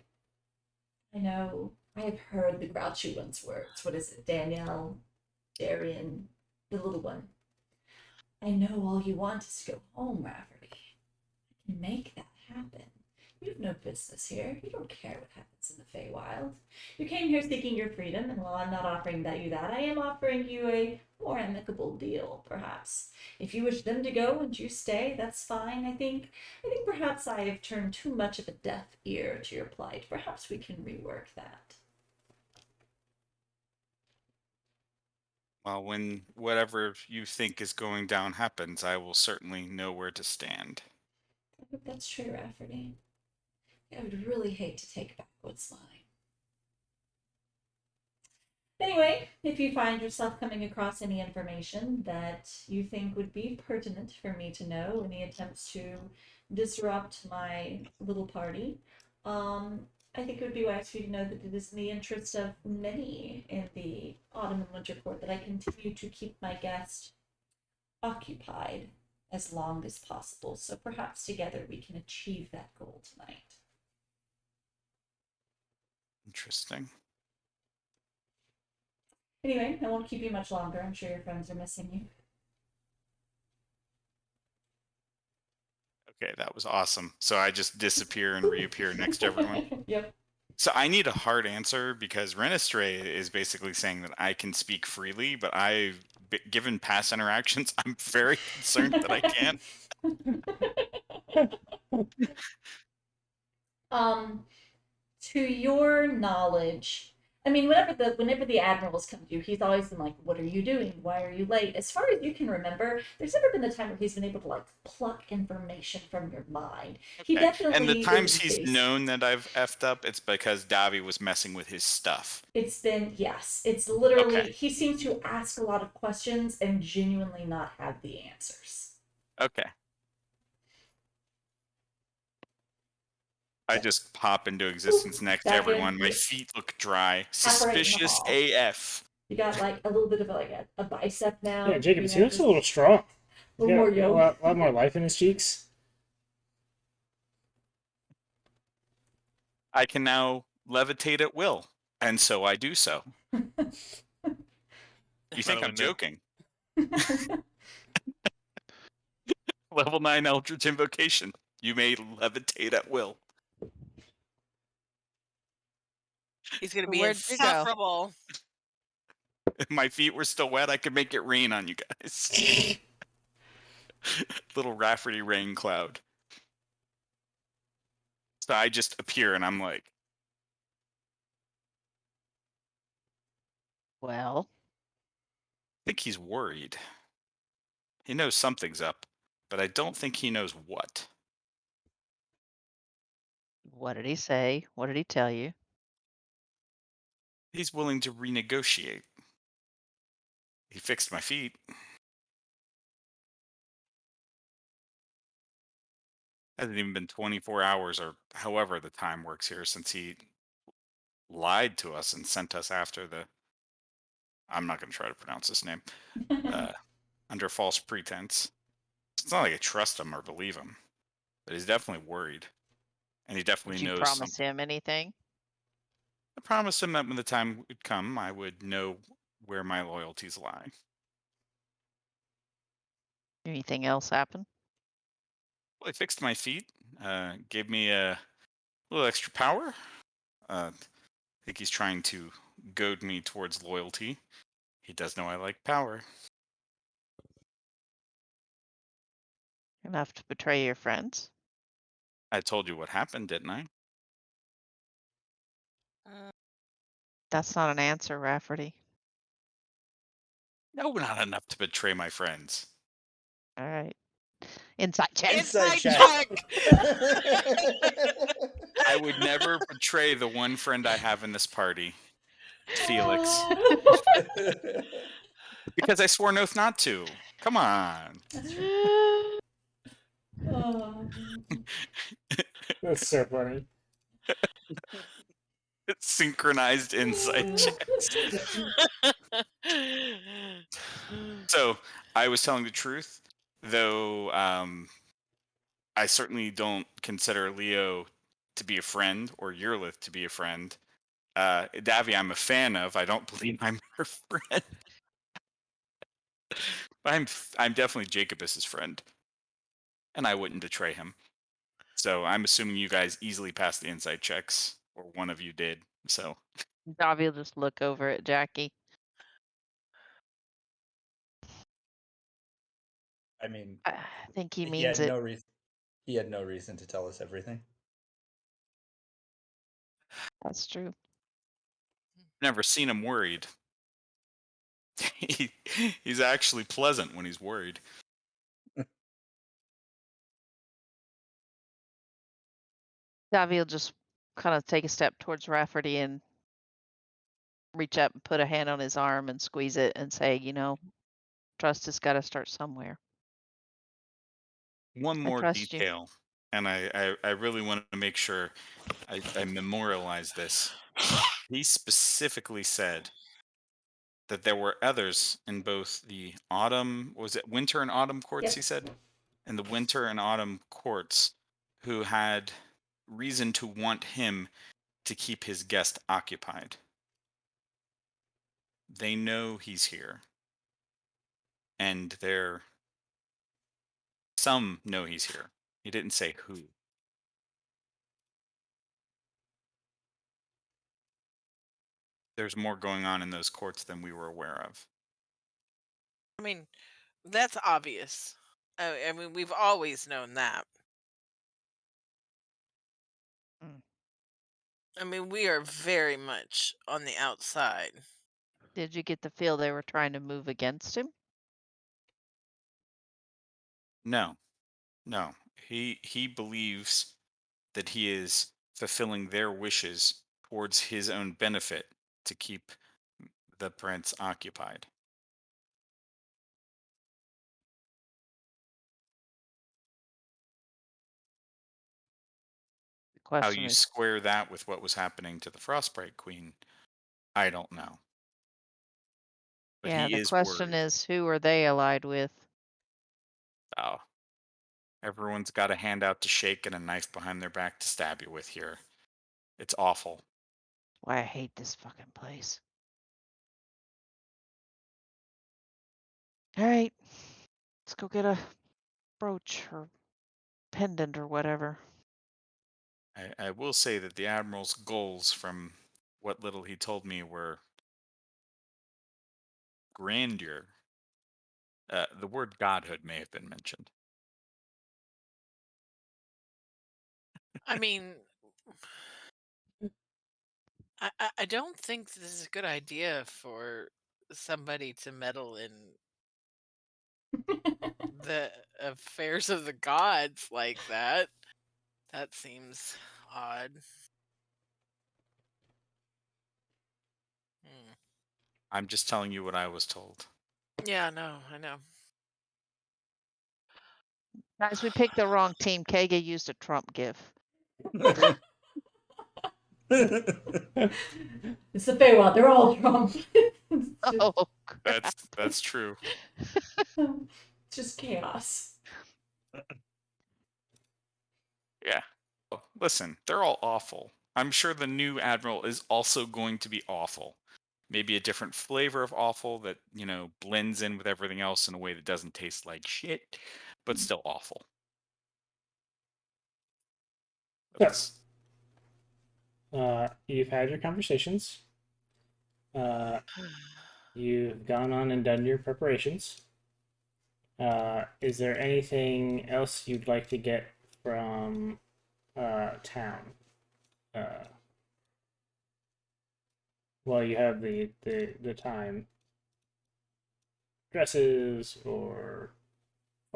I know I have heard the grouchy one's words. What is it? Danielle, Darian, the little one. I know all you want is to go home, Rafferty. I can make that happen. You have no business here. You don't care what happens in the Feywild. You came here seeking your freedom, and while I'm not offering you that, I am offering you a more amicable deal, perhaps. If you wish them to go and you stay, that's fine. I think perhaps I have turned too much of a deaf ear to your plight. Perhaps we can rework that. Well, when whatever you think is going down happens, I will certainly know where to stand. I hope that's true, Rafferty. I would really hate to take back what's mine. Anyway, if you find yourself coming across any information that you think would be pertinent for me to know, any attempts to disrupt my little party, I think it would be wise for you to know that it is in the interest of many in the autumn and winter court that I continue to keep my guest occupied as long as possible. So perhaps together we can achieve that goal tonight. Interesting. Anyway, I won't keep you much longer. I'm sure your friends are missing you. Okay, that was awesome. So I just disappear and reappear next to everyone. Yep. So I need a hard answer because Renistre is basically saying that I can speak freely, but given past interactions, I'm very concerned that I can't. To your knowledge, I mean, whenever the admirals come to you, he's always been like, "What are you doing? Why are you late?" As far as you can remember, there's never been a time where he's been able to like pluck information from your mind. He Okay. definitely And the times isn't he's based. known that I've effed up, it's because Davi was messing with his stuff. It's been yes. It's literally Okay. he seems to ask a lot of questions and genuinely not have the answers. Okay. I just pop into existence next to back in, everyone. My yeah. feet look dry. Half right in the Suspicious hall. AF. You got like a little bit of a bicep now. Yeah, Jacob, you he know, looks a just little strong. a He's little more got a yo. lot more life in his cheeks. I can now levitate at will, and so I do so. You think I'm joking? Level 9 Eldritch Invocation. You may levitate at will. He's gonna be Where'd you go? insufferable. If my feet were still wet, I could make it rain on you guys. Little Rafferty rain cloud. So I just appear and I'm like, Well, I think he's worried. He knows something's up, but I don't think he knows what. what did he say? What did he tell you? He's willing to renegotiate. He fixed my feet. Hasn't even been 24 hours or however the time works here since he lied to us and sent us after the. I'm not going to try to pronounce his name. Under false pretense. It's not like I trust him or believe him, but he's definitely worried. And he definitely Did you knows promise something. him anything? I promised him that when the time would come, I would know where my loyalties lie. Anything else happen? Well, he fixed my feet, gave me a little extra power. I think he's trying to goad me towards loyalty. He does know I like power. Enough to betray your friends? I told you what happened, didn't I? That's not an answer, Rafferty. No, not enough to betray my friends. All right. Insight check. Inside check. check. I would never betray the one friend I have in this party, Felix, because I swore an oath not to. Come on. That's right. Oh. That's so funny. It's synchronized insight checks. So I was telling the truth, though I certainly don't consider Leo to be a friend or Yurlith to be a friend. Davi, I'm a fan of. I don't believe I'm her friend. But I'm definitely Jacobus's friend, and I wouldn't betray him. So I'm assuming you guys easily passed the insight checks, or one of you did. So Davi will just look over at Jackie. I mean, I think he he means had it. no reason. He had no reason to tell us everything. That's true. never seen him worried. He's actually pleasant when he's worried. Davi will just kind of take a step towards Rafferty and reach up and put a hand on his arm and squeeze it and say, trust has got to start somewhere. One more trust you. detail, and I really want to make sure I memorialize this. He specifically said that there were others in both the autumn, was it winter and autumn courts, Yep. he said? In the winter and autumn courts who had reason to want him to keep his guest occupied. They know he's here. And some know he's here. He didn't say who. There's more going on in those courts than we were aware of. I mean, that's obvious. I mean, we've always known that. I mean, we are very much on the outside. Did you get the feel they were trying to move against him? No, no. He believes that he is fulfilling their wishes towards his own benefit to keep the prince occupied. The How question you is, square that with what was happening to the Frostbright Queen, I don't know. But yeah, he the is question worried. is, who are they allied with? Oh, everyone's got a hand out to shake and a knife behind their back to stab you with here. It's awful. Why I hate this fucking place. All right, let's go get a brooch or pendant or whatever. I will say that the Admiral's goals, from what little he told me, were grandeur. The word godhood may have been mentioned. I mean, I don't think this is a good idea for somebody to meddle in the affairs of the gods like that. That seems odd. Hmm. I'm just telling you what I was told. Yeah, no, I know. Guys, we picked the wrong team. Kega used a Trump gif. It's the Feywild. They're all Trump. It's just, Oh, crap. That's true. it's just chaos. Yeah. Oh, listen, they're all awful. I'm sure the new Admiral is also going to be awful. Maybe a different flavor of awful that, blends in with everything else in a way that doesn't taste like shit, but still awful. So, That's you've had your conversations. You've gone on and done your preparations. Is there anything else you'd like to get from town? While you have the time. Dresses or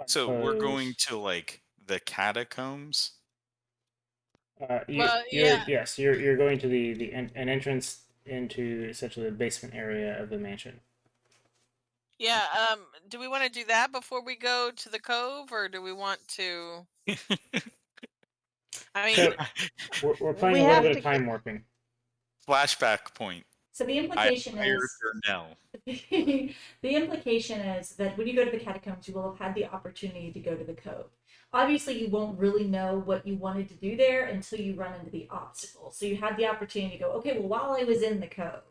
so we're going clothes. to like the catacombs. Well, yeah. You're going to an entrance into essentially the basement area of the mansion. Yeah, do we want to do that before we go to the cove, or do we want to? I mean, So we're playing We a little have bit to of time warping. Flashback point. So the I implication hired is Darnell. the implication is that when you go to the catacombs, you will have had the opportunity to go to the cove. Obviously, you won't really know what you wanted to do there until you run into the obstacle. So you had the opportunity to go, okay, well, while I was in the cove.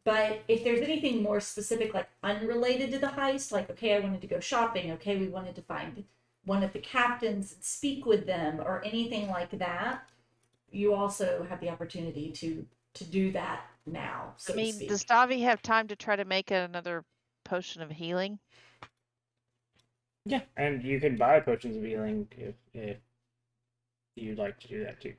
But if there's anything more specific, like unrelated to the heist, like, okay, I wanted to go shopping, okay, we wanted to find one of the captains and speak with them, or anything like that, you also have the opportunity to do that now, so I to mean, speak. does Davi have time to try to make another potion of healing? Yeah, and you can buy potions of healing if you'd like to do that too.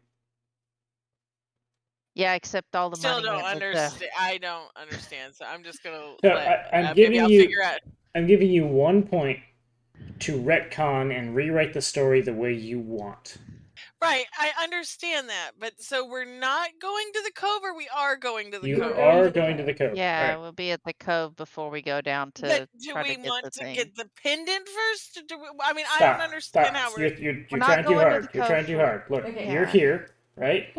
Yeah, except all the still money don't went with the. understand. I don't understand, so I'm just gonna So let. I'm maybe giving I'll you figure out. I'm giving you 1 point to retcon and rewrite the story the way you want. Right, I understand that, but so we're not going to the cove, or we are going to the You We're cove? are to the going to cove. the cove. Yeah, All right. we'll be at the cove before we go down But to do try we to get want the to thing. get the pendant first? I mean, I don't Stop. understand how You're We're trying not too going to hard. the You're cove trying too for. hard. Look, Okay. you're Yeah. here, right?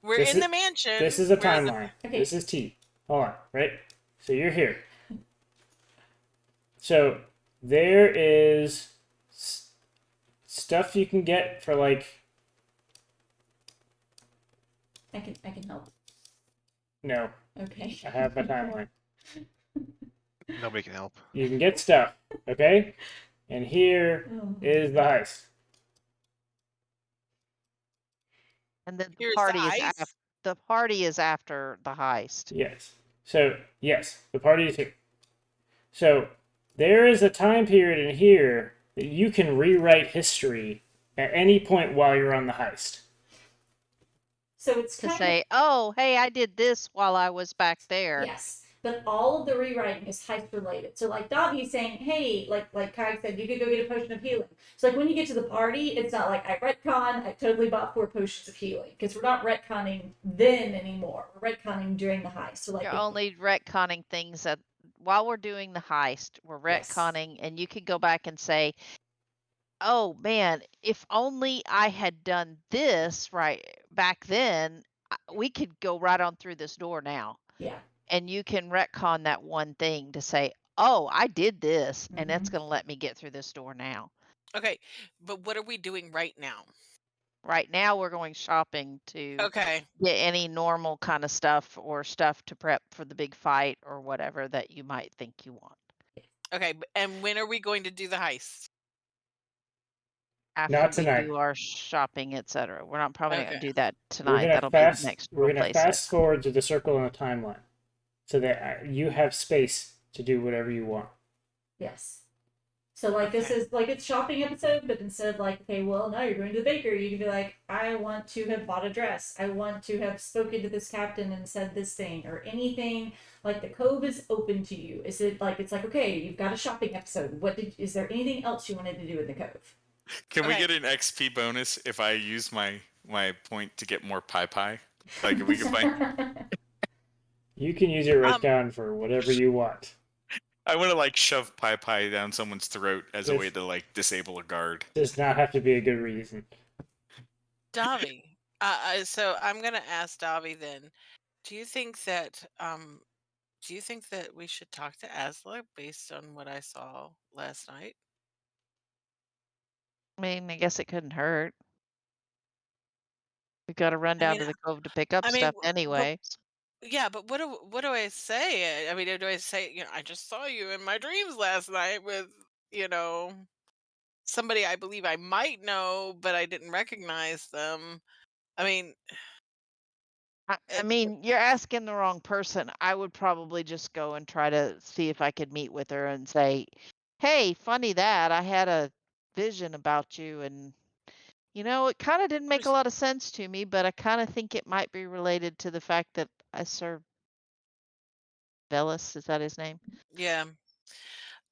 we're This in is- the mansion. This is a where the- timeline. Okay. This is T. Hold on, right? So you're here. So there is stuff you can get for like. I can help. No, Okay. I have my timeline. Nobody can help. You can get stuff, okay? And here Oh. is the heist. And then Here's the ice. the party is after the heist. Yes. So yes, the party is here. So there is a time period in here that you can rewrite history at any point while you're on the heist. So it's to kind say, oh, hey, I did this while I was back there. Yes, but all of the rewriting is heist related. So like Dobby's saying, hey, like Kai said, you could go get a potion of healing. So like when you get to the party, it's not like I retcon, I totally bought 4 potions of healing because we're not retconning then anymore. We're retconning during the heist. So like You're only retconning things that while we're doing the heist, we're Yes. retconning, and you can go back and say, oh man, if only I had done this right back then, we could go right on through this door now. Yeah. And you can retcon that one thing to say, oh, I did this, and that's Mhm. going to let me get through this door now. Okay, but what are we doing right now? Right now, we're going shopping to Okay. get any normal kind of stuff or stuff to prep for the big fight or whatever that you might think you want. Okay, and when are we going to do the heist? After Not we tonight. do our shopping, etc. We're not probably not going Okay. to do that We're tonight. gonna That'll be the fast. next We're gonna replay fast set. forward to the circle in the timeline, so that you have space to do whatever you want. Yes. So like this Okay. is like it's shopping episode, but instead of like, okay, well now you're going to the bakery, you can be like, I want to have bought a dress. I want to have spoken to this captain and said this thing or anything. Like the cove is open to you. Is it like it's like, okay, you've got a shopping episode. Is there anything else you wanted to do in the cove? Can we Okay. get an XP bonus if I use my point to get more pie? Like if we can find. You can use your Um, retcon for whatever you want. I want to like shove pie down someone's throat as a way This to like disable a guard. does not have to be a good reason. Dobby. So I'm gonna ask Dobby then. Do you think that we should talk to Asla based on what I saw last night? I mean, I guess it couldn't hurt. We got to run I down mean, to the cove to pick up I mean, stuff anyway. yeah, but what do I say? I mean, do I say, I just saw you in my dreams last night with, you know, somebody I believe I might know, but I didn't recognize them. I mean, I mean, you're asking the wrong person. I would probably just go and try to see if I could meet with her and say, hey, funny that I had a vision about you. And, it kind of didn't make a lot of sense to me, but I kind of think it might be related to the fact that I served Velis. Is that his name? yeah.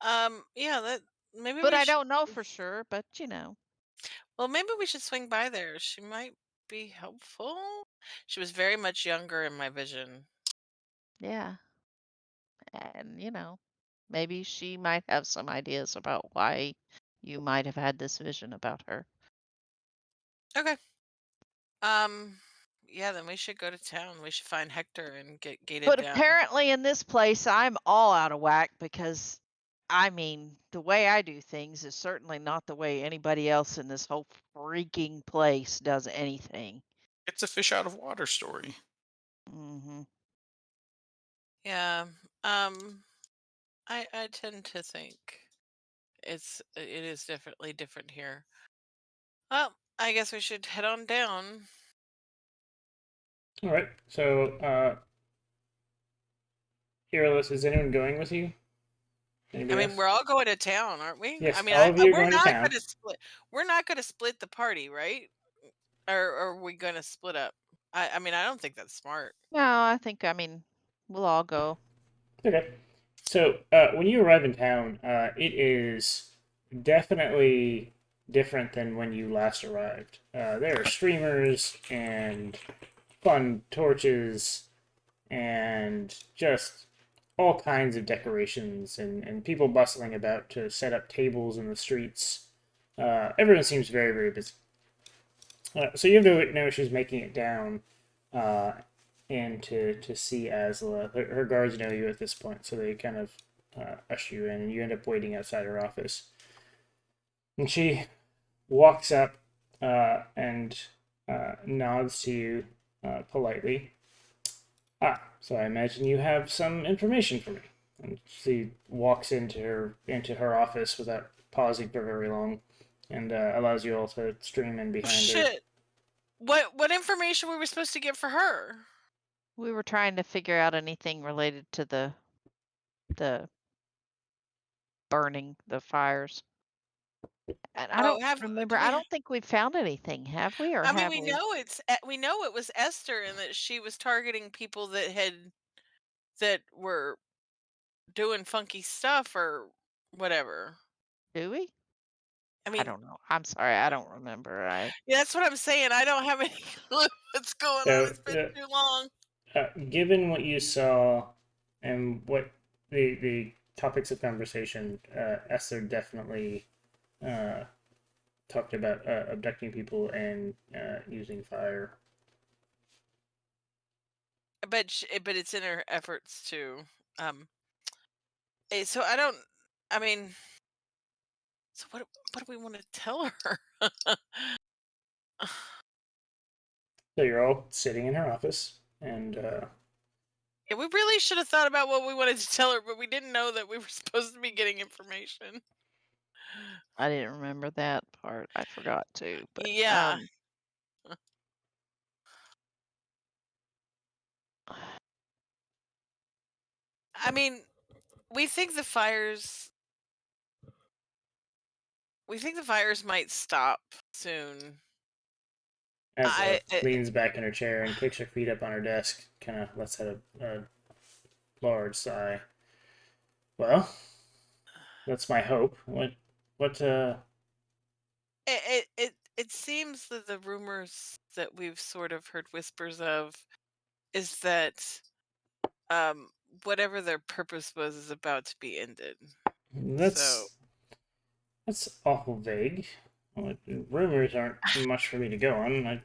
Yeah, that maybe But we I should. don't know for sure, but Well, maybe we should swing by there. She might be helpful. She was very much younger in my vision. yeah. And, maybe she might have some ideas about why you might have had this vision about her. Okay. Yeah, then we should go to town. We should find Hector and get gated But down. apparently in this place, I'm all out of whack because, I mean, the way I do things is certainly not the way anybody else in this whole freaking place does anything. It's a fish out of water story. Hmm. Yeah. I tend to think it is definitely different here. Well, I guess we should head on down. All right. So, Fearless, is anyone going with you? Anybody I mean, else? we're all going to town, aren't we? Yes, I mean, all of you are we're going to not town. going to split. We're not going to split the party, right? Or are we going to split up? I mean, I don't think that's smart. No, I mean, we'll all go. Okay. So, when you arrive in town, it is definitely different than when you last arrived. There are streamers and fun torches and just all kinds of decorations and people bustling about to set up tables in the streets. Everyone seems very, very busy. So you have no issues making it down and to see Asla. Her guards know you at this point, so they kind of usher you in, and you end up waiting outside her office. And she walks up and nods to you politely. Ah, so I imagine you have some information for me. And she walks into her office without pausing for very long, and allows you all to stream in behind her. Shit. What information were we supposed to get for her? We were trying to figure out anything related to the burning, the fires. And I don't have remember. do I we? don't think we've found anything, have we? Or I mean, have we? we know it was Esther, and that she was targeting people that were doing funky stuff or whatever. Do we? I I mean, don't know. I'm sorry. I don't remember. yeah, that's what I'm saying. I don't have any clue what's going on. So, It's been too long. given what you saw and what the topics of conversation, Esther definitely talked about abducting people and using fire. But it's in her efforts to so I don't. I mean, so what do we want to tell her? So you're all sitting in her office, and Yeah, we really should have thought about what we wanted to tell her, but we didn't know that we were supposed to be getting information. I didn't remember that part. I forgot to. But Yeah. I mean, we think the fires might stop soon. Ezra leans back in her chair and kicks her feet up on her desk, kind of lets out a large sigh. Well, that's my hope. What? It seems that the rumors that we've sort of heard whispers of is that whatever their purpose was is about to be ended. That's awful vague. Well, rumors aren't much for me to go on.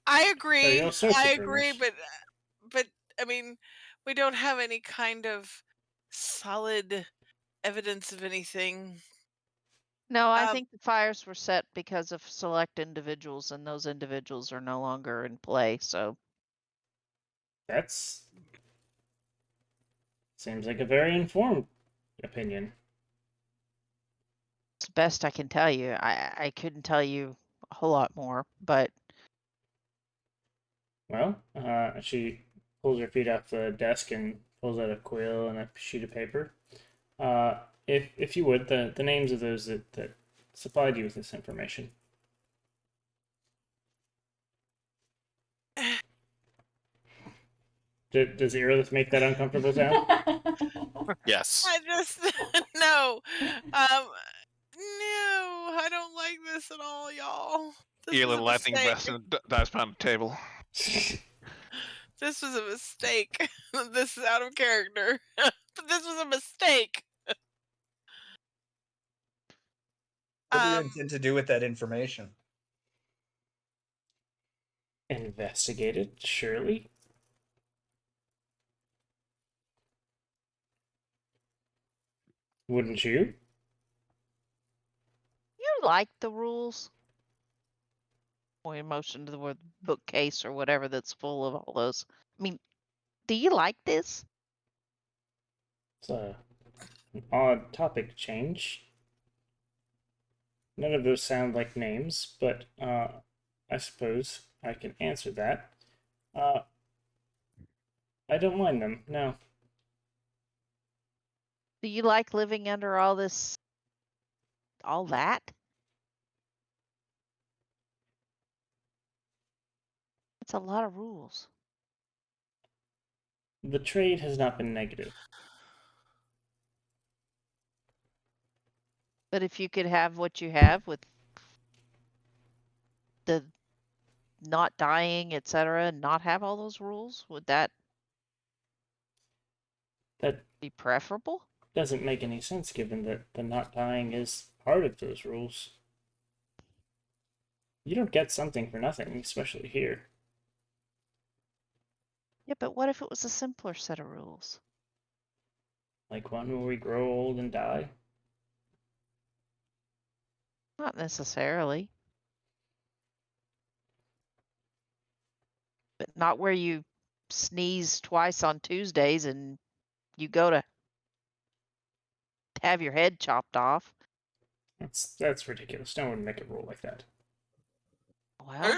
I agree. all sorts I of agree, rumors. but I mean, we don't have any kind of solid evidence of anything. no, I think the fires were set because of select individuals, and those individuals are no longer in play. So That's seems like a very informed opinion. it's the best I can tell you. I couldn't tell you a whole lot more, but Well, she pulls her feet off the desk and pulls out a quill and a sheet of paper. If you would, the names of those that supplied you with this information. Does Irilith make that uncomfortable sound? Yes. I just no. No, I don't like this at all, y'all. This Your was a little lightning mistake. vest and dice on the table. This was a mistake. This is out of character. But this was a mistake. What do you intend to do with that information? Investigate it, surely. Wouldn't you? you like the rules. Point motion to the word bookcase or whatever that's full of all those. I mean, do you like this? It's an odd topic change. None of those sound like names, but I suppose I can answer that. I don't mind them, no. Do you like living under all that? It's a lot of rules. The trade has not been negative. But if you could have what you have with the not dying, etc., and not have all those rules, would that be preferable? Doesn't make any sense given that the not dying is part of those rules. You don't get something for nothing, especially here. Yeah, but what if it was a simpler set of rules? Like one where we grow old and die? Not necessarily. But not where you sneeze twice on Tuesdays and you go to have your head chopped off. That's ridiculous. No one would make a rule like that. Well,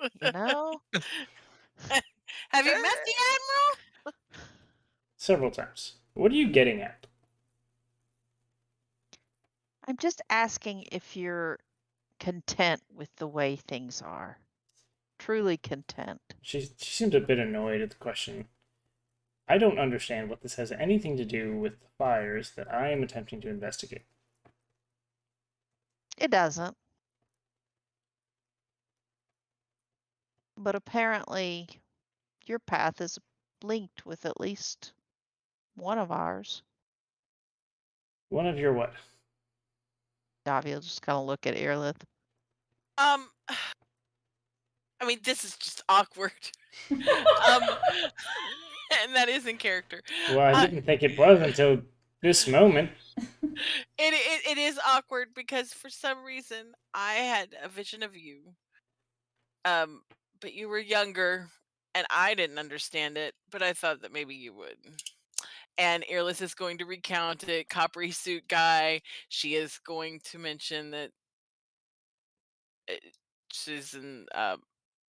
you know. Have you met the Admiral? Several times. What are you getting at? I'm just asking if you're content with the way things are. Truly content. She seemed a bit annoyed at the question. I don't understand what this has anything to do with the fires that I am attempting to investigate. It doesn't. But apparently, your path is linked with at least one of ours. One of your what? Davia will just kind of look at Earlith. I mean, this is just awkward. And that is in character. Well, I didn't think it was until this moment. It is awkward because for some reason I had a vision of you. But you were younger and I didn't understand it, but I thought that maybe you would. And Earless is going to recount it. Coppery suit guy. She is going to mention that she's in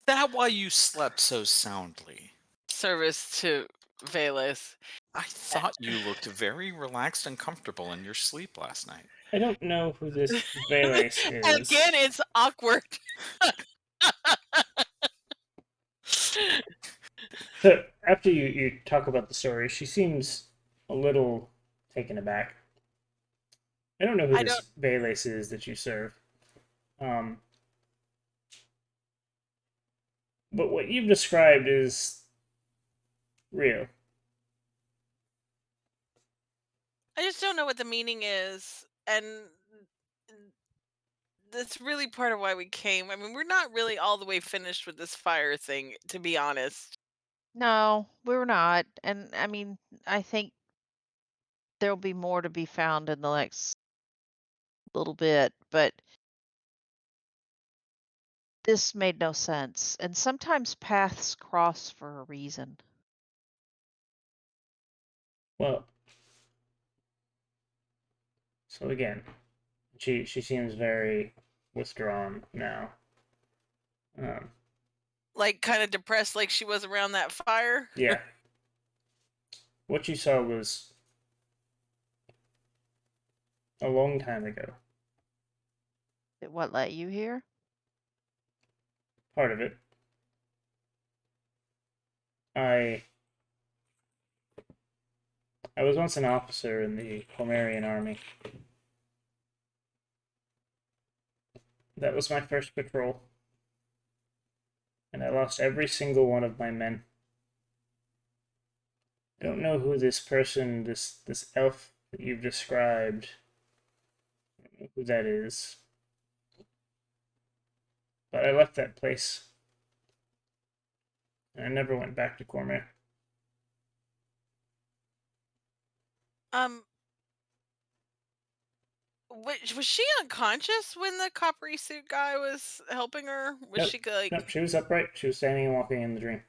That why you slept so soundly? service to Valus. I thought you looked very relaxed and comfortable in your sleep last night. I don't know who this Valus is. And again, it's awkward. So, after you talk about the story, she seems a little taken aback. I don't know who this Valus is that you serve. But what you've described is real. I just don't know what the meaning is, and that's really part of why we came. I mean, we're not really all the way finished with this fire thing, to be honest. No, we're not. And I mean, I think there'll be more to be found in the next little bit, but this made no sense. And sometimes paths cross for a reason. Well, so again, she seems very withdrawn now. Like, kind of depressed like she was around that fire? Yeah. What you saw was a long time ago. What let you here? Part of it. I was once an officer in the Cormarian army. That was my first patrol. And I lost every single one of my men. I don't know who this person, this elf that you've described, I don't know who that is. But I left that place. And I never went back to Cormare. Was she unconscious when the coppery suit guy was helping her? Was Nope. she like... Nope, she was upright. She was standing and walking in the dream.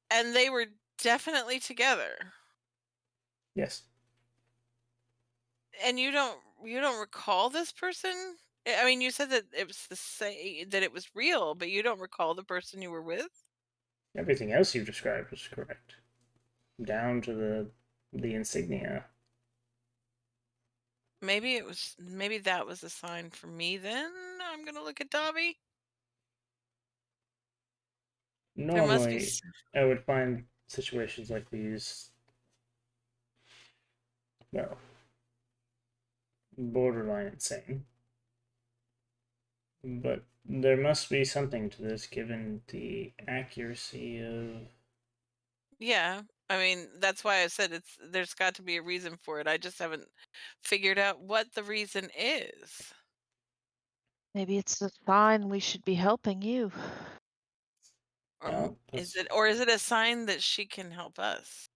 And they were definitely together. Yes. And you don't recall this person? I mean, you said that it was the same, that it was real, but you don't recall the person you were with? Everything else you've described was correct. Down to the insignia. Maybe that was a sign for me then. I'm gonna look at Dobby. There must be Normally, I would find situations like these, well, borderline insane. But there must be something to this given the accuracy of... Yeah. I mean, that's why I said there's got to be a reason for it. I just haven't figured out what the reason is. Maybe it's a sign we should be helping you. Or Well, is it a sign that she can help us?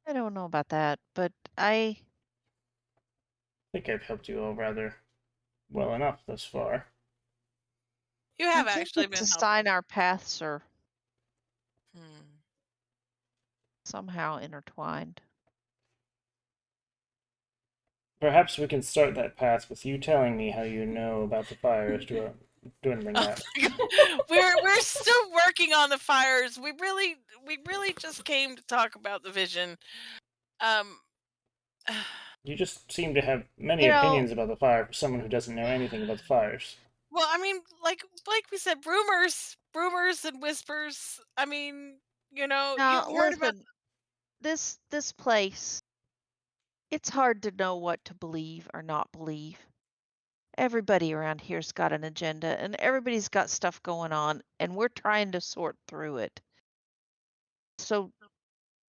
I don't know about that, but I think I've helped you all rather well enough thus far. You have think actually it's been a helpful. sign our paths are Hmm. somehow intertwined. Perhaps we can start that path with you telling me how you know about the fire, Stuart. dwindling Oh out. my God. We're still working on the fires. We really just came to talk about the vision. You just seem to have many You know- opinions about the fire for someone who doesn't know anything about the fires. Well, I mean, like we said, rumors and whispers. I mean, you know, Now, you've heard about. listen, this place, it's hard to know what to believe or not believe. Everybody around here's got an agenda and everybody's got stuff going on, and we're trying to sort through it. So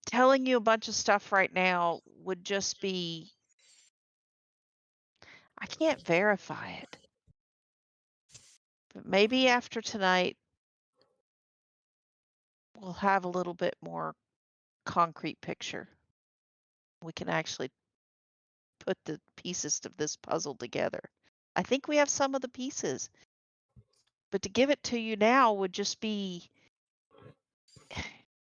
telling you a bunch of stuff right now would just be, I can't verify it. But maybe after tonight, we'll have a little bit more concrete picture. We can actually put the pieces of this puzzle together. I think we have some of the pieces. But to give it to you now would just be,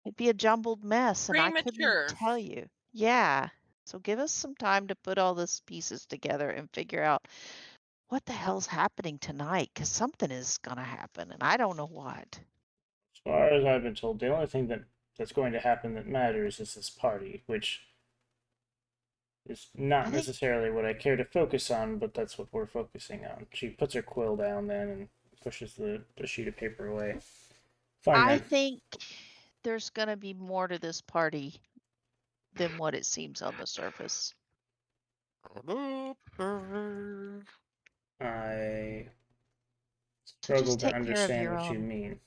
it'd be a jumbled mess, and I Premature. couldn't tell you. Yeah. So give us some time to put all these pieces together and figure out what the hell's happening tonight, because something is going to happen, and I don't know what. As far as I've been told, the only thing that's going to happen that matters is this party, which is not I think- necessarily what I care to focus on, but that's what we're focusing on. She puts her quill down then and pushes the sheet of paper away. Fine I then. think there's going to be more to this party than what it seems on the surface. I So struggle just to take care of understand your what you own. mean.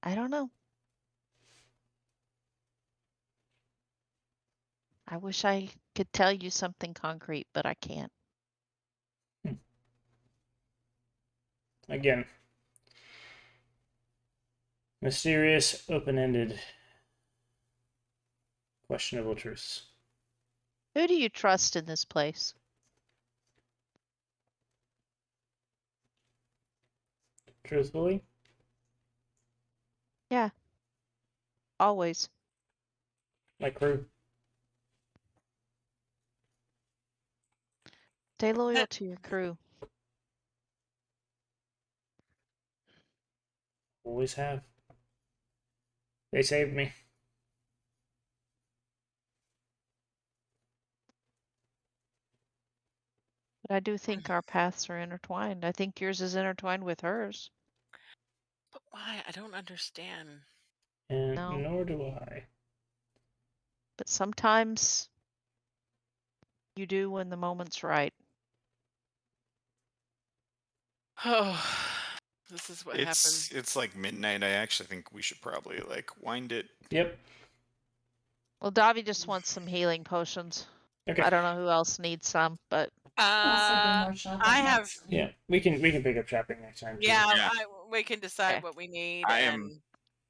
I don't know. I wish I could tell you something concrete, but I can't. Again, mysterious, open-ended, questionable truths. Who do you trust in this place? Truthfully, Yeah. Always. my crew. Stay loyal to your crew. Always have. They saved me. But I do think our paths are intertwined. I think yours is intertwined with hers. But why? I don't understand. And No. nor do I. But sometimes you do when the moment's right. Oh, this is what happens. It's like midnight. I actually think we should probably like wind it. Yep. Well, Davi just wants some healing potions. Okay. I don't know who else needs some, but Also do more shopping I have. next time. Yeah, we can pick up shopping next time. Too. Yeah, Yeah. we can decide Okay. what we need.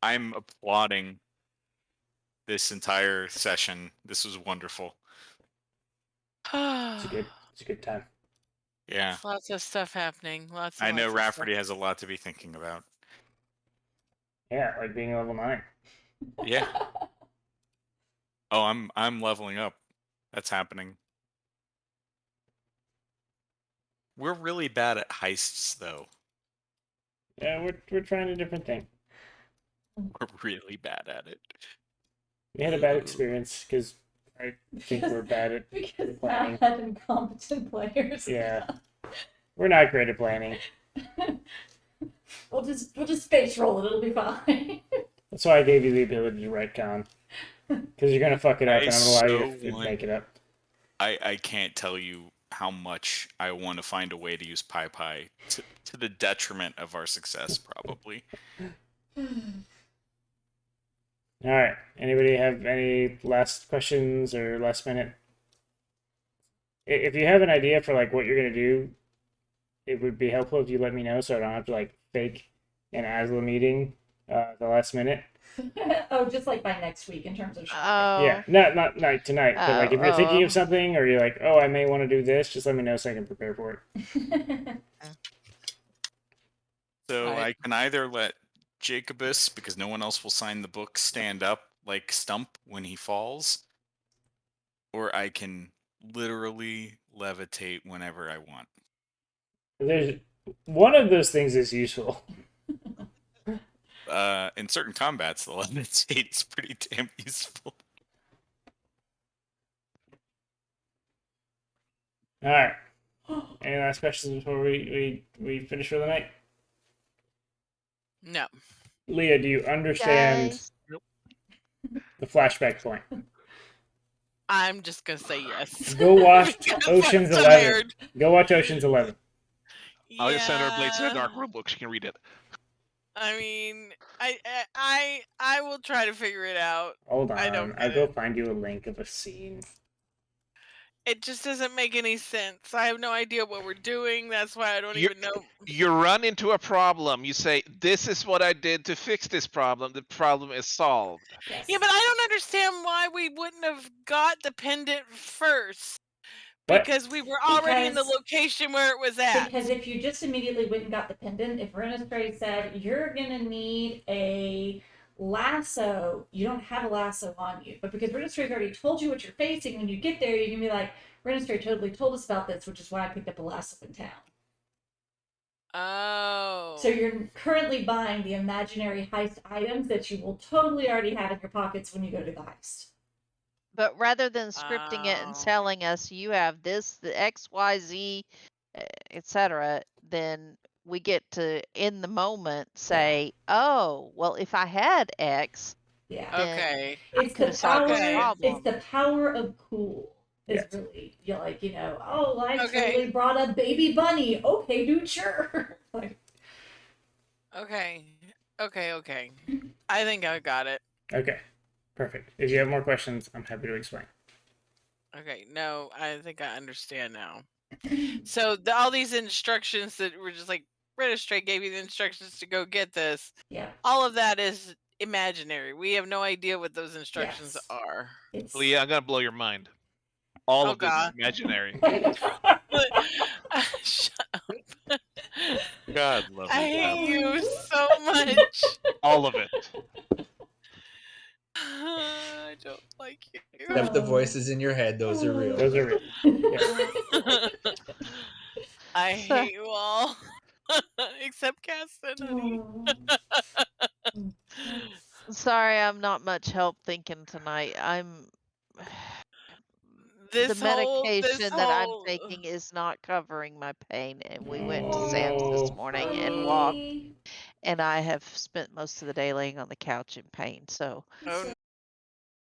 I'm applauding this entire session. This was wonderful. It's a good time. Yeah. Lots of stuff happening. Lots. I know lots of stuff. Rafferty has a lot to be thinking about. Yeah, like being level 9. Yeah. Oh, I'm leveling up. That's happening. We're really bad at heists, though. Yeah, we're trying a different thing. We're really bad at it. We had a bad experience because I think we're bad at because planning. Matt had incompetent players. Yeah, we're not great at planning. we'll just face roll it. It'll be fine. That's why I gave you the ability to retcon. Because you're gonna fuck it up, and I'm gonna allow you to make it up. I can't tell you how much I want to find a way to use PyPy to the detriment of our success, probably. All right. Anybody have any last questions or last minute? If you have an idea for like what you're gonna do, it would be helpful if you let me know so I don't have to like fake an ASLA meeting the last minute. Oh, just like by next week in terms of shopping. oh, Yeah, not tonight, but like if you're thinking of something or you're like, oh, I may want to do this, just let me know so I can prepare for it. So Right. I can either let Jacobus, because no one else will sign the book, stand up like Stump when he falls, or I can literally levitate whenever I want. There's One of those things is useful. In certain combats, the levitate is pretty damn useful. All right. Any last questions before we finish for the night? No. Leah, do you understand Guys, the flashback point? I'm just gonna say yes. Go watch Because Ocean's I'm 11. tired. Go watch Ocean's 11. I'll just send her Blades in a Yeah. Dark Rule book. She can read it. I mean, I will try to figure it out. Hold on. I don't I'll get go it. find you a link of a scene. It just doesn't make any sense. I have no idea what we're doing. That's why I don't You're- even know. You run into a problem. You say, "This is what I did to fix this problem." The problem is solved. Yes. Yeah, but I don't understand why we wouldn't have got the pendant first. What? Because we were already in the Because- location where it was at. Because if you just immediately went and got the pendant, if Renestray said you're gonna need a lasso, you don't have a lasso on you. But because Renestray's already told you what you're facing, when you get there, you're gonna be like, Renestray totally told us about this, which is why I picked up a lasso in town. Oh. So you're currently buying the imaginary heist items that you will totally already have in your pockets when you go to the heist. but rather than scripting it and Oh. telling us you have this, the XYZ, etc., then we get to in the moment say, "Oh, well, if I had X, Yeah. then Okay. It's could the have solved this Okay. problem." It's the power of cool. Is Yes. really you're like, oh, I Okay. totally brought a baby bunny. Okay, dude, sure. Like, Okay. Okay. I think I got it. Okay. Perfect. If you have more questions, I'm happy to explain. Okay. No, I think I understand now. So all these instructions that were just like Renestrate gave you the instructions to go get this. yeah, All of that is imaginary. We have no idea what those instructions Yes. are. it's Leah, I'm gonna blow your mind. All Oh, of this God. is imaginary. Shut up. God love I you, Tom. hate you so much. All of it. I don't like you. Except the voices in your head, those are real. Those are real. Yeah. I So- hate you all. Except Caston, honey. Sorry, I'm not much help thinking tonight. The medication that I'm taking is not covering my pain, and we went to Sam's this Oh. morning and walked, and I have spent most of the day laying on the couch in pain. So Oh